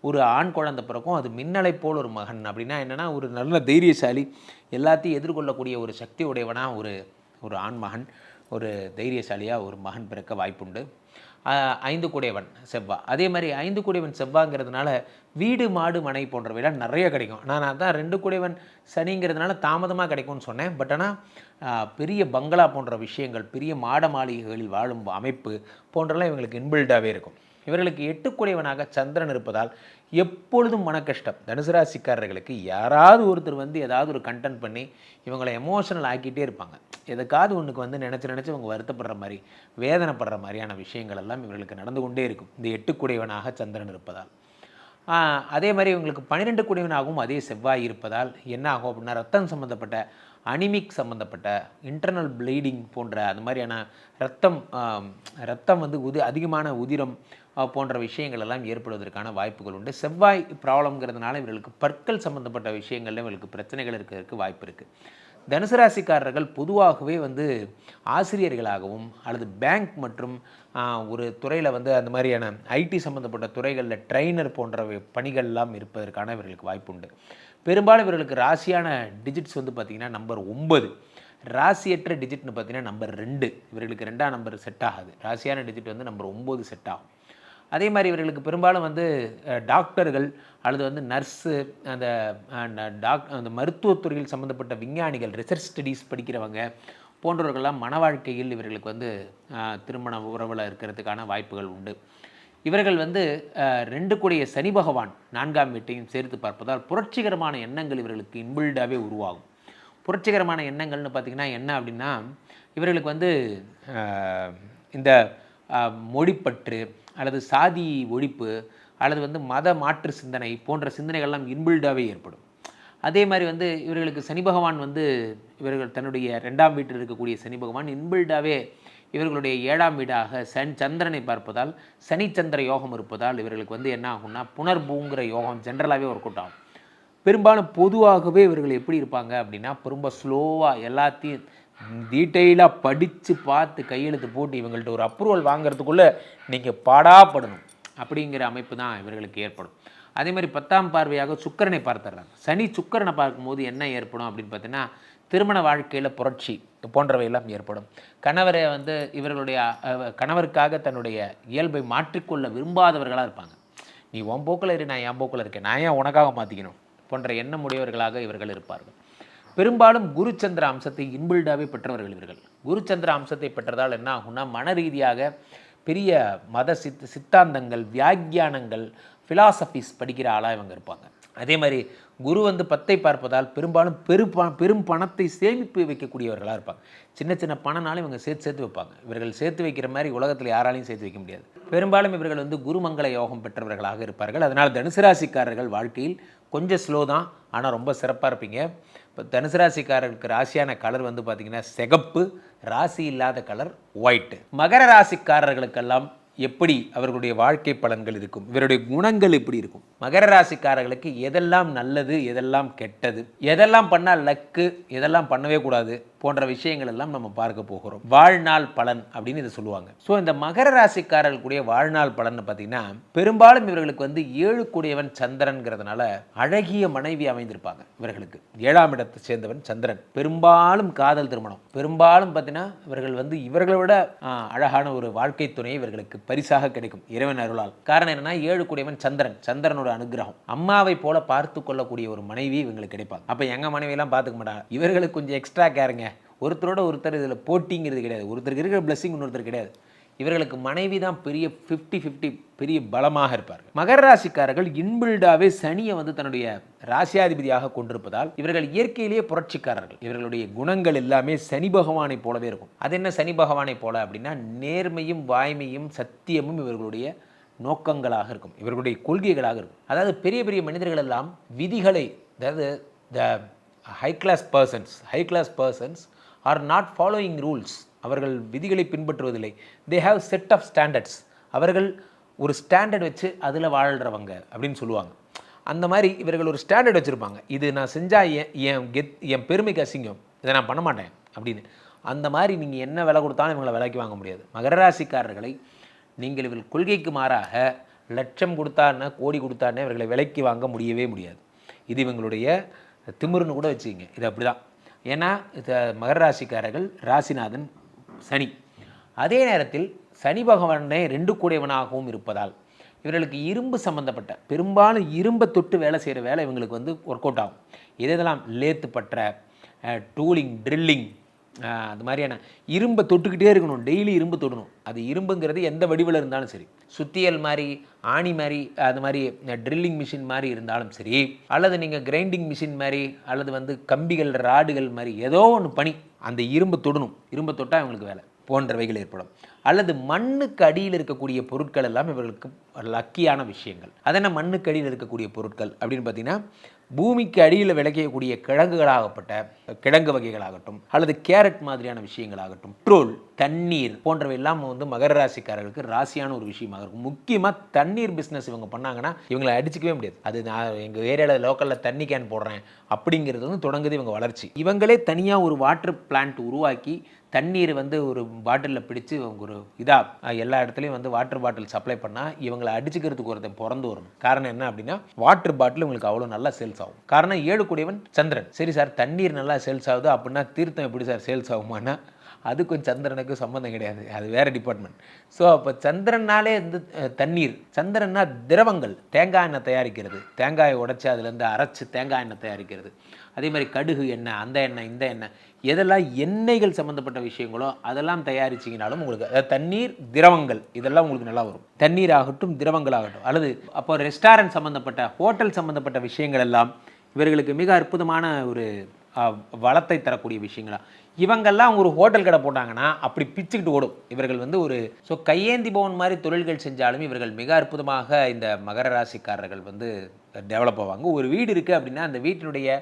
ஒரு ஆண் குழந்தை பிறக்கும். அது மின்னலை போல் ஒரு மகன் அப்படின்னா என்னென்னா ஒரு நல்ல தைரியசாலி, எல்லாத்தையும் எதிர்கொள்ளக்கூடிய ஒரு சக்தி உடையவனாக ஒரு ஆண் மகன், ஒரு தைரியசாலியாக ஒரு மகன் பிறக்க வாய்ப்புண்டு. 5 கூடையவன் செவ்வாய். அதே மாதிரி 5 கூடையவன் செவ்வாய்ங்கிறதுனால வீடு, மாடு, மனை போன்றவைலாம் நிறைய கிடைக்கும். நான் தான் 2 கூடையவன் சனிங்கிறதுனால தாமதமாக கிடைக்கும்னு சொன்னேன். பட் ஆனால் பெரிய பங்களா போன்ற விஷயங்கள், பெரிய மாட மாளிகைகளில் வாழும் அமைப்பு போன்றெல்லாம் இவங்களுக்கு இன்பில்டாகவே இருக்கும். இவர்களுக்கு 8 கூடையவனாக சந்திரன் இருப்பதால் எப்பொழுதும் மன கஷ்டம். தனுசு ராசிக்காரர்களுக்கு யாராவது ஒருத்தர் வந்து ஏதாவது ஒரு கண்டென்ட் பண்ணி இவங்களை எமோஷனல் ஆக்கிட்டே இருப்பாங்க. எதுக்காவது ஒன்றுக்கு வந்து நினச்சி இவங்க வருத்தப்படுற மாதிரி, வேதனைப்படுற மாதிரியான விஷயங்கள் எல்லாம் இவர்களுக்கு நடந்து கொண்டே இருக்கும் இந்த 8 கூடையவனாக சந்திரன் இருப்பதால். அதே மாதிரி இவங்களுக்கு 12 கூடையவனாகவும் அதே செவ்வாய் இருப்பதால் என்ன ஆகும் அப்படின்னா ரத்தம் சம்மந்தப்பட்ட, அனிமிக் சம்மந்தப்பட்ட, இன்டர்னல் ப்ளீடிங் போன்ற அந்த மாதிரியான ரத்தம் வந்து அதிகமான உதிரம் போன்ற விஷயங்கள் எல்லாம் ஏற்படுவதற்கான வாய்ப்புகள் உண்டு. செவ்வாய் ப்ராப்ளம்ங்கிறதுனால இவர்களுக்கு பற்கள் சம்மந்தப்பட்ட விஷயங்கள்ல இவர்களுக்கு பிரச்சனைகள் இருக்கிறதுக்கு வாய்ப்பு இருக்குது. தனுசு ராசிக்காரர்கள் பொதுவாகவே வந்து ஆசிரியர்களாகவும் அல்லது பேங்க் மற்றும் ஒரு துறையில் வந்து அந்த மாதிரியான ஐடி சம்மந்தப்பட்ட துறைகளில் ட்ரெயினர் போன்ற பணிகள்லாம் இருப்பதற்கான இவர்களுக்கு வாய்ப்பு உண்டு. பெரும்பாலும் இவர்களுக்கு ராசியான டிஜிட்ஸ் வந்து பார்த்திங்கன்னா நம்பர் 9, ராசியற்ற டிஜிட்னு பார்த்தீங்கன்னா நம்பர் 2. இவர்களுக்கு 2ஆம் நம்பர் செட் ஆகாது. ராசியான டிஜிட் வந்து நம்பர் 9 செட் ஆகும். அதே மாதிரி இவர்களுக்கு பெரும்பாலும் வந்து டாக்டர்கள் அல்லது வந்து நர்ஸு, அந்த அந்த மருத்துவத்துறையில் சம்மந்தப்பட்ட விஞ்ஞானிகள், ரிசர்ச் ஸ்டடீஸ் படிக்கிறவங்க போன்றவர்கள்லாம் மன வாழ்க்கையில் இவர்களுக்கு வந்து திருமண உறவில் இருக்கிறதுக்கான வாய்ப்புகள் உண்டு. இவர்கள் வந்து 2 கூடிய சனி பகவான் 4ஆம் வீட்டையும் சேர்த்து பார்ப்பதால் புரட்சிகரமான எண்ணங்கள் இவர்களுக்கு இன்பில்டாகவே உருவாகும். புரட்சிகரமான எண்ணங்கள்னு பார்த்திங்கன்னா என்ன அப்படின்னா, இவர்களுக்கு வந்து இந்த மொழிப்பற்று அல்லது சாதி ஒழிப்பு அல்லது வந்து மத மாற்று சிந்தனை போன்ற சிந்தனைகள்லாம் இன்பில்டாகவே ஏற்படும். அதே மாதிரி வந்து இவர்களுக்கு சனி பகவான் வந்து இவர்கள் தன்னுடைய 2ஆம் வீட்டில் இருக்கக்கூடிய சனி பகவான் இன்பில்டாகவே இவர்களுடைய 7ஆம் வீடாக சந்திரனை பார்ப்பதால் சனி சந்திர யோகம் இருப்பதால் இவர்களுக்கு வந்து என்ன ஆகும்னா புனர்பூங்கிற யோகம் ஜென்ரலாகவே ஒர்க் அவுட் ஆகும். பெரும்பாலும் பொதுவாகவே இவர்கள் எப்படி இருப்பாங்க அப்படின்னா, ரொம்ப ஸ்லோவாக எல்லாத்தையும் டீட்டெயிலாக படித்து பார்த்து கையெழுத்து போட்டு இவங்கள்ட்ட ஒரு அப்ரூவல் வாங்கிறதுக்குள்ளே நீங்கள் பாடாப்படணும் அப்படிங்கிற அமைப்பு தான் இவர்களுக்கு ஏற்படும். அதே மாதிரி 10ஆம் பார்வையாக சுக்கிரனை பார்த்துடுறாங்க. சனி சுக்கிரனை பார்க்கும்போது என்ன ஏற்படும் அப்படின்னு பார்த்தீங்கன்னா, திருமண வாழ்க்கையில் புரட்சி போன்றவையெல்லாம் ஏற்படும். கணவரை வந்து இவர்களுடைய கணவருக்காக தன்னுடைய இயல்பை மாற்றிக்கொள்ள விரும்பாதவர்களாக இருப்பாங்க. நீ உன் போக்கில் இரு, நான் என் போக்கில் இருக்கேன், நான் ஏன் உனக்காக மாற்றிக்கணும் போன்ற எண்ணமுடையவர்களாக இவர்கள் இருப்பார்கள். பெரும்பாலும் குருச்சந்திர அம்சத்தை இன்பில்டாகவே பெற்றவர்கள் இவர்கள். குருச்சந்திர அம்சத்தை பெற்றதால் என்ன ஆகும்னா, மன ரீதியாக பெரிய மத சித்தாந்தங்கள், வியாக்கியானங்கள், ஃபிலாசபிஸ் படிக்கிற ஆளாக இவங்க இருப்பாங்க. அதே மாதிரி குரு வந்து 10ஐ பார்ப்பதால் பெரும்பாலும் பெரும் பணத்தை சேமிப்பு வைக்கக்கூடியவர்களாக இருப்பாங்க. சின்ன சின்ன பணனாலும் இவங்க சேர்த்து வைப்பாங்க. இவர்கள் சேர்த்து வைக்கிற மாதிரி உலகத்தில் யாராலையும் சேர்த்து வைக்க முடியாது. பெரும்பாலும் இவர்கள் வந்து குருமங்கள யோகம் பெற்றவர்களாக இருப்பார்கள். அதனால் தனுசு ராசிக்காரர்கள் வாழ்க்கையில் கொஞ்சம் ஸ்லோ தான், ஆனால் ரொம்ப சிறப்பாக இருப்பீங்க. இப்போ தனுசு ராசிக்காரர்களுக்கு ராசியான கலர் வந்து பார்த்திங்கன்னா சிகப்பு, ராசி இல்லாத கலர் ஒயிட்டு. மகர ராசிக்காரர்களுக்கெல்லாம் எப்படி அவர்களுடைய வாழ்க்கை பலன்கள் இருக்கும், இவருடைய குணங்கள் எப்படி இருக்கும், மகர ராசிக்காரர்களுக்கு எதெல்லாம் நல்லது, எதெல்லாம் கெட்டது, எதெல்லாம் பண்ணால் லக்கு, எதெல்லாம் பண்ணவே கூடாது போன்ற விஷயங்கள் எல்லாம் நம்ம பார்க்க போகிறோம். வாழ்நாள் பலன் அப்படின்னு இதை சொல்லுவாங்க. ஸோ இந்த மகர ராசிக்காரர்களுடைய வாழ்நாள் பலன் பார்த்தீங்கன்னா, பெரும்பாலும் இவர்களுக்கு வந்து 7 கூடியவன் சந்திரன்கிறதுனால அழகிய மனைவி அமைந்திருப்பாங்க. இவர்களுக்கு 7ஆம் இடத்தை சேர்ந்தவன் சந்திரன். பெரும்பாலும் காதல் திருமணம், பெரும்பாலும் பார்த்தீங்கன்னா இவர்கள் வந்து இவர்களை விட அழகான ஒரு வாழ்க்கை துணையை இவர்களுக்கு பரிசாக கிடைக்கும் இறைவன் அருளால். காரணம் என்னன்னா, 7 கூடியவன் சந்திரன், சந்திரனோட அனுகிரகம். அம்மாவை போல பார்த்து கொள்ளக்கூடிய ஒரு மனைவி இவங்களுக்கு கிடைப்பாங்க. அப்போ எங்க மனைவியெல்லாம் பார்த்துக்க மாட்டாங்க, இவர்களுக்கு கொஞ்சம் எக்ஸ்ட்ரா கேருங்க. ஒருத்தரோட ஒருத்தர் இதில் போட்டிங்கிறது கிடையாது. ஒருத்தருக்கு இருக்கிற பிளஸிங் இன்னொருத்தர் கிடையாது. இவர்களுக்கு மனைவி தான் பெரிய 50-50 பெரிய பலமாக இருப்பார்கள். மகர ராசிக்காரர்கள் இன்பில்டாவே சனியை வந்து தன்னுடைய ராசியாதிபதியாக கொண்டிருப்பதால் இவர்கள் இயற்கையிலேயே புரட்சிக்காரர்கள். இவர்களுடைய குணங்கள் எல்லாமே சனி பகவானை போலவே இருக்கும். அது என்ன சனி பகவானை போல அப்படின்னா, நேர்மையும் வாய்மையும் சத்தியமும் இவர்களுடைய நோக்கங்களாக இருக்கும், இவர்களுடைய கொள்கைகளாக இருக்கும். அதாவது பெரிய பெரிய மனிதர்கள் எல்லாம் விதிகளை, அதாவது the high class persons are not following rules. அவர்கள் விதிகளை பின்பற்றுவதில்லை. They have set of standards. அவர்கள் ஒரு ஸ்டாண்டர்ட் வச்சு அதில் வாழ்கிறவங்க அப்படின்னு சொல்லுவாங்க. அந்த மாதிரி இவர்கள் ஒரு ஸ்டாண்டர்ட் வச்சுருப்பாங்க. இது நான் செஞ்சால் என் பெருமைக்கு அசிங்கம், இதை நான் பண்ண மாட்டேன் அப்படின்னு. அந்த மாதிரி நீங்கள் என்ன விலை கொடுத்தாலும் இவங்களை விலைக்கு வாங்க முடியாது. மகர ராசிக்காரர்களை நீங்கள் இவர்கள் கொள்கைக்கு மாறாக லட்சம் கொடுத்தான்னு கோடி கொடுத்தானே இவர்களை விலைக்கு வாங்க முடியவே முடியாது. இது இவங்களுடைய திமிருன்னு கூட வச்சுக்கிங்க. இது அப்படி தான். ஏன்னா மகர ராசிக்காரர்கள் ராசிநாதன் சனி. அதே நேரத்தில் சனி பகவானே 2 கூடியவனாகவும் இருப்பதால் இவர்களுக்கு இரும்பு சம்மந்தப்பட்ட, பெரும்பாலும் இரும்பை தொட்டு வேலை செய்கிற வேலை இவங்களுக்கு வந்து ஒர்க் அவுட் ஆகும். இதெல்லாம் லேத்து பற்ற, டூலிங், ட்ரில்லிங், அது மாதிரியான இரும்பை தொட்டுக்கிட்டே இருக்கணும். டெய்லி இரும்பு தொடணும். அது இரும்புங்கிறது எந்த வடிவில் இருந்தாலும் சரி, சுத்தியல் மாதிரி, ஆணி மாதிரி, அது மாதிரி ட்ரில்லிங் மிஷின் மாதிரி இருந்தாலும் சரி, அல்லது நீங்கள் கிரைண்டிங் மிஷின் மாதிரி, அல்லது வந்து கம்பிகள், ராடுகள் மாதிரி ஏதோ ஒன்று பணி, அந்த இரும்பு தொடணும். இரும்பை தொட்டால் அவங்களுக்கு வேலை போன்றவைகள் ஏற்படும். அல்லது மண்ணுக்கு அடியில் இருக்கக்கூடிய பொருட்கள் எல்லாம் இவர்களுக்கு லக்கியான விஷயங்கள். அது என்ன மண்ணுக்கு அடியில் இருக்கக்கூடிய பொருட்கள் அப்படின்னு பார்த்தீங்கன்னா, பூமிக்கு அடியில் விளையக்கூடிய கிழங்கு வகைகளாகட்டும், அல்லது கேரட் மாதிரியான விஷயங்களாகட்டும், பெட்ரோல், தண்ணீர் போன்றவை எல்லாம் வந்து மகர ராசிக்காரர்களுக்கு ராசியான ஒரு விஷயமாக இருக்கும். முக்கியமாக தண்ணீர் பிஸ்னஸ் இவங்க பண்ணாங்கன்னா இவங்களை அடிச்சுக்கவே முடியாது. அது நான் எங்கள் ஏரியாவில் லோக்கலில் தண்ணி கேன் போடுறேன் அப்படிங்கிறது வந்து தொடங்குது இவங்க வளர்ச்சி. இவங்களே தனியாக ஒரு வாட்டர் பிளான்ட் உருவாக்கி தண்ணீர் வந்து ஒரு பாட்டிலில் பிடிச்சு ஒரு எல்லா இடத்துலையும் வந்து வாட்டர் பாட்டில் சப்ளை பண்ணால் இவங்களை அடிச்சுக்கிறதுக்கு ஒருத்தன் பிறந்து வரும். காரணம் என்ன அப்படின்னா, வாட்டர் பாட்டில் உங்களுக்கு அவ்வளோ நல்லா சேல்ஸ் ஆகும். காரணம் 7 கூடியவன் சந்திரன். சரி சார், தண்ணீர் நல்லா சேல்ஸ் ஆகுது அப்படின்னா தீர்த்தம் எப்படி சார் சேல்ஸ் ஆகுமானா, அதுக்கும் சந்திரனுக்கும் சம்மந்தம் கிடையாது, அது வேறு டிபார்ட்மெண்ட். ஸோ அப்போ சந்திரனாலே வந்து தண்ணீர், சந்திரன்னா திரவங்கள், தேங்காய் எண்ணெய் தயாரிக்கிறது, தேங்காயை உடைச்சி அதுலேருந்து அரைச்சி தேங்காய் எண்ணெய் தயாரிக்கிறது. அதே மாதிரி கடுகு எண்ணெய், அந்த எண்ணெய், இந்த எண்ணெய், எதெல்லாம் எண்ணெய்கள் சம்மந்தப்பட்ட விஷயங்களோ அதெல்லாம் தயாரிச்சிங்கனாலும் உங்களுக்கு, அதாவது தண்ணீர், திரவங்கள், இதெல்லாம் உங்களுக்கு நல்லா வரும். தண்ணீர் ஆகட்டும், திரவங்கள் ஆகட்டும், அல்லது அப்போ ரெஸ்டாரண்ட் சம்மந்தப்பட்ட, ஹோட்டல் சம்மந்தப்பட்ட விஷயங்கள் எல்லாம் இவர்களுக்கு மிக அற்புதமான ஒரு வளத்தை தரக்கூடிய விஷயங்களா. இவங்கெல்லாம் ஒரு ஹோட்டல் கடை போட்டாங்கன்னா அப்படி பிச்சுக்கிட்டு ஓடும். இவர்கள் வந்து ஒரு கையேந்தி பவன் மாதிரி தொழில்கள் செஞ்சாலும் இவர்கள் மிக அற்புதமாக இந்த மகர ராசிக்காரர்கள் வந்து டெவலப் ஆவாங்க. ஒரு வீடு இருக்குது அப்படின்னா அந்த வீட்டினுடைய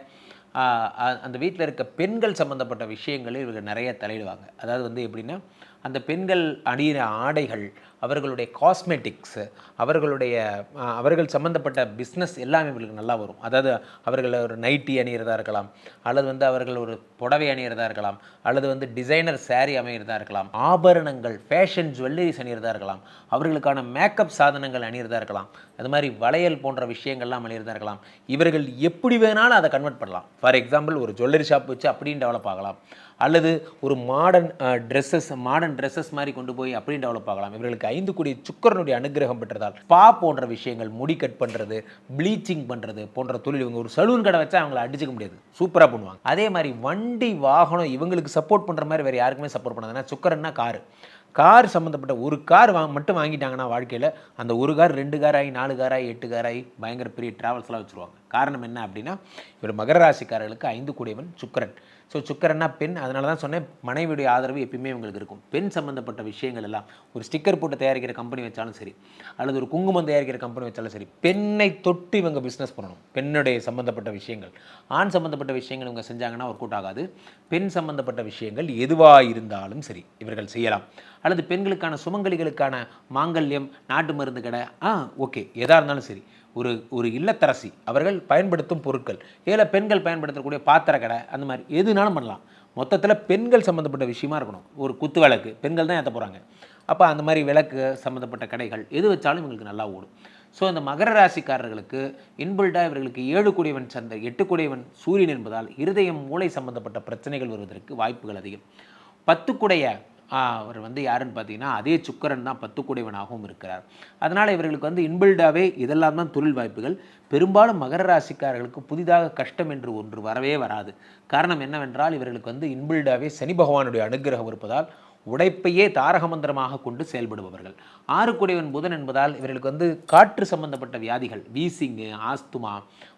அந்த வீட்டில் இருக்க பெண்கள் சம்மந்தப்பட்ட விஷயங்களில் இவர்கள் நிறைய தலையிடுவாங்க. அதாவது வந்து எப்படின்னா, அந்த பெண்கள் அணிகிற ஆடைகள், அவர்களுடைய காஸ்மெட்டிக்ஸ், அவர்கள் சம்மந்தப்பட்ட பிஸ்னஸ் எல்லாமே இவர்களுக்கு நல்லா வரும். அதாவது அவர்கள் ஒரு நைட்டி அணிகிறதா இருக்கலாம், அல்லது வந்து அவர்கள் ஒரு புடவை அணிகிறதா இருக்கலாம், அல்லது வந்து டிசைனர் சாரீ அமைகிறதா இருக்கலாம், ஆபரணங்கள், ஃபேஷன் ஜுவல்லரிஸ் அணிகிறதா இருக்கலாம், அவர்களுக்கான மேக்கப் சாதனங்கள் அணிகிறதா இருக்கலாம், அது மாதிரி வளையல் போன்ற விஷயங்கள்லாம் அணிகிறதா இருக்கலாம். இவர்கள் எப்படி வேணாலும் அதை கன்வெர்ட் பண்ணலாம். ஃபார் எக்ஸாம்பிள், ஒரு ஜுவல்லரி ஷாப் வச்சு அப்படின்னு டெவலப் ஆகலாம், அல்லது ஒரு மாடர்ன் ட்ரெஸ்ஸஸ் மாதிரி கொண்டு போய் அப்படின்னு டெவலப் ஆகலாம். இவர்களுக்கு 5 கோடி சுக்கிரனுடைய அனுகிரகம் பெற்றதால் ஸ்பா போன்ற விஷயங்கள், முடி கட் பண்ணுறது, ப்ளீச்சிங் பண்ணுறது போன்ற தொழில், இவங்க ஒரு சலூன் கடை வச்சா அவங்கள அடிச்சுக்க முடியாது, சூப்பராக பண்ணுவாங்க. அதே மாதிரி வண்டி வாகனம் இவங்களுக்கு சப்போர்ட் பண்ணுற மாதிரி வேறு யாருக்குமே சப்போர்ட் பண்ணாது. ஏன்னா சுக்கிரன்னா கார் சம்மந்தப்பட்ட ஒரு கார் மட்டும் வாங்கிட்டாங்கன்னா வாழ்க்கையில் அந்த ஒரு கார் 2 கார் ஆகி 4 கார் ஆகி 8 கார் ஆகி பயங்கர பெரிய ட்ராவல்ஸ்லாம் வச்சுருவாங்க. காரணம் என்ன அப்படின்னா, இவர் மகர ராசிக்காரர்களுக்கு 5 கூடியவன் சுக்கிரன். ஸோ சுக்கிரன்னா பெண். அதனால தான் சொன்னேன், மனைவியுடைய ஆதரவு எப்பயுமே இவங்களுக்கு இருக்கும். பெண் சம்மந்தப்பட்ட விஷயங்கள் எல்லாம், ஒரு ஸ்டிக்கர் போட்டு தயாரிக்கிற கம்பெனி வச்சாலும் சரி, அல்லது ஒரு குங்குமம் தயாரிக்கிற கம்பெனி வச்சாலும் சரி, பெண்ணை தொட்டு இவங்க பிஸ்னஸ் பண்ணணும். பெண்ணுடைய சம்மந்தப்பட்ட விஷயங்கள், ஆண் சம்மந்தப்பட்ட விஷயங்கள் இவங்க செஞ்சாங்கன்னா ஒரு கூட்டாகாது. பெண் சம்மந்தப்பட்ட விஷயங்கள் எதுவாக இருந்தாலும் சரி இவர்கள் செய்யலாம். அல்லது பெண்களுக்கான சுமங்கலிகளுக்கான மாங்கல்யம், நாட்டு மருந்து கடை, ஓகே, எதாக இருந்தாலும் சரி, ஒரு இல்லத்தரசி அவர்கள் பயன்படுத்தும் பொருட்கள், இதில் பெண்கள் பயன்படுத்தக்கூடிய பாத்திர கடை, அந்த மாதிரி எதுனாலும் பண்ணலாம். மொத்தத்தில் பெண்கள் சம்மந்தப்பட்ட விஷயமா இருக்கணும். ஒரு குத்து விளக்கு பெண்கள் தான் ஏற்ற போகிறாங்க, அப்போ அந்த மாதிரி விளக்கு சம்மந்தப்பட்ட கடைகள் எது வச்சாலும் இவங்களுக்கு நல்லா ஓடும். ஸோ இந்த மகர ராசிக்காரர்களுக்கு இன்பில்டாக இவர்களுக்கு 7 கூடியவன் சந்திரன், 8 கூடியவன் சூரியன் என்பதால் இருதயம், மூளை சம்மந்தப்பட்ட பிரச்சனைகள் வருவதற்கு வாய்ப்புகள் அதிகம். 10 கூடைய அவர் வந்து யாருன்னு பார்த்தீங்கன்னா அதே சுக்கிரன் தான் 10 கூடியவனாகவும் இருக்கிறார். அதனால் இவர்களுக்கு வந்து இன்பில்டாகவே இதெல்லாம் தான் தொழில் வாய்ப்புகள். பெரும்பாலும் மகர ராசிக்காரர்களுக்கு புதிதாக கஷ்டம் என்று ஒன்று வரவே வராது. காரணம் என்னவென்றால், இவர்களுக்கு வந்து இன்பில்டாகவே சனி பகவானுடைய அனுகிரகம் இருப்பதால் உடைப்பையே தாரக மந்திரமாக கொண்டு செயல்படுபவர்கள். 6 கூடியவன் புதன் என்பதால் இவர்களுக்கு வந்து காற்று சம்பந்தப்பட்ட வியாதிகள், வீசிங்கு, ஆஸ்துமா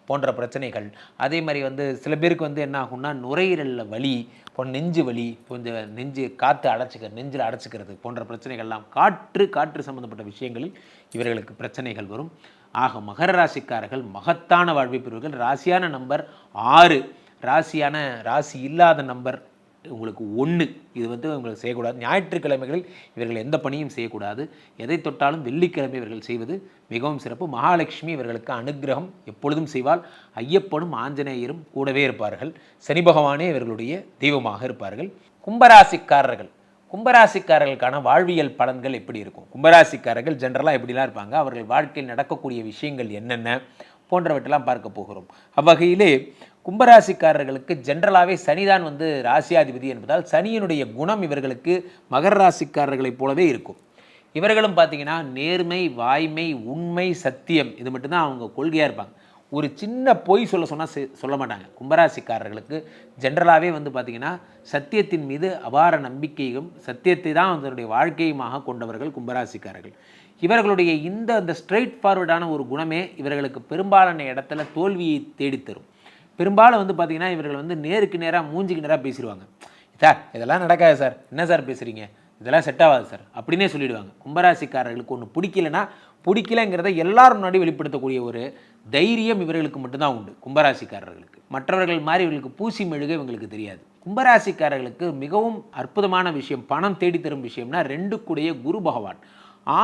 போன்ற பிரச்சனைகள், அதே மாதிரி வந்து சில பேருக்கு வந்து என்ன ஆகும்னா நுரையீரலில் வலி, நெஞ்சு வலி, கொஞ்சம் நெஞ்சில் அடைச்சிக்கிறது போன்ற பிரச்சனைகள்லாம் காற்று சம்பந்தப்பட்ட விஷயங்களில் இவர்களுக்கு பிரச்சனைகள் வரும். ஆக மகர ராசிக்காரர்கள் மகத்தான வாழ்வை பெறுவர்கள். ராசியான நம்பர் 6, ராசி இல்லாத நம்பர் உங்களுக்கு 1. இது வந்து உங்களுக்கு செய்யக்கூடாது. ஞாயிற்றுக்கிழமைகளில் இவர்கள் எந்த பணியும் செய்யக்கூடாது. எதை தொட்டாலும் வெள்ளிக்கிழமை இவர்கள் செய்வது மிகவும் சிறப்பு. மகாலட்சுமி இவர்களுக்கு அனுகிரகம் எப்பொழுதும் செய்வாள். ஐயப்பனும் ஆஞ்சநேயரும் கூடவே இருப்பார்கள். சனி பகவானே இவர்களுடைய தெய்வமாக இருப்பார்கள். கும்பராசிக்காரர்களுக்கான வாழ்வியல் பலன்கள் எப்படி இருக்கும்? கும்பராசிக்காரர்கள் ஜென்ரலாக எப்படிலாம் இருப்பாங்க, அவர்கள் வாழ்க்கையில் நடக்கக்கூடிய விஷயங்கள் என்னென்ன போன்றவற்றெல்லாம் பார்க்க போகிறோம். அவ்வகையிலே கும்பராசிக்காரர்களுக்கு ஜென்ரலாகவே சனிதான் வந்து ராசியாதிபதி என்பதால் சனியினுடைய குணம் இவர்களுக்கு மகர ராசிக்காரர்களைப் போலவே இருக்கும். இவர்களும் பார்த்தீங்கன்னா நேர்மை, வாய்மை, உண்மை, சத்தியம், இது மட்டும்தான் அவங்க கொள்கையாக இருப்பாங்க. ஒரு சின்ன பொய் சொல்ல மாட்டாங்க. கும்பராசிக்காரர்களுக்கு ஜென்ரலாகவே வந்து பார்த்திங்கன்னா சத்தியத்தின் மீது அபார நம்பிக்கையும் சத்தியத்தை தான் அதனுடைய வாழ்க்கையுமாக கொண்டவர்கள் கும்பராசிக்காரர்கள். இவர்களுடைய அந்த ஸ்ட்ரெயிட் ஃபார்வர்டான ஒரு குணமே இவர்களுக்கு பெரும்பாலான இடத்துல தோல்வியை தேடித்தரும். பெரும்பாலும் வந்து பார்த்திங்கன்னா இவர்கள் வந்து நேருக்கு நேராக மூஞ்சிக்கு நேராக பேசிடுவாங்க. சார் இதெல்லாம் நடக்காது சார், என்ன சார் பேசுகிறீங்க, இதெல்லாம் செட் ஆகாது சார் அப்படின்னே சொல்லிடுவாங்க. கும்பராசிக்காரர்களுக்கு ஒன்று பிடிக்கலைங்கிறத எல்லாரும் முன்னாடி வெளிப்படுத்தக்கூடிய ஒரு தைரியம் இவர்களுக்கு மட்டும்தான் உண்டு. கும்பராசிக்காரர்களுக்கு மற்றவர்கள் மாதிரி இவர்களுக்கு பூசி மெழுக இவங்களுக்கு தெரியாது. கும்பராசிக்காரர்களுக்கு மிகவும் அற்புதமான விஷயம், பணம் தேடி தரும் விஷயம்னா 2 கூடிய குரு பகவான்.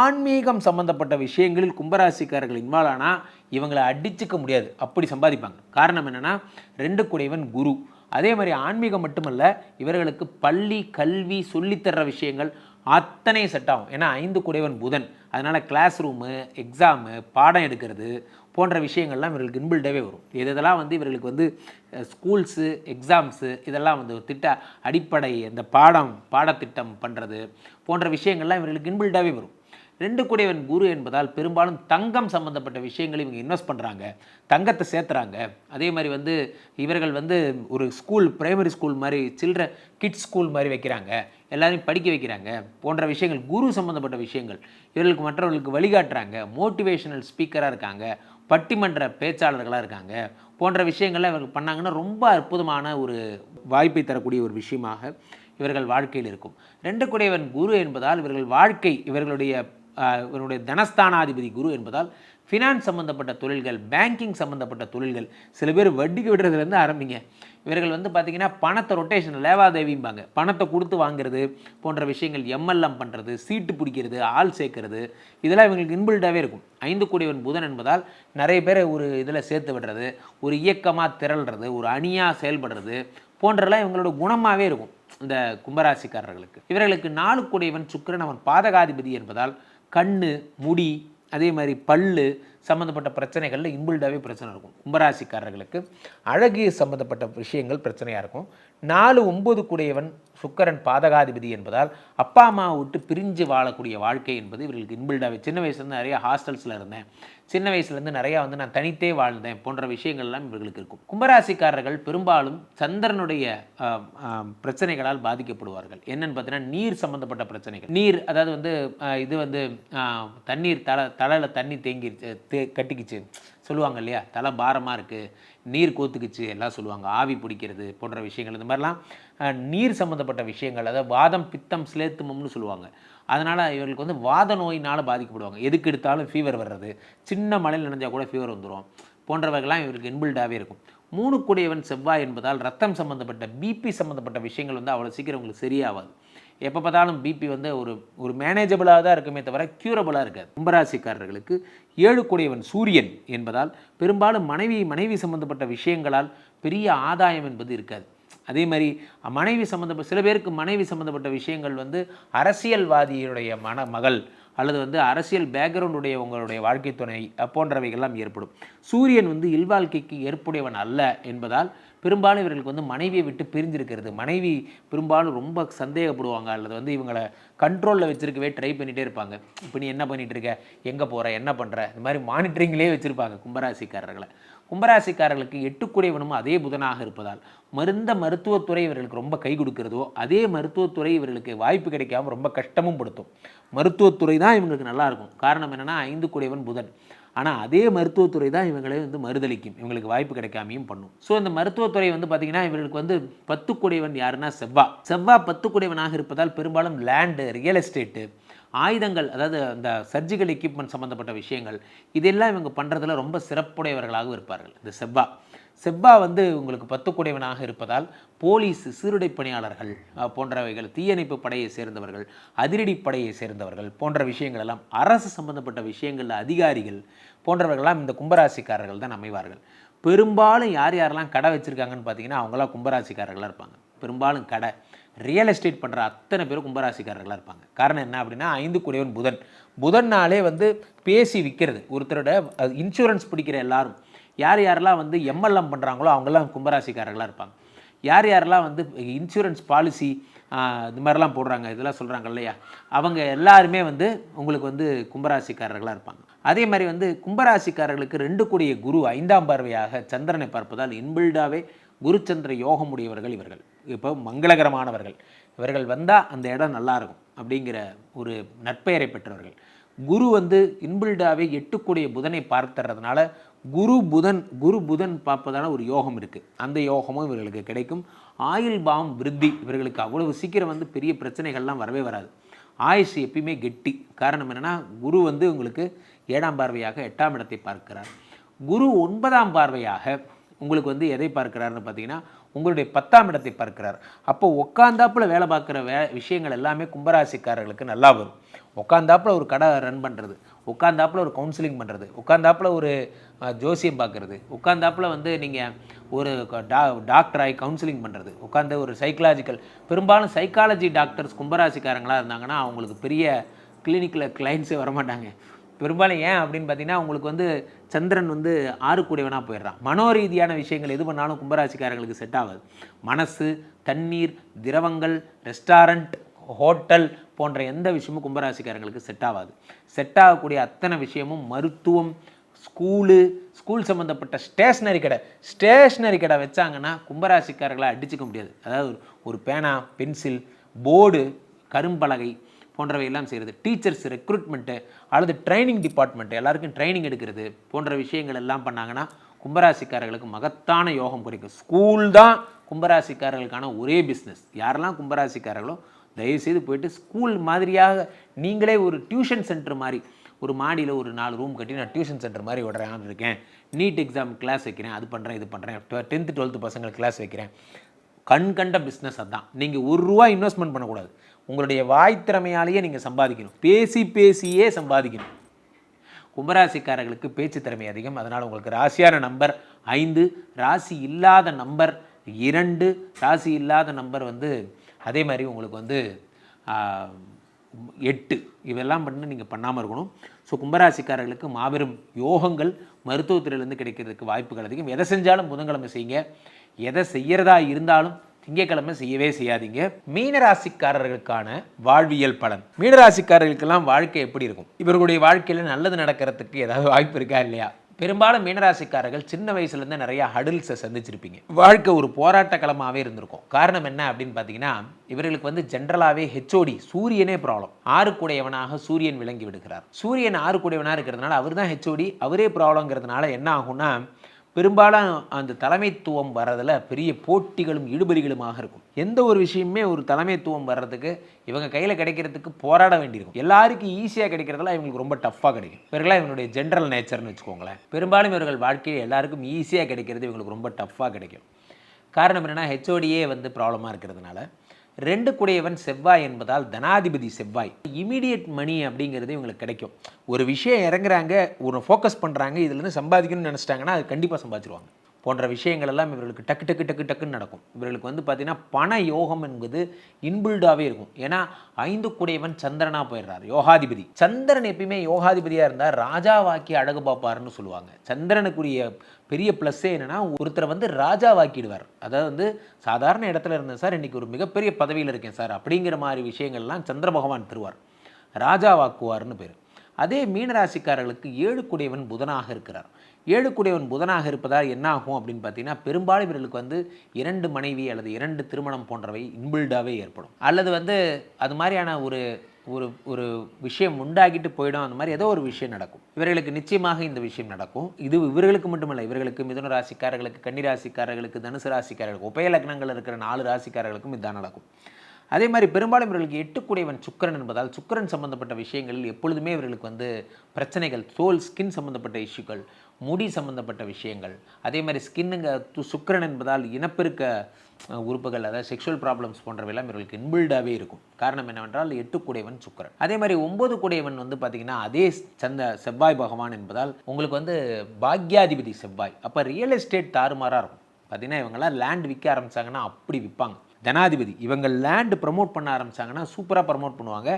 ஆன்மீகம் சம்பந்தப்பட்ட விஷயங்களில் கும்பராசிக்காரர்கள் இன்வால்வ் ஆனால் இவங்களை அடிச்சுக்க முடியாது, அப்படி சம்பாதிப்பாங்க. காரணம் என்னென்னா 2 கூடியவன் குரு. அதே மாதிரி ஆன்மீகம் மட்டுமல்ல, இவர்களுக்கு பள்ளி கல்வி சொல்லித்தர்ற விஷயங்கள் அத்தனை செட் ஆகும். ஏன்னா 5 கூடியவன் புதன். அதனால் கிளாஸ் ரூமு, எக்ஸாமு, பாடம் எடுக்கிறது போன்ற விஷயங்கள்லாம் இவர்களுக்கு இன்பில்டாகவே வரும். இதெல்லாம் வந்து இவர்களுக்கு வந்து ஸ்கூல்ஸு, எக்ஸாம்ஸு இதெல்லாம் வந்து அடிப்படை இந்த பாடத்திட்டம் பண்ணுறது போன்ற விஷயங்கள்லாம் இவர்களுக்கு இன்பில்டாகவே வரும். 2 கூடியவன் குரு என்பதால் பெரும்பாலும் தங்கம் சம்மந்தப்பட்ட விஷயங்கள் இவங்க இன்வெஸ்ட் பண்ணுறாங்க, தங்கத்தை சேர்த்துறாங்க. அதே மாதிரி வந்து இவர்கள் வந்து ஒரு ஸ்கூல், பிரைமரி ஸ்கூல் மாதிரி, கிட்ஸ் ஸ்கூல் மாதிரி வைக்கிறாங்க, எல்லாரையும் படிக்க வைக்கிறாங்க போன்ற விஷயங்கள், குரு சம்மந்தப்பட்ட விஷயங்கள் இவர்களுக்கு மற்றவர்களுக்கு வழிகாட்டுறாங்க. மோட்டிவேஷனல் ஸ்பீக்கராக இருக்காங்க, பட்டிமன்ற பேச்சாளர்களாக இருக்காங்க போன்ற விஷயங்கள்லாம் இவர்கள் பண்ணாங்கன்னா ரொம்ப அற்புதமான ஒரு வாய்ப்பை தரக்கூடிய ஒரு விஷயமாக இவர்கள் வாழ்க்கையில் இருக்கும். 2 கூடியவன் குரு என்பதால் இவர்கள் வாழ்க்கை, இவருடைய தனஸ்தானாதிபதி குரு என்பதால் ஃபினான்ஸ் சம்மந்தப்பட்ட தொழில்கள், பேங்கிங் சம்மந்தப்பட்ட தொழில்கள், சில பேர் வட்டிக்கு விடுறதுலேருந்து ஆரம்பிங்க. இவர்கள் வந்து பார்த்திங்கன்னா பணத்தை ரொட்டேஷன், லேவாதேவிம்பாங்க, பணத்தை கொடுத்து வாங்குறது போன்ற விஷயங்கள், எம்எல்எம் பண்ணுறது, சீட்டு பிடிக்கிறது, ஆள் சேர்க்கறது, இதெல்லாம் இவங்களுக்கு இன்பில்டாகவே இருக்கும். 5 கூடியவன் புதன் என்பதால் நிறைய பேரை ஒரு இதில் சேர்த்து விடுறது, ஒரு இயக்கமாக திரள்றது, ஒரு அணியாக செயல்படுறது போன்றெல்லாம் இவங்களோட குணமாகவே இருக்கும் இந்த கும்பராசிக்காரர்களுக்கு. இவர்களுக்கு 4 கூடியவன் சுக்கிரன், அவன் பாதகாதிபதி என்பதால் கண்ணு, முடி, அதே மாதிரி பல்லு சம்மந்தப்பட்ட பிரச்சனைகளில் இன்பில்டாகவே பிரச்சனை இருக்கும். கும்பராசிக்காரர்களுக்கு அழகு சம்மந்தப்பட்ட விஷயங்கள் பிரச்சனையாக இருக்கும். 4, 9 கூடியவன் சுக்கிரன் பாதகாதிபதி என்பதால் அப்பா அம்மாவை விட்டு பிரிஞ்சு வாழக்கூடிய வாழ்க்கை என்பது இவர்களுக்கு இன்பில்டாகவே. சின்ன வயசுலேருந்து நிறையா ஹாஸ்டல்ஸில் இருந்தேன், சின்ன வயசுலேருந்து நிறையா வந்து நான் தனித்தே வாழ்ந்தேன் போன்ற விஷயங்கள்லாம் இவர்களுக்கு இருக்கும். கும்பராசிக்காரர்கள் பெரும்பாலும் சந்திரனுடைய பிரச்சனைகளால் பாதிக்கப்படுவார்கள். என்னென்னு பார்த்தீங்கன்னா நீர் சம்மந்தப்பட்ட பிரச்சனைகள். நீர், அதாவது வந்து இது வந்து தண்ணீர் தலையில் தண்ணி கட்டிக்கிச்சு சொல்லுவாங்க இல்லையா, தலை பாரமாக இருக்குது, நீர் கோத்துக்குச்சு எல்லாம் சொல்லுவாங்க, ஆவி பிடிக்கிறது போன்ற விஷயங்கள், இந்த மாதிரிலாம் நீர் சம்மந்தப்பட்ட விஷயங்கள், அதாவது வாதம், பித்தம், சிலேத்துமம்னு சொல்லுவாங்க. அதனால் இவர்களுக்கு வந்து வாத நோயினால் பாதிக்கப்படுவாங்க. எதுக்கு எடுத்தாலும் ஃபீவர் வர்றது, சின்ன மழையில் நனைஞ்சால் கூட ஃபீவர் வந்துடும் போன்றவர்கள்லாம் இவருக்கு இன்பில்டாகவே இருக்கும். 3 கூடியவன் செவ்வாய் என்பதால் ரத்தம் சம்மந்தப்பட்ட, பிபி சம்மந்தப்பட்ட விஷயங்கள் வந்து அவ்வளோ சீக்கிரம் உங்களுக்கு சரியாகாது. எப்போ பார்த்தாலும் பிபி வந்து ஒரு மேனேஜபிளாக தான் இருக்குமே தவிர க்யூரபுளாக இருக்காது. கும்பராசிக்காரர்களுக்கு 7 கூடியவன் சூரியன் என்பதால் பெரும்பாலும் மனைவி சம்மந்தப்பட்ட விஷயங்களால் பெரிய ஆதாயம் என்பது இருக்காது. அதே மாதிரி சில பேருக்கு மனைவி சம்மந்தப்பட்ட விஷயங்கள் வந்து அரசியல்வாதியுடைய மகள் அல்லது வந்து அரசியல் பேக்ரவுண்டுடைய உங்களுடைய வாழ்க்கை துணை போன்றவைகள்லாம் ஏற்படும். சூரியன் வந்து இல்வாழ்க்கைக்கு ஏற்புடையவன் அல்ல என்பதால் பெரும்பாலும் இவர்களுக்கு வந்து மனைவியை விட்டு பிரிஞ்சிருக்கிறது, மனைவி பெரும்பாலும் ரொம்ப சந்தேகப்படுவாங்க, அல்லது வந்து இவங்களை கண்ட்ரோலில் வச்சுருக்கவே ட்ரை பண்ணிகிட்டே இருப்பாங்க. இப்போ நீ என்ன பண்ணிகிட்டு இருக்க, எங்கே போகிற, என்ன பண்ணுற, இந்த மாதிரி மானிட்டரிங்லேயே வச்சுருப்பாங்க கும்பராசிக்காரர்களை. கும்பராசிக்காரர்களுக்கு 8 கூடியவனும் அதே புதனாக இருப்பதால் மருத்துவத்துறை இவர்களுக்கு ரொம்ப கை கொடுக்கிறதோ அதே மருத்துவத்துறை இவர்களுக்கு வாய்ப்பு கிடைக்காமல் ரொம்ப கஷ்டமும் படுத்தும். மருத்துவத்துறை தான் இவங்களுக்கு நல்லாயிருக்கும். காரணம் என்னென்னா 5 கூடியவன் புதன். ஆனால் அதே மருத்துவத்துறை தான் இவங்களை வந்து மறுதளிக்கும், இவங்களுக்கு வாய்ப்பு கிடைக்காமையும் பண்ணும். ஸோ இந்த மருத்துவத்துறை வந்து பார்த்திங்கன்னா இவர்களுக்கு வந்து 10 கூடியவன் யாருன்னா செவ்வாய் 10 கூடியவனாக இருப்பதால் பெரும்பாலும் லேண்டு, ரியல் எஸ்டேட்டு, ஆயுதங்கள், அதாவது அந்த சர்ஜிக்கல் எக்யூப்மெண்ட் சம்மந்தப்பட்ட விஷயங்கள், இதெல்லாம் இவங்க பண்ணுறதுல ரொம்ப சிறப்புடையவர்களாகவும் இருப்பார்கள். இந்த செவ்வாய் வந்து உங்களுக்கு 10 கூடியவனாக இருப்பதால் போலீஸ், சீருடை பணியாளர்கள் போன்றவைகள், தீயணைப்பு படையை சேர்ந்தவர்கள், அதிரடி படையை சேர்ந்தவர்கள் போன்ற விஷயங்கள் எல்லாம், அரசு சம்பந்தப்பட்ட விஷயங்களில் அதிகாரிகள் போன்றவர்கள்லாம் இந்த கும்பராசிக்காரர்கள் தான் அமைவார்கள். பெரும்பாலும் யாரெல்லாம் கடை வச்சுருக்காங்கன்னு பார்த்தீங்கன்னா அவங்களாம் கும்பராசிக்காரர்களாக இருப்பாங்க. பெரும்பாலும் கடை, ரியல் எஸ்டேட் பண்ணுற அத்தனை பேரும் கும்பராசிக்காரர்களாக இருப்பாங்க. காரணம் என்ன அப்படின்னா 5 கூடியவன் புதன்னாலே வந்து பேசி விற்கிறது. ஒருத்தரோட இன்சூரன்ஸ் பிடிக்கிற எல்லாரும், யாரெல்லாம் வந்து எம்எல்எம் பண்ணுறாங்களோ அவங்கெல்லாம் கும்பராசிக்காரர்களாக இருப்பாங்க. யாரெல்லாம் வந்து இன்சூரன்ஸ் பாலிசி இது மாதிரிலாம் போடுறாங்க, இதெல்லாம் சொல்கிறாங்க இல்லையா, அவங்க எல்லாருமே வந்து உங்களுக்கு வந்து கும்பராசிக்காரர்களாக இருப்பாங்க. அதே மாதிரி வந்து கும்பராசிக்காரர்களுக்கு 2 கூடிய குரு 5ஆம் பார்வையாக சந்திரனை பார்ப்பதால் இன்பில்டாகவே குருச்சந்திர யோகம் உடையவர்கள் இவர்கள். இப்போ மங்களகரமானவர்கள் இவர்கள் வந்தால் அந்த இடம் நல்லாயிருக்கும் அப்படிங்கிற ஒரு நற்பெயரை பெற்றவர்கள். குரு வந்து இன்பில்டாகவே 8 கூடிய புதனை பார்த்துறதுனால குரு புதன் பார்ப்பதான ஒரு யோகம் இருக்குது. அந்த யோகமும் இவர்களுக்கு கிடைக்கும். ஆயுள் பாவம் விருத்தி, இவர்களுக்கு அவ்வளவு சீக்கிரம் வந்து பெரிய பிரச்சனைகள்லாம் வரவே வராது. ஆயுசு எப்பயுமே கெட்டி. காரணம் என்னென்னா குரு வந்து உங்களுக்கு 7ஆம் பார்வையாக 8ஆம் இடத்தை பார்க்கிறார். குரு 9ஆம் பார்வையாக உங்களுக்கு வந்து எதை பார்க்கிறாருன்னு பார்த்தீங்கன்னா உங்களுடைய 10ஆம் இடத்தை பார்க்கிறார். அப்போ உட்காந்தாப்புல வேலை பார்க்குற விஷயங்கள் எல்லாமே கும்பராசிக்காரர்களுக்கு நல்லா வரும். உட்காந்தாப்புல ஒரு கடை ரன் பண்ணுறது, உட்காந்தாப்புல ஒரு கவுன்சிலிங் பண்ணுறது, உட்காந்தாப்புல ஒரு ஜோசியம் பார்க்குறது, உட்காந்தாப்புல வந்து நீங்கள் ஒரு டாக்டராகி கவுன்சிலிங் பண்ணுறது, உட்காந்து ஒரு பெரும்பாலும் சைக்காலஜி டாக்டர்ஸ் கும்பராசிக்காரங்களாக இருந்தாங்கன்னா அவங்களுக்கு பெரிய கிளினிக்கில் கிளைண்ட்ஸே வரமாட்டாங்க. பெரும்பாலும் ஏன் அப்படின்னு பார்த்தீங்கன்னா உங்களுக்கு வந்து சந்திரன் வந்து 6 கூடியவனாக போயிடுறான். மனோரீதியான விஷயங்கள் எது பண்ணாலும் கும்பராசிக்காரங்களுக்கு செட் ஆகாது. மனசு, தண்ணீர், திரவங்கள், ரெஸ்டாரண்ட், ஹோட்டல் போன்ற எந்த விஷயமும் கும்பராசிக்காரங்களுக்கு செட் ஆகாது. செட் ஆகக்கூடிய அத்தனை விஷயமும் மருத்துவம், ஸ்கூல் சம்மந்தப்பட்ட ஸ்டேஷ்னரி கடை வச்சாங்கன்னா கும்பராசிக்காரர்களை அடிச்சுக்க முடியாது. அதாவது ஒரு பேனா, பென்சில், போர்டு, கரும்பலகை போன்றவையெல்லாம் செய்கிறது, டீச்சர்ஸ் ரெக்ரூட்மெண்ட்டு அல்லது ட்ரைனிங் டிபார்ட்மெண்ட்டு எல்லாருக்கும் ட்ரைனிங் எடுக்கிறது போன்ற விஷயங்கள் எல்லாம் பண்ணாங்கன்னா கும்பராசிக்காரர்களுக்கு மகத்தான யோகம் குறைக்கும். ஸ்கூல் தான் கும்பராசிக்காரர்களுக்கான ஒரே பிஸ்னஸ். யாரெல்லாம் கும்பராசிக்காரர்களோ தயவுசெய்து போயிட்டு ஸ்கூல் மாதிரியாக நீங்களே ஒரு டியூஷன் சென்டர் மாதிரி ஒரு மாடியில் ஒரு 4 ரூம் கட்டி நான் டியூஷன் சென்டர் மாதிரி விடுறேன் இருக்கேன், நீட் எக்ஸாம் கிளாஸ் வைக்கிறேன், அது பண்ணுறேன் இது பண்ணுறேன், 10th 12th பசங்களுக்கு கிளாஸ் வைக்கிறேன். கண்கண்ட பிஸ்னஸ் அதுதான். நீங்கள் ₹1 இன்வெஸ்ட்மெண்ட் பண்ணக்கூடாது. உங்களுடைய வாய் திறமையாலேயே நீங்கள் சம்பாதிக்கணும். பேசியே சம்பாதிக்கணும். கும்பராசிக்காரர்களுக்கு பேச்சு திறமை அதிகம். அதனால் உங்களுக்கு ராசியான நம்பர் 5, ராசி இல்லாத நம்பர் 2, ராசி இல்லாத நம்பர் வந்து அதே மாதிரி உங்களுக்கு வந்து 8 இவெல்லாம் பண்ணி நீங்கள் பண்ணாமல் இருக்கணும். ஸோ கும்பராசிக்காரர்களுக்கு மாபெரும் யோகங்கள் மருத்துவத்துறையிலேருந்து கிடைக்கிறதுக்கு வாய்ப்புகள் அதிகம். எதை செஞ்சாலும் புதன்கிழமை செய்யுங்க. எதை செய்யறதா இருந்தாலும் திங்கக்கிழமை செய்யவே செய்யாதீங்க. மீனராசிக்காரர்களுக்கான வாழ்வியல் பலன். மீனராசிக்காரர்களுக்கெல்லாம் வாழ்க்கை எப்படி இருக்கும்? இவர்களுடைய வாழ்க்கையில் நல்லது நடக்கிறதுக்கு ஏதாவது வாய்ப்பு இருக்கா இல்லையா? பெரும்பாலும் மீனராசிக்காரர்கள் சின்ன வயசுலேருந்து நிறையா ஹடில்ஸை சந்திச்சிருப்பீங்க. வாழ்க்கை ஒரு போராட்ட களமாகவே இருந்திருக்கும். காரணம் என்ன அப்படின்னு பார்த்தீங்கன்னா இவர்களுக்கு வந்து ஜென்ரலாகவே ஹெச்ஓடி சூரியனே ப்ராப்ளம். 6 கூடையவனாக சூரியன் விளங்கி விடுகிறார். சூரியன் 6 கூடையவனாக இருக்கிறதுனால அவர் தான் ஹெச்ஓடி, அவரே ப்ராப்ளங்கிறதுனால என்ன ஆகும்னா பெரும்பாலும் அந்த தலைமைத்துவம் வர்றதில் பெரிய போட்டிகளும் இழுபறிகளுமாக இருக்கும். எந்த ஒரு விஷயமே ஒரு தலைமைத்துவம் வர்றதுக்கு இவங்க கையில் கிடைக்கிறதுக்கு போராட வேண்டியிருக்கும். எல்லாருக்கும் ஈஸியாக கிடைக்கிறதுல இவங்களுக்கு ரொம்ப டஃப்பாக கிடைக்கும். இவர்களாக இவங்களுடைய ஜென்ரல் நேச்சர்னு வச்சுக்கோங்களேன். பெரும்பாலும் இவர்கள் வாழ்க்கையில் எல்லாருக்கும் ஈஸியாக கிடைக்கிறது இவங்களுக்கு ரொம்ப டஃப்பாக கிடைக்கும். காரணம் என்னென்னா ஹெச்ஓடியே வந்து ப்ராப்ளமாக இருக்கிறதுனால. 2 கூடையவன் செவ்வாய் என்பதால் தனாதிபதி செவ்வாய். இமீடியட் மணி அப்படிங்கிறது இவங்களுக்கு கிடைக்கும். ஒரு விஷயம் இறங்குறாங்க, ஒரு ஃபோக்கஸ் பண்ணுறாங்க, இதுலேருந்து சம்பாதிக்கணும்னு நினச்சிட்டாங்கன்னா அது கண்டிப்பாக சம்பாதிச்சிருவாங்க. போன்ற விஷயங்கள் எல்லாம் இவர்களுக்கு டக்குன்னு நடக்கும். இவர்களுக்கு வந்து பார்த்திங்கன்னா பண யோகம் என்பது இன்பில்டாகவே இருக்கும். ஏன்னா 5 கூடையவன் சந்திரனாக போயிடுறார், யோகாதிபதி. சந்திரன் எப்பயுமே யோகாதிபதியாக இருந்தால் ராஜாவாக்கி அழகு பார்ப்பாருன்னு சொல்லுவாங்க. சந்திரனுக்குரிய பெரிய ப்ளஸ்ஸே என்னென்னா ஒருத்தரை வந்து ராஜாவாக்கிடுவார். அதாவது வந்து சாதாரண இடத்துல இருந்தேன் சார், இன்றைக்கி ஒரு மிகப்பெரிய பதவியில் இருக்கேன் சார் அப்படிங்கிற மாதிரி விஷயங்கள்லாம் சந்திர பகவான் தருவார், ராஜாவாக்குவார்னு பேர். அதே மீனராசிக்காரர்களுக்கு 7 கூடையவன் புதனாக இருக்கிறார். 7 கூடையவன் புதனாக இருப்பதால் என்ன ஆகும் அப்படின்னு பார்த்தீங்கன்னா பெரும்பாலும் இவர்களுக்கு வந்து 2 மனைவி அல்லது 2 திருமணம் போன்றவை இன்பில்டாகவே ஏற்படும். அல்லது வந்து அது மாதிரியான ஒரு ஒரு ஒரு விஷயம் உண்டாகிட்டு போயிடும். அந்த மாதிரி ஏதோ ஒரு விஷயம் நடக்கும். இவர்களுக்கு நிச்சயமாக இந்த விஷயம் நடக்கும். இது இவர்களுக்கு மட்டுமல்ல, இவர்களுக்கு மிதுன ராசிக்காரர்களுக்கு, கன்னி ராசிக்காரர்களுக்கு, தனுசு ராசிக்காரர்களுக்கு, உபய லக்னங்கள் இருக்கிற 4 ராசிக்காரர்களுக்கும் இதுதான் நடக்கும். அதே மாதிரி பெரும்பாலும் இவர்களுக்கு 8 கூடையவன் சுக்கிரன் என்பதால் சுக்கிரன் சம்பந்தப்பட்ட விஷயங்களில் எப்பொழுதுமே இவர்களுக்கு வந்து பிரச்சனைகள், ஸ்கின் சம்பந்தப்பட்ட இஷ்யூக்கள், முடி சம்பந்தப்பட்ட விஷயங்கள், அதே மாதிரி சுக்கிரன் என்பதால் இனப்பெருக்க உறுப்புகள், அதாவது செக்ஷுவல் ப்ராப்ளம்ஸ் போன்றவையெல்லாம் இவர்களுக்கு இன்பில்டாகவே இருக்கும். காரணம் என்னவென்றால் 8 கூடையவன் சுக்கிரன். அதே மாதிரி 9 கூடையவன் வந்து பார்த்தீங்கன்னா அதே செவ்வாய் பகவான் என்பதால் உங்களுக்கு வந்து பாக்யாதிபதி செவ்வாய். அப்போ ரியல் எஸ்டேட் தாறுமாறாக இருக்கும். பார்த்தீங்கன்னா இவங்கெல்லாம் லேண்ட் விற்க ஆரம்பித்தாங்கன்னா அப்படி விற்பாங்க. தனாதிபதி இவங்க லேண்டு ப்ரமோட் பண்ண ஆரம்பித்தாங்கன்னா சூப்பராக ப்ரமோட் பண்ணுவாங்க.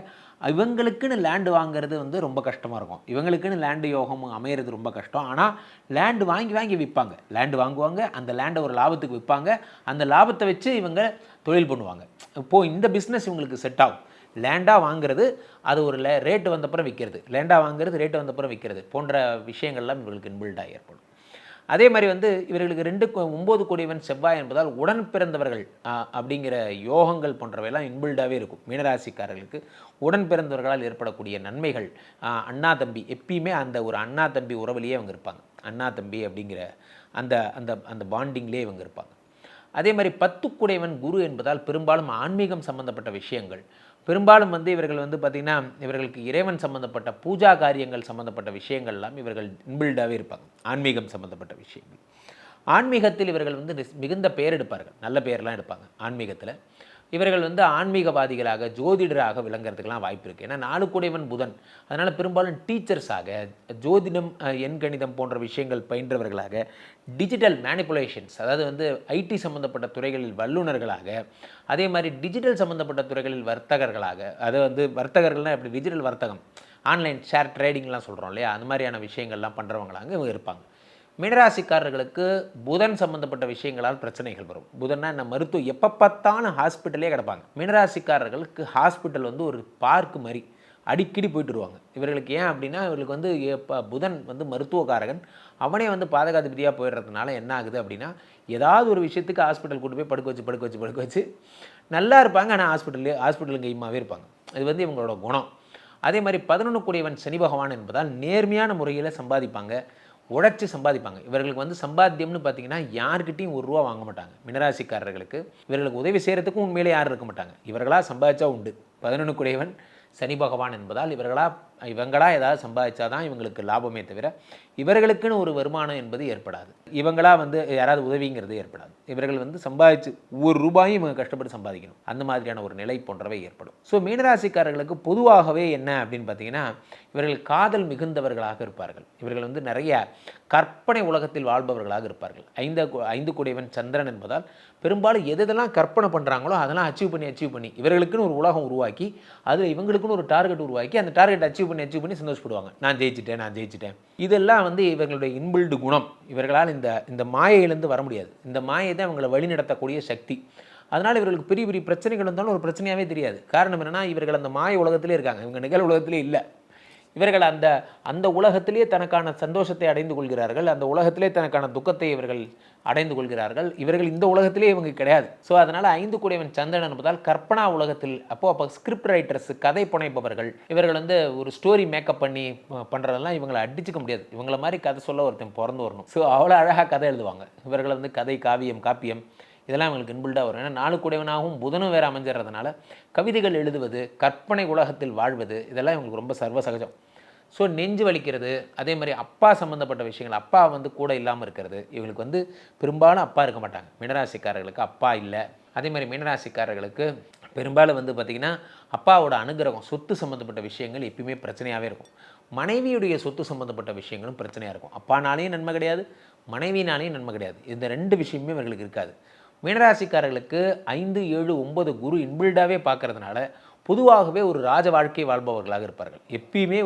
இவங்களுக்குன்னு லேண்டு வாங்குறது வந்து ரொம்ப கஷ்டமாக இருக்கும். இவங்களுக்குன்னு லேண்டு யோகம் அமையிறது ரொம்ப கஷ்டம். ஆனால் லேண்டு வாங்கி விற்பாங்க. லேண்டு வாங்குவாங்க, அந்த லேண்டை ஒரு லாபத்துக்கு விற்பாங்க, அந்த லாபத்தை வச்சு இவங்க தொழில் பண்ணுவாங்க. இப்போது இந்த பிஸ்னஸ் இவங்களுக்கு செட் ஆகும். லேண்டாக வாங்குறது, அது ஒரு ரேட்டு வந்தப்புறம் விற்கிறது, லேண்டாக வாங்குறது, ரேட்டு வந்தப்புறம் விற்கிறது போன்ற விஷயங்கள்லாம் இவங்களுக்கு இன்பில்டாக ஏற்படும். அதே மாதிரி வந்து இவர்களுக்கு 9 கூடையவன் செவ்வாய் என்பதால் உடன் பிறந்தவர்கள் அப்படிங்கிற யோகங்கள் போன்றவையெல்லாம் இன்பில்டாகவே இருக்கும். மீனராசிக்காரர்களுக்கு உடன் பிறந்தவர்களால் ஏற்படக்கூடிய நன்மைகள், அண்ணா தம்பி, எப்பயுமே அந்த ஒரு அண்ணா தம்பி உறவுலேயே அவங்க இருப்பாங்க. அண்ணா தம்பி அப்படிங்கிற அந்த அந்த அந்த பாண்டிங்லேயே இவங்க இருப்பாங்க. அதே மாதிரி 10 கூடையவன் குரு என்பதால் பெரும்பாலும் ஆன்மீகம் சம்பந்தப்பட்ட விஷயங்கள், பெரும்பாலும் வந்து இவர்கள் வந்து பார்த்திங்கன்னா இவர்களுக்கு இறைவன் சம்மந்தப்பட்ட பூஜா காரியங்கள் சம்மந்தப்பட்ட விஷயங்கள்லாம் இவர்கள் இன்பில்டாகவே இருப்பாங்க. ஆன்மீகம் சம்மந்தப்பட்ட விஷயங்கள், ஆன்மீகத்தில் இவர்கள் வந்து மிகுந்த பெயர் எடுப்பார்கள், நல்ல பெயர்லாம் எடுப்பாங்க. ஆன்மீகத்தில் இவர்கள் வந்து ஆன்மீகவாதிகளாக ஜோதிடராக விளங்குறதுக்கெல்லாம் வாய்ப்பு இருக்குது. ஏன்னா 4 கூடையவன் புதன். அதனால் பெரும்பாலும் டீச்சர்ஸாக, ஜோதிடம், எண்கணிதம் போன்ற விஷயங்கள் பயின்றவர்களாக, டிஜிட்டல் மேனிப்புலேஷன்ஸ், அதாவது வந்து ஐடி சம்மந்தப்பட்ட துறைகளில் வல்லுநர்களாக, அதே மாதிரி டிஜிட்டல் சம்மந்தப்பட்ட துறைகளில் வர்த்தகர்களாக, அது வந்து வர்த்தகர்கள்னால் எப்படி டிஜிட்டல் வர்த்தகம், ஆன்லைன் ஷேர் ட்ரேடிங்லாம் சொல்கிறோம் இல்லையா, அந்த மாதிரியான விஷயங்கள்லாம் பண்ணுறவங்களாங்க இவங்க இருப்பாங்க. மீனராசிக்காரர்களுக்கு புதன் சம்பந்தப்பட்ட விஷயங்களால் பிரச்சனைகள் வரும். புதன்னா என்ன, மருத்துவம், எப்போ பார்த்தாலும் ஹாஸ்பிட்டலே கிடப்பாங்க. மீனராசிக்காரர்களுக்கு ஹாஸ்பிட்டல் வந்து ஒரு பார்க்கு மாதிரி அடிக்கடி போயிட்டு வருவாங்க. இவர்களுக்கு ஏன் அப்படின்னா, இவர்களுக்கு வந்து புதன் வந்து மருத்துவக்காரகன், அவனே வந்து பாதகாதிபதியாக போயிடுறதுனால என்ன ஆகுது அப்படின்னா, ஏதாவது ஒரு விஷயத்துக்கு ஹாஸ்பிட்டல் கூட்டு போய் படுக்க வச்சு நல்லா இருப்பாங்க. ஆனால் ஹாஸ்பிட்டலுக்கு கைமாவே இருப்பாங்க. இது வந்து இவங்களோட குணம். அதே மாதிரி 11 கூடியவன் சனி பகவான் என்பதால் நேர்மையான முறையில் சம்பாதிப்பாங்க, உழைச்சி சம்பாதிப்பாங்க. இவர்களுக்கு வந்து சம்பாத்தியம்னு பார்த்தீங்கன்னா யார்கிட்டையும் ₹1 வாங்க மாட்டாங்க. மீனராசிக்காரர்களுக்கு இவர்களுக்கு உதவி செய்கிறதுக்கும் உண்மையிலே யாரும் இருக்க மாட்டாங்க. இவர்களாக சம்பாதிச்சா உண்டு. 11 கூடியவன் சனி பகவான் என்பதால் இவங்களா ஏதாவது சம்பாதிச்சா தான் இவங்களுக்கு லாபமே தவிர இவர்களுக்குன்னு ஒரு வருமானம் என்பது ஏற்படாது. இவங்களா வந்து யாராவது உதவிங்கிறது ஏற்படாது. இவர்கள் வந்து சம்பாதிச்சு ₹1 இவங்க கஷ்டப்பட்டு சம்பாதிக்கணும். அந்த மாதிரியான ஒரு நிலை போன்றவை ஏற்படும். ஸோ மீனராசிக்காரர்களுக்கு பொதுவாகவே என்ன அப்படின்னு பார்த்தீங்கன்னா, இவர்கள் காதல் மிகுந்தவர்களாக இருப்பார்கள். இவர்கள் வந்து நிறைய கற்பனை உலகத்தில் வாழ்பவர்களாக இருப்பார்கள். 5 கூடியவன் சந்திரன் என்பதால் பெரும்பாலும் எதெல்லாம் கற்பனை பண்ணுறாங்களோ அதெல்லாம் அச்சீவ் பண்ணி இவர்களுக்குன்னு ஒரு உலகம் உருவாக்கி, அதில் இவங்களுக்குன்னு ஒரு டார்கெட் உருவாக்கி, அந்த டார்கெட் அச்சீவ் பண்ணி சந்தோஷப்படுவாங்க. நான் ஜெயிச்சிட்டேன். இதெல்லாம் வந்து இவர்களுடைய இன்பில்டு குணம். இவர்களால் இந்த மாயையிலேருந்து வர முடியாது. இந்த மாயை தான் இவங்களை வழிநடத்தக்கூடிய சக்தி. அதனால் இவர்களுக்கு பெரிய பெரிய பிரச்சனைகள் இருந்தாலும் ஒரு பிரச்சனையாகவே தெரியாது. காரணம் என்னென்னா, இவர்கள் அந்த மாய உலகத்திலே இருக்காங்க, இவங்க நிகழ் உலகத்திலே இல்லை. இவர்கள் அந்த உலகத்திலே தனக்கான சந்தோஷத்தை அடைந்து கொள்கிறார்கள், அந்த உலகத்திலே தனக்கான துக்கத்தை இவர்கள் அடைந்து கொள்கிறார்கள். இவர்கள் இந்த உலகத்திலே இவங்க கிடையாது. ஸோ அதனால் 5 கூடியவன் சந்திரன் என்பதால் கற்பனா உலகத்தில் அப்போ ஸ்கிரிப்ட் ரைட்டர்ஸ், கதை புனைப்பவர்கள், இவர்கள் வந்து ஒரு ஸ்டோரி மேக்கப் பண்ணி பண்ணுறதெல்லாம் இவங்களை அடிச்சுக்க முடியாது. இவங்கள மாதிரி கதை சொல்ல ஒருத்தன் பிறந்து வரணும். ஸோ அவ்வளோ அழகாக கதை எழுதுவாங்க. இவர்கள் வந்து கதை, காப்பியம் இதெல்லாம் இவங்களுக்கு இன்பில்டாக வரும். ஏன்னா 4 கூடியவனாகவும் புதனும் வேறு அமைஞ்சிடறதுனால கவிதைகள் எழுதுவது, கற்பனை உலகத்தில் வாழ்வது, இதெல்லாம் இவங்களுக்கு ரொம்ப சர்வசகஜம். ஸோ நெஞ்சு வலிக்கிறது, அதே மாதிரி அப்பா சம்மந்தப்பட்ட விஷயங்கள், அப்பா வந்து கூட இல்லாமல் இருக்கிறது, இவங்களுக்கு வந்து பெரும்பாலும் அப்பா இருக்க மாட்டாங்க. மீனராசிக்காரர்களுக்கு அப்பா இல்லை. அதே மாதிரி மீனராசிக்காரர்களுக்கு பெரும்பாலும் வந்து பார்த்திங்கன்னா அப்பாவோட அனுகிரகம், சொத்து சம்மந்தப்பட்ட விஷயங்கள் எப்பயுமே பிரச்சனையாகவே இருக்கும். மனைவியுடைய சொத்து சம்மந்தப்பட்ட விஷயங்களும் பிரச்சனையாக இருக்கும். அப்பானாலேயும் நன்மை கிடையாது, மனைவினாலேயும் நன்மை கிடையாது. இந்த 2 விஷயமே இவர்களுக்கு இருக்காது. மீனராசிக்காரர்களுக்கு 5, 7, 9 குரு இன்பில்டாகவே பார்க்கறதுனால பொதுவாகவே ஒரு ராஜ வாழ்க்கை வாழ்பவர்களாக இருப்பார்கள். எப்பயுமே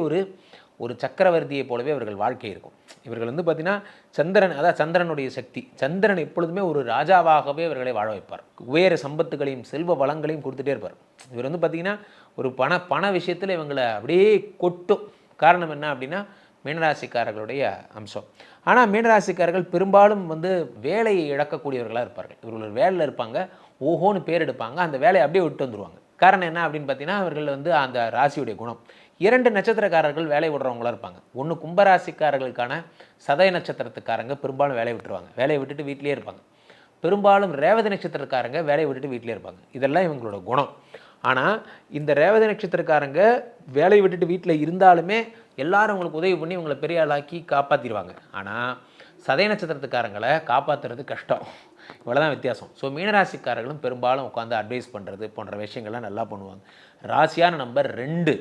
ஒரு சக்கரவர்த்தியை போலவே அவர்கள் வாழ்க்கை இருக்கும். இவர்கள் வந்து பார்த்திங்கன்னா சந்திரனுடைய சக்தி, சந்திரன் எப்பொழுதுமே ஒரு ராஜாவாகவே அவர்களை வாழ வைப்பார். உயர சம்பத்துகளையும் செல்வ வளங்களையும் கொடுத்துட்டே இருப்பார். இவர் வந்து பார்த்திங்கன்னா ஒரு பண விஷயத்தில் இவங்களை அப்படியே கொட்டும். காரணம் என்ன அப்படின்னா, மீனராசிக்காரர்களுடைய அம்சம். ஆனால் மீனராசிக்காரர்கள் பெரும்பாலும் வந்து வேலையை இழக்கக்கூடியவர்களாக இருப்பார்கள். இவர்கள் வேலையில் இருப்பாங்க, ஓஹோன்னு பேர் எடுப்பாங்க, அந்த வேலையை அப்படியே விட்டு வந்துடுவாங்க. காரணம் என்ன அப்படின்னு பார்த்தீங்கன்னா, அவர்கள் வந்து அந்த ராசியுடைய குணம். 2 நட்சத்திரக்காரர்கள் வேலை விடுறவங்களாக இருப்பாங்க. ஒன்று கும்பராசிக்காரர்களுக்கான சதய நட்சத்திரத்துக்காரங்க பெரும்பாலும் வேலையை விட்டுருவாங்க, வேலையை விட்டுட்டு வீட்டிலே இருப்பாங்க. பெரும்பாலும் ரேவதி நட்சத்திரக்காரங்க வேலையை விட்டுட்டு வீட்டிலே இருப்பாங்க. இதெல்லாம் இவங்களோட குணம். ஆனால் இந்த ரேவதி நட்சத்திரக்காரங்க வேலையை விட்டுட்டு வீட்டில் இருந்தாலுமே எல்லாரும் அவங்களுக்கு உதவி பண்ணி இவங்களை பெரிய ஆளாக்கி காப்பாற்றிடுவாங்க. ஆனால் சதய நட்சத்திரத்துக்காரங்களை காப்பாற்றுறது கஷ்டம். இவ்வளோதான் வித்தியாசம். ஸோ மீனராசிக்காரர்களும் பெரும்பாலும் உட்காந்து அட்வைஸ் பண்ணுறது போன்ற விஷயங்கள்லாம் நல்லா பண்ணுவாங்க. ராசியான நம்பர் 2,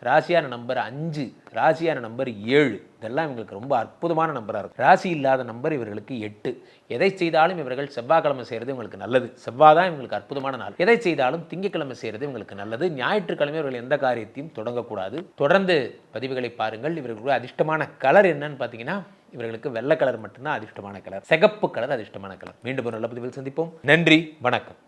ராசியான நம்பர் 5, ராசியான நம்பர் 7, இதெல்லாம் இவங்களுக்கு ரொம்ப அற்புதமான நம்பராக இருக்கும். ராசி இல்லாத நம்பர் இவர்களுக்கு 8. எதை செய்தாலும் இவர்கள் செவ்வாய்க்கிழமை செய்கிறது இவங்களுக்கு நல்லது. செவ்வாய் தான் இவங்களுக்கு அற்புதமான நாள். எதை செய்தாலும் திங்கட்கிழமை செய்கிறது இவங்களுக்கு நல்லது. ஞாயிற்றுக்கிழமை இவர்கள் எந்த காரியத்தையும் தொடங்கக்கூடாது. தொடர்ந்து பதிவுகளை பாருங்கள். இவர்களுக்கு அதிர்ஷ்டமான கலர் என்னன்னு பார்த்தீங்கன்னா, இவர்களுக்கு வெள்ளை கலர் மட்டும்தான் அதிர்ஷ்டமான கலர், சிகப்பு கலர் அதிர்ஷ்டமான கலர். மீண்டும் ஒரு நல்ல பதிவில் சந்திப்போம். நன்றி, வணக்கம்.